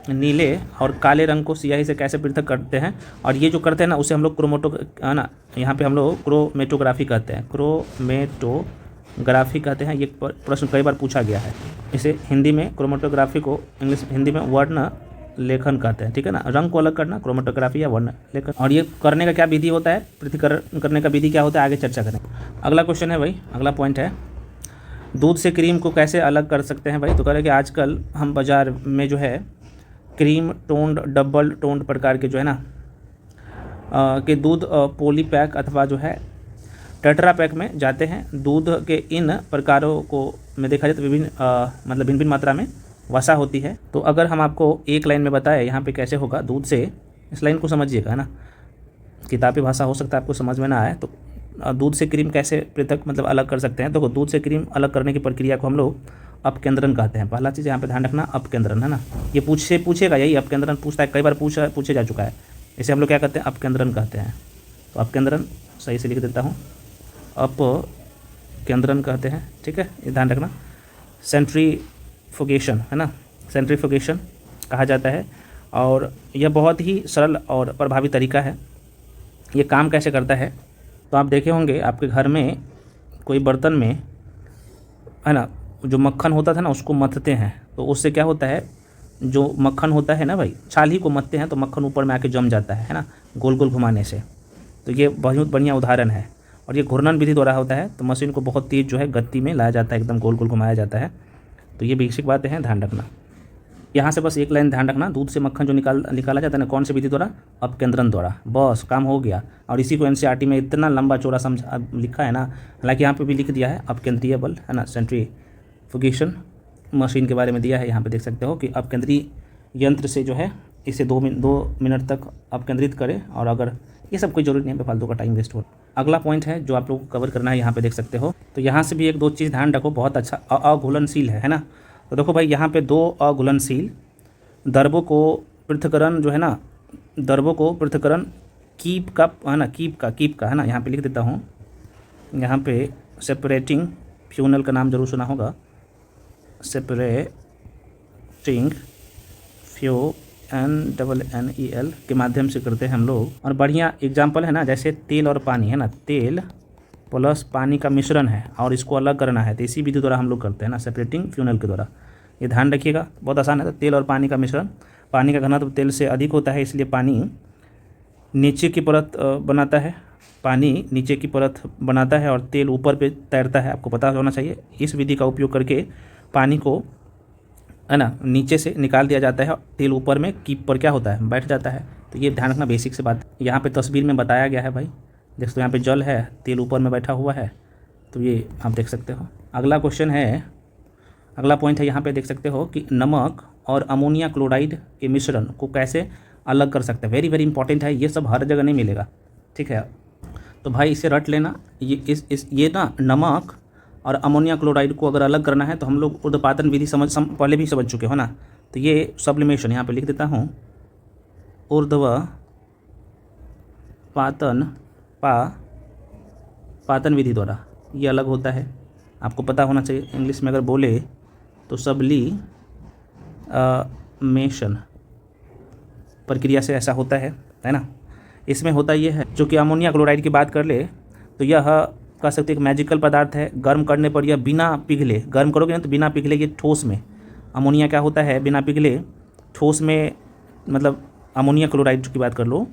नीले और काले रंग को स्याही से कैसे पृथक करते हैं, और ये जो करते हैं ना उसे हम लोग है ना, यहाँ पे हम लोग क्रोमेटोग्राफी कहते हैं, क्रोमेटोग्राफी कहते हैं। ये प्रश्न कई बार पूछा गया है। इसे हिंदी में क्रोमेटोग्राफी को हिंदी में वर्ण लेखन कहते हैं। ठीक है ना, रंग को अलग करना क्रोमेटोग्राफी या वर्ण लेखन। और ये करने का क्या विधि होता है, पृथक्करण करने का विधि क्या होता है, आगे चर्चा करें। अगला क्वेश्चन है भाई, अगला पॉइंट है दूध से क्रीम को कैसे अलग कर सकते हैं भाई। तो कह रहे हैं कि आजकल हम बाज़ार में जो है क्रीम टोन्ड, डबल टोन्ड प्रकार के जो है ना के दूध पोली पैक अथवा जो है टेट्रा पैक में जाते हैं। दूध के इन प्रकारों को में देखा जाए तो भिन्न भिन्न मात्रा में वसा होती है। तो अगर हम आपको एक लाइन में बताएं यहाँ पे कैसे होगा दूध से, इस लाइन को समझिएगा है ना, किताबी भाषा हो सकता है आपको समझ में ना आए। तो दूध से क्रीम कैसे पृथक अलग कर सकते हैं। तो दूध से क्रीम अलग करने की प्रक्रिया को हम लोग अपकेंद्रन कहते हैं। पहला चीज़ यहाँ पे ध्यान रखना, अपकेंद्रन है ना, ये पूछेगा यही अपकेंद्रन पूछता है, कई बार पूछे जा चुका है। इसे हम लोग क्या कहते हैं, अपकेंद्रन कहते हैं। तो अपकेंद्रन सही से लिख देता हूँ, अपकेंद्रन कहते हैं। ठीक है, ये ध्यान रखना। सेंट्रीफुगेशन है ना, सेंट्रीफुगेशन कहा जाता है और यह बहुत ही सरल और प्रभावी तरीका है। ये काम कैसे करता है, तो आप देखे होंगे आपके घर में कोई बर्तन में है ना जो मक्खन होता था ना उसको मथते हैं, तो उससे क्या होता है, जो मक्खन होता है ना भाई, छाल ही को मथते हैं तो मक्खन ऊपर में आके जम जाता है ना, गोल गोल घुमाने से। तो ये बहुत बढ़िया उदाहरण है। और ये घूर्णन विधि द्वारा होता है, तो मशीन को बहुत तेज़ जो है गति में लाया जाता है, एकदम गोल गोल घुमाया जाता है। तो ये बेसिक बातें हैं, ध्यान रखना। यहाँ से बस एक लाइन ध्यान रखना, दूध से मक्खन जो निकाला जाता है ना, कौन सी विधि द्वारा, अपकेंद्रन द्वारा, बस काम हो गया। और इसी को एनसीईआरटी में इतना लंबा चौड़ा लिखा है ना, हालांकि यहाँ पे भी लिख दिया है अपकेंद्रीय बल है ना, सेंट्रीफुगेशन मशीन के बारे में दिया है। यहाँ पे देख सकते हो कि अपकेंद्रीय यंत्र से जो है इसे 2 मिनट तक अपकेंद्रित करें, और अगर ये सब कोई जरूरी नहीं है, फालतू का टाइम वेस्ट हो। अगला पॉइंट है जो आप लोग को कवर करना है, यहाँ पे देख सकते हो। तो यहाँ से भी एक दो चीज़ ध्यान रखो, बहुत अच्छा अघुलनशील है ना। तो देखो भाई यहाँ पे 2 अघुलनशील द्रवों को पृथक्करण जो है ना, द्रवों को पृथक्करण कीप का है ना, कीप का है ना, यहाँ पे लिख देता हूँ। यहाँ पे सेपरेटिंग फ्यूनल का नाम जरूर सुना होगा, सेपरेटिंग NNEL के माध्यम से करते हैं हम लोग। और बढ़िया एग्जाम्पल है ना, जैसे तेल और पानी है ना, तेल प्लस पानी का मिश्रण है और इसको अलग करना है, तो इसी विधि द्वारा हम लोग करते हैं ना, सेपरेटिंग फ्यूनल के द्वारा। ये ध्यान रखिएगा, बहुत आसान है। तो तेल और पानी का मिश्रण, पानी का घनत्व तेल से अधिक होता है, इसलिए पानी नीचे की परत बनाता है, पानी नीचे की परत बनाता है और तेल ऊपर पे तैरता है। आपको पता होना चाहिए, इस विधि का उपयोग करके पानी को है ना नीचे से निकाल दिया जाता है, तेल ऊपर में कीप पर क्या होता है, बैठ जाता है। तो ये ध्यान रखना, बेसिक से बात यहाँ पे तस्वीर में बताया गया है भाई। देख सकते हो यहाँ पे जल है, तेल ऊपर में बैठा हुआ है, तो ये आप देख सकते हो। अगला क्वेश्चन है, अगला पॉइंट है, यहाँ पे देख सकते हो कि नमक और अमोनिया क्लोराइड के मिश्रण को कैसे अलग कर सकते हैं। वेरी वेरी इंपॉर्टेंट है, ये सब हर जगह नहीं मिलेगा। ठीक है, तो भाई इसे रट लेना। ये ना नमक और अमोनिया क्लोराइड को अगर अलग करना है तो हम लोग ऊर्ध्वपातन विधि पहले भी समझ चुके हो ना। तो ये सब्लिमेशन यहाँ पे लिख देता हूँ, पातन विधि द्वारा ये अलग होता है। आपको पता होना चाहिए, इंग्लिश में अगर बोले तो सब्लिमेशन प्रक्रिया से ऐसा होता है ना। इसमें होता ये है, जो कि अमोनिया क्लोराइड की बात कर ले तो यह कह सकते एक मैजिकल पदार्थ है। गर्म करने पर यह बिना पिघले, गर्म करोगे ना तो बिना पिघले ये ठोस में, अमोनिया क्या होता है बिना पिघले ठोस में, मतलब अमोनिया क्लोराइड की बात कर लो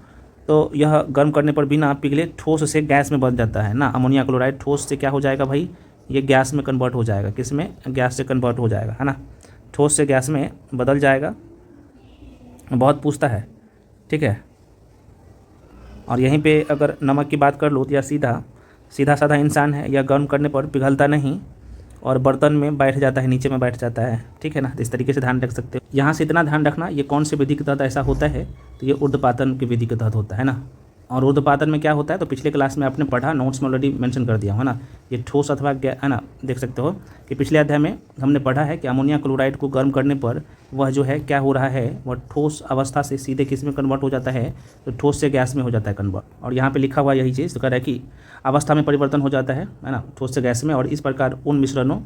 तो यह गर्म करने पर बिना पिघले ठोस से गैस में बन जाता है ना। अमोनिया क्लोराइड ठोस से क्या हो जाएगा भाई, ये गैस में कन्वर्ट हो जाएगा। किस में, गैस से कन्वर्ट हो जाएगा, है ना। ठोस से गैस में बदल जाएगा। बहुत पूछता है, ठीक है। और यहीं पे अगर नमक की बात कर लो तो यह सीधा साधा इंसान है, यह गर्म करने पर पिघलता नहीं और बर्तन में बैठ जाता है, नीचे में बैठ जाता है, ठीक है ना। इस तरीके से ध्यान रख सकते हो। यहाँ से इतना ध्यान रखना, ये कौन से विधि के तहत ऐसा होता है, तो ये ऊर्ध्वपातन की विधि के तहत होता है ना। और ऊर्ध्वपातन में क्या होता है, तो पिछले क्लास में आपने पढ़ा, नोट्स में ऑलरेडी मेंशन कर दिया है ना। ये ठोस अथवा है ना, देख सकते हो कि पिछले अध्याय में हमने पढ़ा है कि अमोनिया क्लोराइड को गर्म करने पर वह जो है क्या हो रहा है, वह ठोस अवस्था से सीधे किस में कन्वर्ट हो जाता है, तो ठोस से गैस में हो जाता है कन्वर्ट। और यहाँ पे लिखा हुआ यही चीज़ तो कह रहा है कि अवस्था में परिवर्तन हो जाता है ना, ठोस से गैस में। और इस प्रकार उन मिश्रणों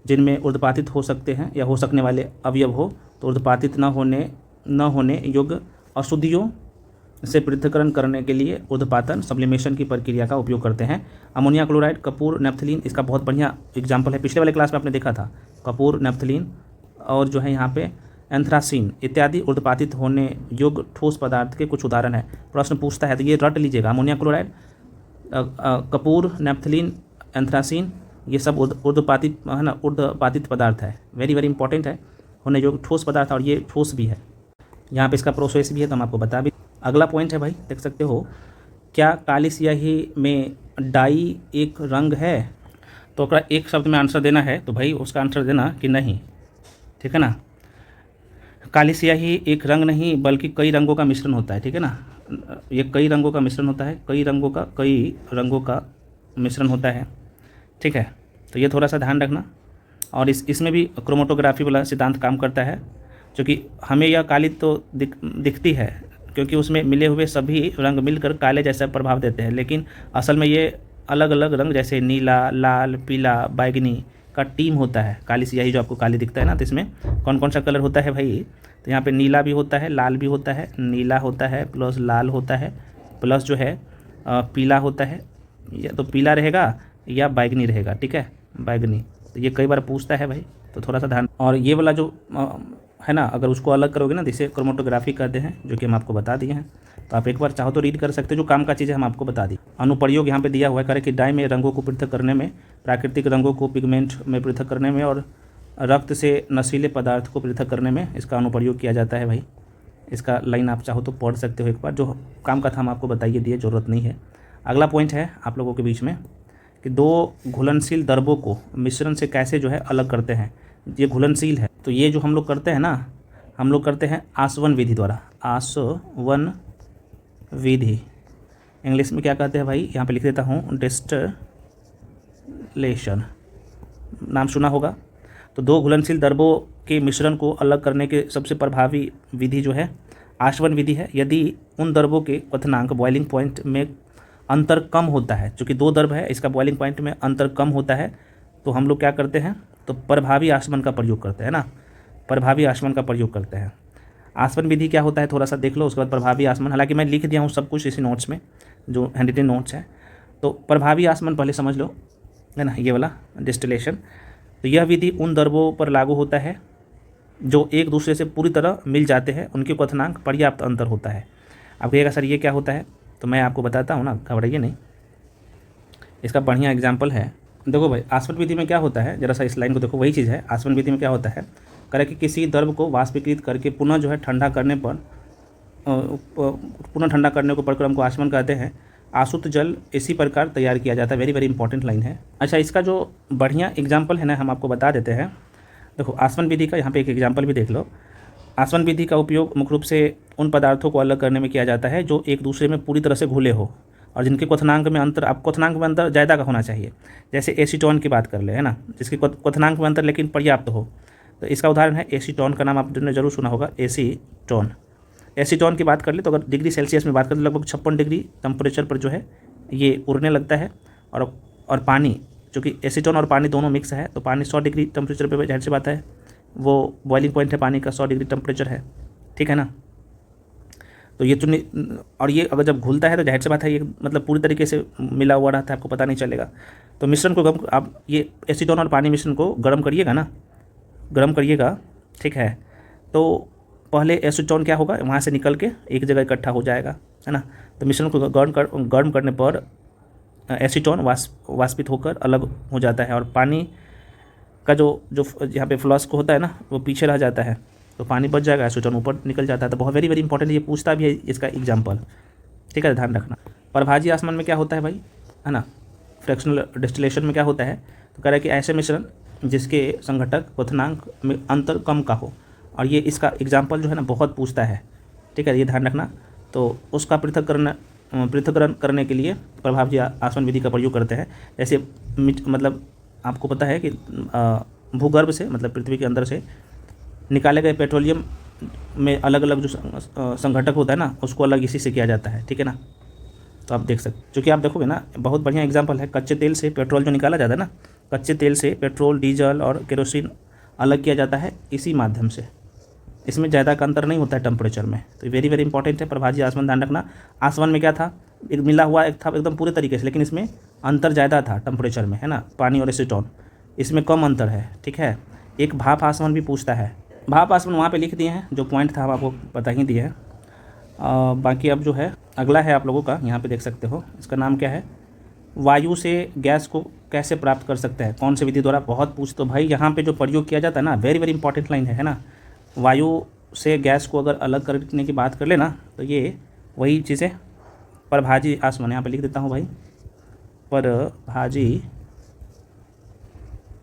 जिनमें ऊर्ध्वपातित हो सकते हैं या हो सकने वाले अवयव हो, तो ऊर्ध्वपातित न होने योग्य अशुद्धियों से पृथक्करण करने के लिए ऊर्ध्वपातन सब्लिमेशन की प्रक्रिया का उपयोग करते हैं। अमोनिया क्लोराइड, कपूर, नैप्थलीन इसका बहुत बढ़िया एग्जाम्पल है। पिछले वाले क्लास में आपने देखा था कपूर, नैप्थलीन और जो है यहाँ पे एंथ्रासीन इत्यादि ऊर्ध्वपातित होने योग्य ठोस पदार्थ के कुछ उदाहरण है। प्रश्न पूछता है तो ये रट लीजिएगा, ammonia chloride, Kapoor, naphthalene, anthracene, ये सब ऊर्ध्वपातित है ना, ऊर्ध्वपातित पदार्थ है। वेरी वेरी इंपॉर्टेंट है, होने योग्य ठोस पदार्थ, और ये ठोस भी है। यहाँ पे इसका प्रोसेस भी है तो हम आपको बता भी। अगला पॉइंट है भाई, देख सकते हो, क्या काली स्याही में डाई एक रंग है, तो अगर एक शब्द में आंसर देना है तो भाई उसका आंसर देना कि नहीं, ठीक है ना। काली स्याही एक रंग नहीं बल्कि कई रंगों का मिश्रण होता है, ठीक है ना। ये कई रंगों का मिश्रण होता है, कई रंगों का मिश्रण होता है, ठीक है। तो ये थोड़ा सा ध्यान रखना। और इसमें भी क्रोमेटोग्राफी वाला सिद्धांत काम करता है, क्योंकि हमें यह काली तो दिखती है क्योंकि उसमें मिले हुए सभी रंग मिलकर काले जैसा प्रभाव देते हैं, लेकिन असल में ये अलग अलग रंग जैसे नीला, लाल, पीला, बैगनी का टीम होता है। काली स्याही जो आपको काली दिखता है ना, तो इसमें कौन कौन सा कलर होता है भाई, तो यहाँ पे नीला भी होता है, लाल भी होता है, नीला होता है प्लस लाल होता है प्लस जो है पीला होता है, या तो पीला रहेगा या बैगनी रहेगा, ठीक है, बैगनी। तो ये कई बार पूछता है भाई, तो थोड़ा सा ध्यान। और ये वाला जो है ना, अगर उसको अलग करोगे ना, जिसे क्रोमेटोग्राफी कहते हैं, जो कि हम आपको बता दिए हैं, तो आप एक बार चाहो तो रीड कर सकते हो, जो काम का चीज़ है हम आपको बता दी। अनुप्रयोग यहाँ पे दिया हुआ है, करे कि डाई में रंगों को पृथक करने में, प्राकृतिक रंगों को पिगमेंट में पृथक करने में और रक्त से नशीले पदार्थ को पृथक करने में इसका अनुप्रयोग किया जाता है भाई। इसका लाइन आप चाहो तो पढ़ सकते हो एक बार, जो काम का था हम आपको बताइए दिए, ज़रूरत नहीं है। अगला पॉइंट है आप लोगों के बीच में कि दो घुलनशील द्रवों को मिश्रण से कैसे जो है अलग करते हैं। ये घुलनशील है, तो ये जो हम लोग करते हैं ना, हम लोग करते हैं आसवन विधि द्वारा। आसवन विधि इंग्लिश में क्या कहते हैं भाई, यहाँ पे लिख देता हूँ, डिस्टिलेशन, नाम सुना होगा। तो दो घुलनशील द्रवों के मिश्रण को अलग करने के सबसे प्रभावी विधि जो है आसवन विधि है। यदि उन द्रवों के क्वथनांक बॉइलिंग पॉइंट में अंतर कम होता है, चूँकि दो द्रव है, इसका बॉइलिंग पॉइंट में अंतर कम होता है, तो हम लोग क्या करते हैं, तो प्रभावी आसवन का प्रयोग करते हैं ना, प्रभावी आसवन का प्रयोग करते हैं। आसवन विधि क्या होता है थोड़ा सा देख लो, उसके बाद प्रभावी आसवन, हालांकि मैं लिख दिया हूँ सब कुछ इसी नोट्स में, जो हैंडरिटन नोट्स है। तो प्रभावी आसवन पहले समझ लो, है ना, ये वाला डिस्टिलेशन। तो यह विधि उन द्रवों पर लागू होता है जो एक दूसरे से पूरी तरह मिल जाते हैं, उनके क्वथनांक पर्याप्त अंतर होता है। आप कहिएगा सर ये क्या होता है, तो मैं आपको बताता हूँ ना, घबराइए नहीं, इसका बढ़िया एग्जाम्पल है। देखो भाई, आसवन विधि में क्या होता है, जरा सा इस लाइन को देखो, वही चीज़ है। आसवन विधि में क्या होता है, करे कि किसी द्रव को वाष्पीकृत करके पुनः जो है ठंडा करने पर, पुनः ठंडा करने को प्रक्रम को आसवन कहते हैं। आसुत जल इसी प्रकार तैयार किया जाता है। वेरी वेरी इंपॉर्टेंट लाइन है। अच्छा, इसका जो बढ़िया एग्जाम्पल है ना, हम आपको बता देते हैं। देखो आसवन विधि का यहाँ पे एक एग्जाम्पल भी देख लो। आसवन विधि का उपयोग मुख्य रूप से उन पदार्थों को अलग करने में किया जाता है जो एक दूसरे में पूरी तरह से घुले हो और जिनके क्वथनांक में अंतर, आप क्वथनांक में अंतर ज़्यादा का होना चाहिए। जैसे एसीटोन की बात कर ले, है ना, जिसके क्वथनांक में अंतर लेकिन पर्याप्त हो। तो इसका उदाहरण है एसीटोन, का नाम आपने जरूर सुना होगा, एसीटोन। एसीटोन की बात कर ले तो अगर डिग्री सेल्सियस में बात करें तो लगभग 56 डिग्री टेम्परेचर पर जो है ये उड़ने लगता है। और पानी, चूँकि एसीटोन और पानी दोनों मिक्स है, तो पानी 100 डिग्री टेम्परेचर पर जाहिर सी बात है वो बॉइलिंग पॉइंट है पानी का, 100 डिग्री टेम्परेचर है, ठीक है ना। तो ये और ये अगर जब घुलता है तो जाहिर सी बात है ये मतलब पूरी तरीके से मिला हुआ रहता है, आपको पता नहीं चलेगा। तो मिश्रण को आप ये एसीटोन और पानी मिश्रण को गर्म करिएगा ना, गर्म करिएगा, ठीक है। तो पहले एसीटोन क्या होगा, वहाँ से निकल के एक जगह इकट्ठा हो जाएगा, है ना। तो मिश्रण को गर्म करने पर एसीटोन वाष्पित होकर अलग हो जाता है और पानी का जो यहाँ पे फ्लास्क होता है ना वो पीछे रह जाता है, तो पानी बच जाएगा, एसीटोन ऊपर निकल जाता है। तो बहुत वेरी इंपॉर्टेंट, ये पूछता भी है इसका एग्जाम्पल, ठीक है, ध्यान रखना। परभाजी आसमान में क्या होता है भाई, है ना, फ्रैक्शनल डिस्टिलेशन में क्या होता है, तो कह रहा है कि ऐसे मिश्रण जिसके संघटक क्वथनांक में अंतर कम का हो, और ये इसका एग्जाम्पल जो है ना बहुत पूछता है, ठीक है, ये ध्यान रखना। तो उसका पृथक्करण करने के लिए प्रभावजी आसवन विधि का प्रयोग करते हैं। जैसे मतलब आपको पता है कि भूगर्भ से मतलब पृथ्वी के अंदर से निकाले गए पेट्रोलियम में अलग अलग जो संघटक होता है ना उसको अलग इसी से किया जाता है, ठीक है ना। तो आप देख सकते, चूँकि आप देखोगे ना बहुत बढ़िया एग्जाम्पल है, कच्चे तेल से पेट्रोल जो निकाला जाता है ना, कच्चे तेल से पेट्रोल, डीजल और केरोसिन अलग किया जाता है इसी माध्यम से। इसमें ज़्यादा का अंतर नहीं होता है टेम्परेचर में। तो वेरी इंपॉर्टेंट है प्रभाजी आसवन, ध्यान रखना। आसवन में क्या था, एक मिला हुआ एक था एकदम पूरे तरीके से, लेकिन इसमें अंतर ज़्यादा था टेम्परेचर में, है ना, पानी और एसीटोन, इसमें कम अंतर है, ठीक है। एक भाप आसवन भी पूछता है, भाप आसवन वहाँ पे लिख दिए हैं, जो पॉइंट था हम आपको पता ही दिए हैं। बाकी अब जो है अगला है आप लोगों का, यहाँ पे देख सकते हो, इसका नाम क्या है, वायु से गैस को कैसे प्राप्त कर सकते हैं, कौन सी विधि द्वारा, बहुत पूछ। तो भाई यहाँ पे जो प्रयोग किया जाता है ना, वेरी इंपॉर्टेंट लाइन है ना, वायु से गैस को अगर अलग करने की बात कर लेना तो ये वही चीज़ें परभाजी आसवन, यहाँ पे लिख देता हूँ भाई, परभाजी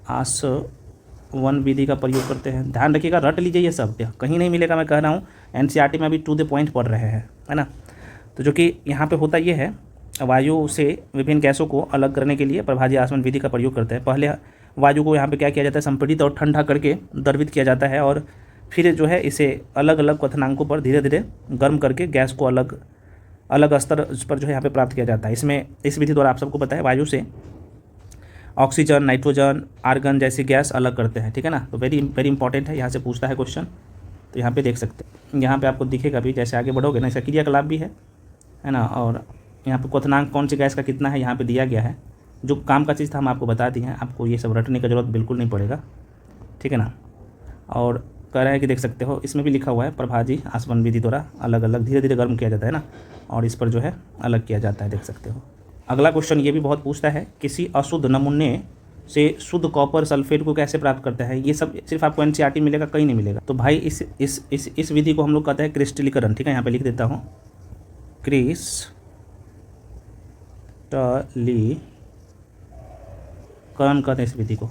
आसवन विधि का प्रयोग करते हैं। ध्यान रखिएगा, रट लीजिए, ये सब कहीं नहीं मिलेगा, मैं कह रहा हूँ। एनसीईआरटी में अभी टू द पॉइंट पढ़ रहे हैं, है ना। तो जो कि यहाँ पे होता ये है, वायु से विभिन्न गैसों को अलग करने के लिए प्रभाजी आसवन विधि का प्रयोग करते हैं। पहले वायु को यहाँ पे क्या किया जाता है, संपीड़ित और ठंडा करके द्रवित किया जाता है, और फिर जो है इसे अलग अलग क्वथनांकों पर धीरे धीरे गर्म करके गैस को अलग अलग स्तर पर जो है यहाँ पे प्राप्त किया जाता है। इसमें इस विधि द्वारा आप सबको पता है वायु से ऑक्सीजन, नाइट्रोजन, आर्गन जैसी गैस अलग करते हैं, ठीक है ना। तो वेरी इंपॉर्टेंट है, यहाँ से पूछता है क्वेश्चन। तो यहाँ पे देख सकते हैं, यहाँ पे आपको दिखेगा भी, जैसे आगे बढ़ोगे ना, इसका क्रियाकलाप भी है ना, और यहाँ पे क्वथनांक कौन सी गैस का कितना है यहाँ पे दिया गया है। जो काम का चीज़ था हम आपको बता दिए हैं, आपको ये सब रटने की जरूरत बिल्कुल नहीं पड़ेगा, ठीक है ना। और कह रहा है कि देख सकते हो इसमें भी लिखा हुआ है प्रभाजी आसवन विधि द्वारा अलग अलग धीरे धीरे गर्म किया जाता है ना, और इस पर जो है अलग किया जाता है, देख सकते हो। अगला क्वेश्चन ये भी बहुत पूछता है, किसी अशुद्ध नमूने से शुद्ध कॉपर सल्फेट को कैसे प्राप्त करता है। ये सब सिर्फ आपको एनसीईआरटी मिलेगा, कहीं नहीं मिलेगा। तो भाई इस विधि को हम लोग कहते हैं क्रिस्टलीकरण, ठीक है, यहाँ पे लिख देता हूँ, क्रिस्टलीकरण कहते हैं इस विधि को।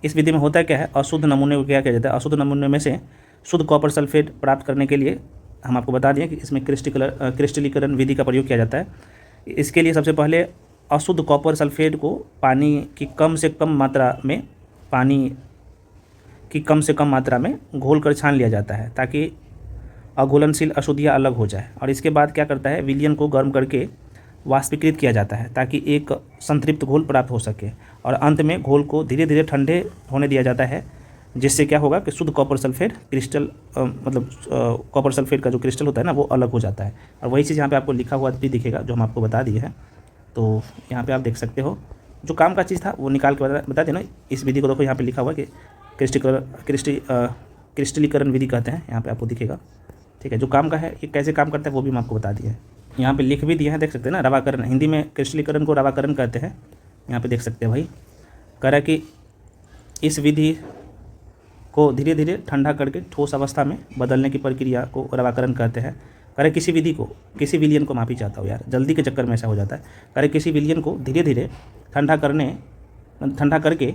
इस विधि में होता है क्या है, अशुद्ध नमूने को क्या किया जाता है, अशुद्ध नमूने में से शुद्ध कॉपर सल्फेट प्राप्त करने के लिए हम आपको बता दें कि इसमें क्रिस्टलीकरण विधि का प्रयोग किया जाता है। इसके लिए सबसे पहले अशुद्ध कॉपर सल्फेट को पानी की कम से कम मात्रा में घोल कर छान लिया जाता है, ताकि अघुलनशील अशुद्धियाँ अलग हो जाए। और इसके बाद क्या करता है, विलयन को गर्म करके वाष्पीकृत किया जाता है, ताकि एक संतृप्त घोल प्राप्त हो सके। और अंत में घोल को धीरे धीरे ठंडे होने दिया जाता है, जिससे क्या होगा कि शुद्ध copper sulphate crystal copper sulphate का जो क्रिस्टल होता है ना वो अलग हो जाता है। और वही चीज़ यहाँ पे आपको लिखा हुआ भी दिखेगा, जो हम आपको बता दिए हैं। तो यहाँ पे आप देख सकते हो, जो काम का चीज़ था वो निकाल के बता देना। इस विधि को देखो, यहाँ पे लिखा हुआ है कि क्रिस्टलीकरण विधि कहते हैं, यहाँ पे आपको दिखेगा, ठीक है। जो काम का है ये कैसे काम करता है वो भी हम आपको बता दिए हैं, यहाँ पे लिख भी दिए हैं, देख सकते हैं ना। रवाकरण, हिंदी में क्रिस्टलीकरण को रवाकरण कहते हैं, यहाँ पे देख सकते हैं भाई। कह रहा है कि इस विधि को धीरे धीरे ठंडा करके ठोस अवस्था में बदलने की प्रक्रिया को रवाकरण कहते हैं। कह रहे किसी विधि को, किसी विलयन को, माफ़ी चाहता हूँ यार, जल्दी के चक्कर में ऐसा हो जाता है। कह रहे किसी विलयन को धीरे धीरे ठंडा करके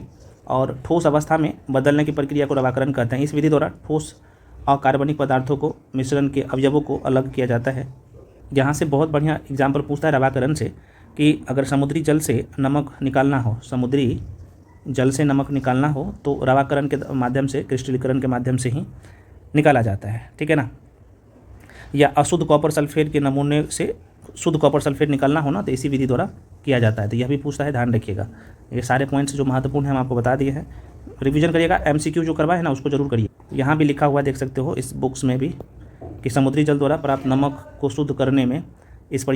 और ठोस अवस्था में बदलने की प्रक्रिया को रवाकरण कहते हैं। इस विधि द्वारा ठोस अकार्बनिक पदार्थों को मिश्रण के अवयवों को अलग किया जाता है। यहाँ से बहुत बढ़िया एग्जाम्पल पूछता है रवाकरण से, कि अगर समुद्री जल से नमक निकालना हो, तो रवाकरण के माध्यम से, क्रिस्टलीकरण के माध्यम से ही निकाला जाता है, ठीक है ना। या अशुद्ध कॉपर सल्फेट के नमूने से शुद्ध कॉपर सल्फेट निकालना हो ना, तो इसी विधि द्वारा किया जाता है। तो यह भी पूछता है, ध्यान रखिएगा। ये सारे पॉइंट्स जो महत्वपूर्ण हैं हम आपको बता दिए हैं, रिवीजन करिएगा। एमसीक्यू जो करवाए है ना उसको जरूर करिए। यहाँ भी लिखा हुआ देख सकते हो इस बुक्स में भी, कि समुद्री जल द्वारा प्राप्त नमक को शुद्ध करने में इस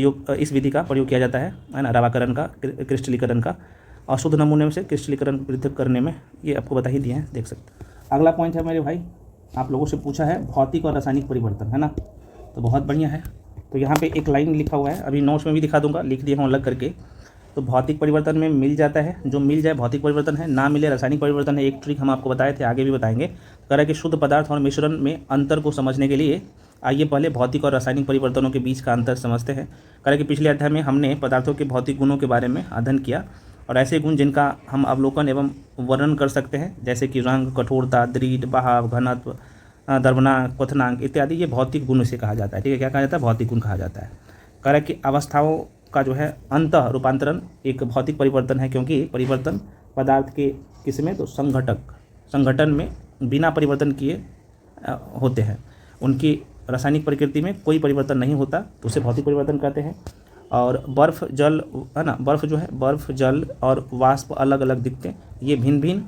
विधि का प्रयोग किया जाता है ना, रवाकरण का, क्रिस्टलीकरण का। और शुद्ध नमूने में से क्रिस्टलीकरण पृथक करने में, ये आपको बता ही दिए हैं, देख सकते हैं। अगला पॉइंट है मेरे भाई, आप लोगों से पूछा है भौतिक और रासायनिक परिवर्तन, है ना, तो बहुत बढ़िया है। तो यहाँ पे एक लाइन लिखा हुआ है, अभी नोट्स में भी दिखा दूंगा, लिख दिया हूँ अलग करके। तो भौतिक परिवर्तन में मिल जाता है, जो मिल जाए भौतिक परिवर्तन है, ना मिले रासायनिक परिवर्तन है। एक ट्रिक हम आपको बताए थे, आगे भी बताएंगे। कह रहा है कि शुद्ध पदार्थ और मिश्रण में अंतर को समझने के लिए आइए पहले भौतिक और रासायनिक परिवर्तनों के बीच का अंतर समझते हैं। कह रहा है कि पिछले अध्याय में हमने पदार्थों के भौतिक गुणों के बारे में अध्ययन किया और ऐसे गुण जिनका हम अवलोकन एवं वर्णन कर सकते हैं, जैसे कि रंग, कठोरता, दृढ़, बहाव, घनत्व, द्रवनांक, क्वथनांक इत्यादि, ये भौतिक गुण से कहा जाता है। ठीक है, क्या कहा जाता है? भौतिक गुण कहा जाता है। कह रहा है कि अवस्थाओं का जो है अंतः रूपांतरण एक भौतिक परिवर्तन है, क्योंकि परिवर्तन पदार्थ के किसमें, तो संगठन में बिना परिवर्तन किए होते हैं। उनकी रासायनिक प्रकृति में कोई परिवर्तन नहीं होता, तो उसे भौतिक परिवर्तन कहते हैं। और बर्फ़, जल, है ना, बर्फ़ जो है, बर्फ़, जल और वाष्प अलग अलग दिखते हैं। ये भिन्न भिन्न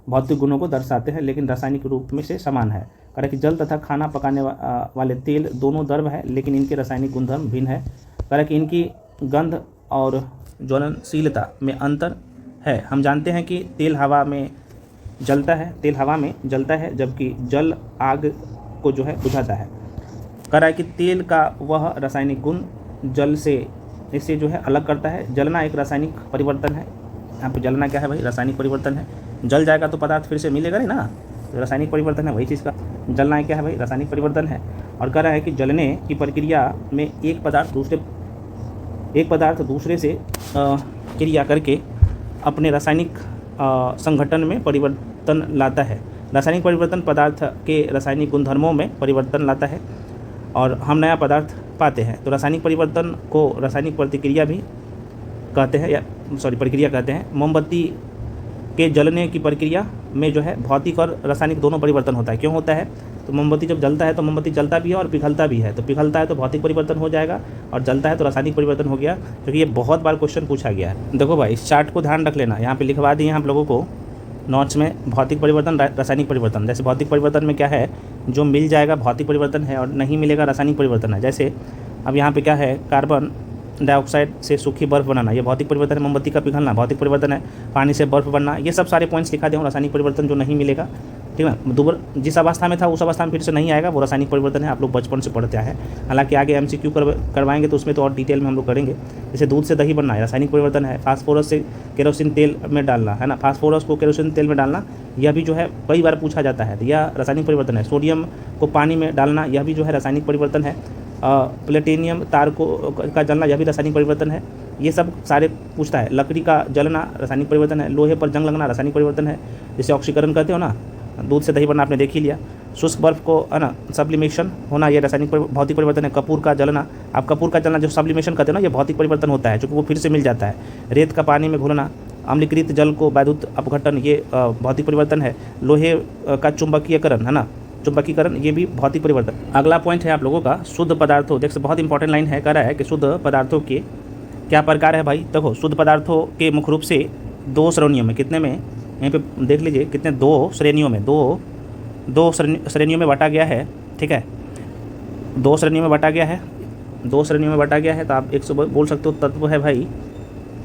भौतिक गुणों को दर्शाते हैं, लेकिन रासायनिक रूप में से समान है। कह रहा है कि जल तथा खाना पकाने वाले तेल दोनों द्रव है, लेकिन इनके रासायनिक गुणधर्म भिन्न है। कह रहा है कि इनकी गंध और ज्वलनशीलता में अंतर है। हम जानते हैं कि तेल हवा में जलता है, जबकि जल आग को जो है बुझाता है। कह रहा है कि तेल का वह रासायनिक गुण जल से इसे जो है अलग करता है। जलना एक रासायनिक परिवर्तन है। यहाँ पे जलना क्या है भाई? रासायनिक परिवर्तन है। जल जाएगा तो पदार्थ फिर से मिलेगा नहीं ना, तो रासायनिक परिवर्तन है वही चीज़ का। जलना क्या है भाई? रासायनिक परिवर्तन है। और कह रहा है कि जलने की प्रक्रिया में एक पदार्थ दूसरे से क्रिया करके अपने रासायनिक संगठन में परिवर्तन लाता है। रासायनिक परिवर्तन पदार्थ के रासायनिक गुणधर्मों में परिवर्तन लाता है और हम नया पदार्थ पाते हैं। तो रासायनिक परिवर्तन को रासायनिक प्रतिक्रिया भी कहते हैं, प्रक्रिया कहते हैं। मोमबत्ती के जलने की प्रक्रिया में जो है भौतिक और रासायनिक दोनों परिवर्तन होता है। क्यों होता है? तो मोमबत्ती जब जलता है तो मोमबत्ती जलता भी है और पिघलता भी है। तो पिघलता है तो भौतिक परिवर्तन हो जाएगा और जलता है तो रासायनिक परिवर्तन हो गया, क्योंकि ये बहुत बार क्वेश्चन पूछा गया है। देखो भाई, इस चार्ट को ध्यान रख लेना, यहाँ पे लिखवा दिए हैं आप लोगों को नोट्स में, भौतिक परिवर्तन, रासायनिक परिवर्तन। जैसे भौतिक परिवर्तन में क्या है, जो मिल जाएगा भौतिक परिवर्तन है और नहीं मिलेगा रासायनिक परिवर्तन है। जैसे अब यहाँ पे क्या है, कार्बन डाइऑक्साइड से सूखी बर्फ़ बनाना, ये भौतिक परिवर्तन है। मोमबत्ती का पिघलना भौतिक परिवर्तन है। पानी से बर्फ़ बनना, ये सब सारे पॉइंट्स लिखा दे हूँ, रासायनिक परिवर्तन जो नहीं मिलेगा। ठीक है, दोबारा जिस अवस्था में था उस अवस्था में फिर से नहीं आएगा, वो रासायनिक परिवर्तन है। आप लोग बचपन से पढ़ते आए हैं। हालांकि आगे MCQ करवाएंगे तो उसमें तो और डिटेल में हम लोग करेंगे। जैसे दूध से दही बनना है, रासायनिक परिवर्तन है। फास्फोरस से केरोसिन तेल में डालना, है ना, फास्फोरस को केरोसिन तेल में डालना, यह भी जो है कई बार पूछा जाता है, यह रासायनिक परिवर्तन है। सोडियम को पानी में डालना, यह भी जो है रासायनिक परिवर्तन है। प्लेटिनियम तार का जलना, यह भी रासायनिक परिवर्तन है। ये सब सारे पूछता है। लकड़ी का जलना रासायनिक परिवर्तन है। लोहे पर जंग लगना रासायनिक परिवर्तन है, जिसे ऑक्सीकरण कहते हो ना। दूध से दही बनना आपने देख ही लिया। शुष्क बर्फ को, है ना, सब्लिमेशन होना, ये रासायनिक भौतिक परिवर्तन है। कपूर का जलना, आप कपूर का जलना जो सब्लिमेशन कहते हो ना, ये भौतिक परिवर्तन होता है, क्योंकि वो फिर से मिल जाता है। रेत का पानी में घुलना, अम्लीकृत जल को वैद्युत अपघटन, ये भौतिक परिवर्तन है। लोहे का चुंबकीयकरण, है ना, चुंबकीकरण, ये भी भौतिक परिवर्तन। अगला पॉइंट है आप लोगों का शुद्ध पदार्थों। देखो बहुत इंपॉर्टेंट लाइन है, कह रहा है कि शुद्ध पदार्थों के क्या प्रकार है भाई। देखो, शुद्ध पदार्थों के मुख्य रूप से दो श्रेणियों में, कितने में, यहाँ पे देख लीजिए कितने, दो श्रेणियों में बांटा गया है। ठीक है, दो श्रेणियों में बांटा गया है। तो आप एक से बोल सकते हो तत्व है भाई,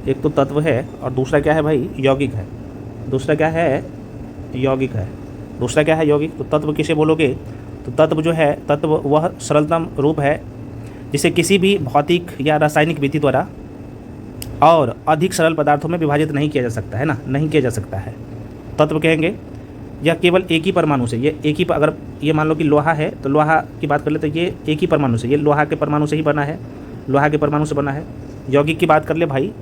एक तो तत्व है और दूसरा क्या है भाई, यौगिक है। दूसरा क्या है, यौगिक। तो तत्व किसे बोलोगे? तो तत्व जो है, तत्व वह सरलतम रूप है जिसे किसी भी भौतिक या रासायनिक विधि द्वारा और अधिक सरल पदार्थों में विभाजित नहीं किया जा सकता है ना, नहीं किया जा सकता है। तत्व कहेंगे यह केवल एक ही परमाणु से, ये एक ही, अगर ये मान लो कि लोहा है तो लोहा की बात कर ले तो ये एक ही परमाणु से, ये लोहा के परमाणु से ही बना है, लोहा के परमाणु से बना है। यौगिक की बात कर ले भाई,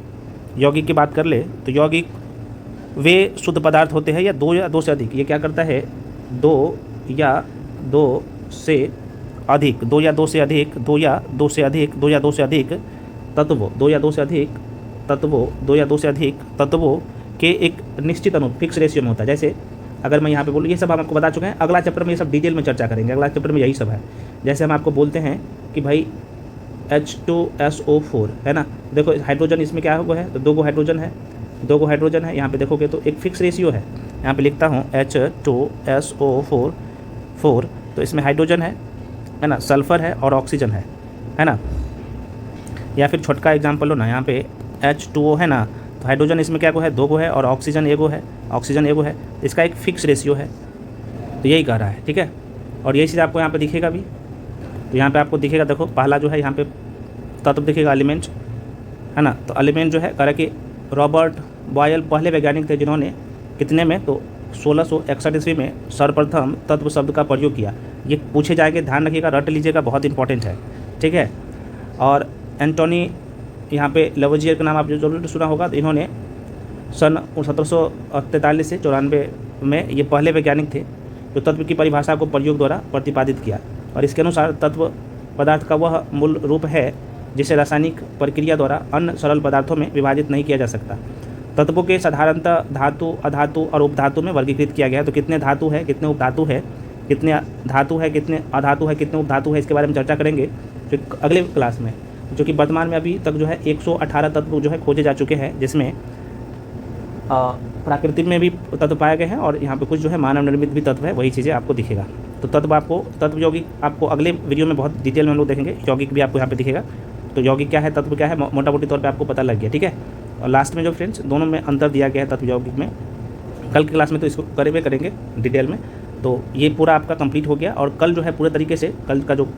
यौगिक की बात कर ले तो यौगिक वे शुद्ध पदार्थ होते हैं या दो से अधिक, ये क्या करता है, दो या दो से अधिक तत्वों के एक निश्चित फिक्स रेशियो में होता है। जैसे अगर मैं यहाँ पे बोलूँ, ये सब हम आपको बता चुके हैं, अगला चैप्टर में ये सब डिटेल में चर्चा करेंगे, अगला चैप्टर में यही सब है। जैसे हम आपको बोलते हैं कि भाई H2SO4 है ना, देखो हाइड्रोजन इसमें क्या हुआ है, तो दो गो हाइड्रोजन है, यहाँ पे देखोगे तो एक फिक्स रेशियो है। यहाँ पे लिखता हूँ H2SO4, तो इसमें हाइड्रोजन है, है ना, सल्फ़र है और ऑक्सीजन है ना। या फिर छोटका एग्जाम्पल लो ना, यहाँ पे H2O है ना, तो हाइड्रोजन इसमें क्या को है, 2 को है, और ऑक्सीजन एगो है, इसका एक फिक्स रेशियो है, तो यही कह रहा है, ठीक है। और यही चीज़ आपको यहाँ पे दिखेगा भी, तो यहाँ पे आपको दिखेगा, देखो पहला जो है यहाँ पे तत्व दिखेगा एलिमेंट, है ना। तो एलिमेंट जो है कह रहा कि रॉबर्ट बॉयल पहले वैज्ञानिक थे जिन्होंने कितने में, तो 1661 ईस्वी में सर्वप्रथम तत्व शब्द का प्रयोग किया। ये पूछे जाएंगे, ध्यान रखिएगा, रट लीजिएगा, बहुत इंपॉर्टेंट है, ठीक है। और एंटोनी यहाँ पे लवोजियर का नाम आप जो जरूर सुना होगा, तो इन्होंने सन 1743 से 94 में ये पहले वैज्ञानिक थे जो तत्व की परिभाषा को प्रयोग द्वारा प्रतिपादित किया। और इसके अनुसार तत्व पदार्थ का वह मूल रूप है जिसे रासायनिक प्रक्रिया द्वारा अन्य सरल पदार्थों में विभाजित नहीं किया जा सकता। तत्वों के साधारणतः धातु, अधातु और उपधातु में वर्गीकृत किया गया है। तो कितने धातु है, कितने उपधातु है, कितने धातु है, कितने अधातु है, कितने उपधातु है, इसके बारे में चर्चा करेंगे जो अगले क्लास में, जो कि वर्तमान में अभी तक जो है 118 तत्व जो है खोजे जा चुके हैं, जिसमें प्राकृतिक में भी तत्व पाए गए हैं और यहाँ पे कुछ जो है मानव निर्मित भी तत्व है, वही चीज़ें आपको दिखेगा। तो तत्व यौगिक आपको अगले वीडियो में बहुत डिटेल में हम लोग देखेंगे, यौगिक भी आपको यहाँ पे दिखेगा। तो यौगिक क्या है, तत्व क्या है, मोटा मोटी तौर पे आपको पता लग गया, ठीक है। और लास्ट में जो फ्रेंड्स दोनों में अंतर दिया गया है तत्व यौगिक में, कल की क्लास में तो इसको करेंगे डिटेल में। तो ये पूरा आपका कंप्लीट हो गया, और कल जो है पूरे तरीके से कल का जो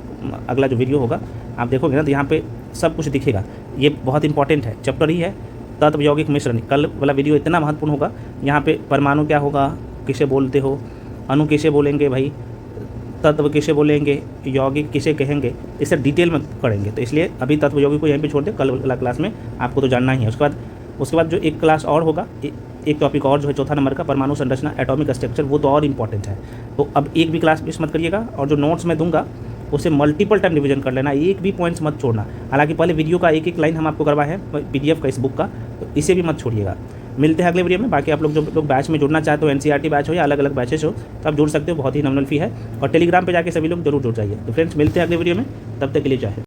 अगला जो वीडियो होगा आप देखोगे ना, तो यहाँ पे सब कुछ दिखेगा। ये बहुत इंपॉर्टेंट है, चैप्टर ही है तत्व यौगिक मिश्रण। कल वाला वीडियो इतना महत्वपूर्ण होगा, यहाँ पे परमाणु क्या होगा, किसे बोलते हो, अणु किसे बोलेंगे भाई, तत्व किसे बोलेंगे, यौगिक किसे कहेंगे, इसे डिटेल में पढ़ेंगे। तो इसलिए अभी तत्व यौगिक को यहीं पे छोड़ दें, कल वाला क्लास में आपको तो जानना ही है। उसके बाद जो एक क्लास और होगा, एक टॉपिक और जो है चौथा नंबर का, परमाणु संरचना, एटॉमिक स्ट्रक्चर, वो तो और इम्पॉर्टेंट है। तो अब एक भी क्लास मिस मत करिएगा, और जो नोट्स मैं दूंगा उसे मल्टीपल टाइम रिवीजन कर लेना, एक भी पॉइंट्स मत छोड़ना। हालांकि पहले वीडियो का एक लाइन हम आपको करवाए हैं PDF का, इस बुक का, तो इसे भी मत छोड़िएगा। मिलते हैं अगले वीडियो में। बाकी आप लोग जो लोग बैच में जुड़ना चाहते हो, NCERT बैच हो या अलग अलग बैचेस हो, तो आप जुड़ सकते हो, बहुत ही नॉमिनल फी है। और टेलीग्राम पर जाके सभी लोग जरूर जुड़ जाइए। तो फ्रेंड्स मिलते हैं अगले वीडियो में, तब तक के लिए जय हिंद।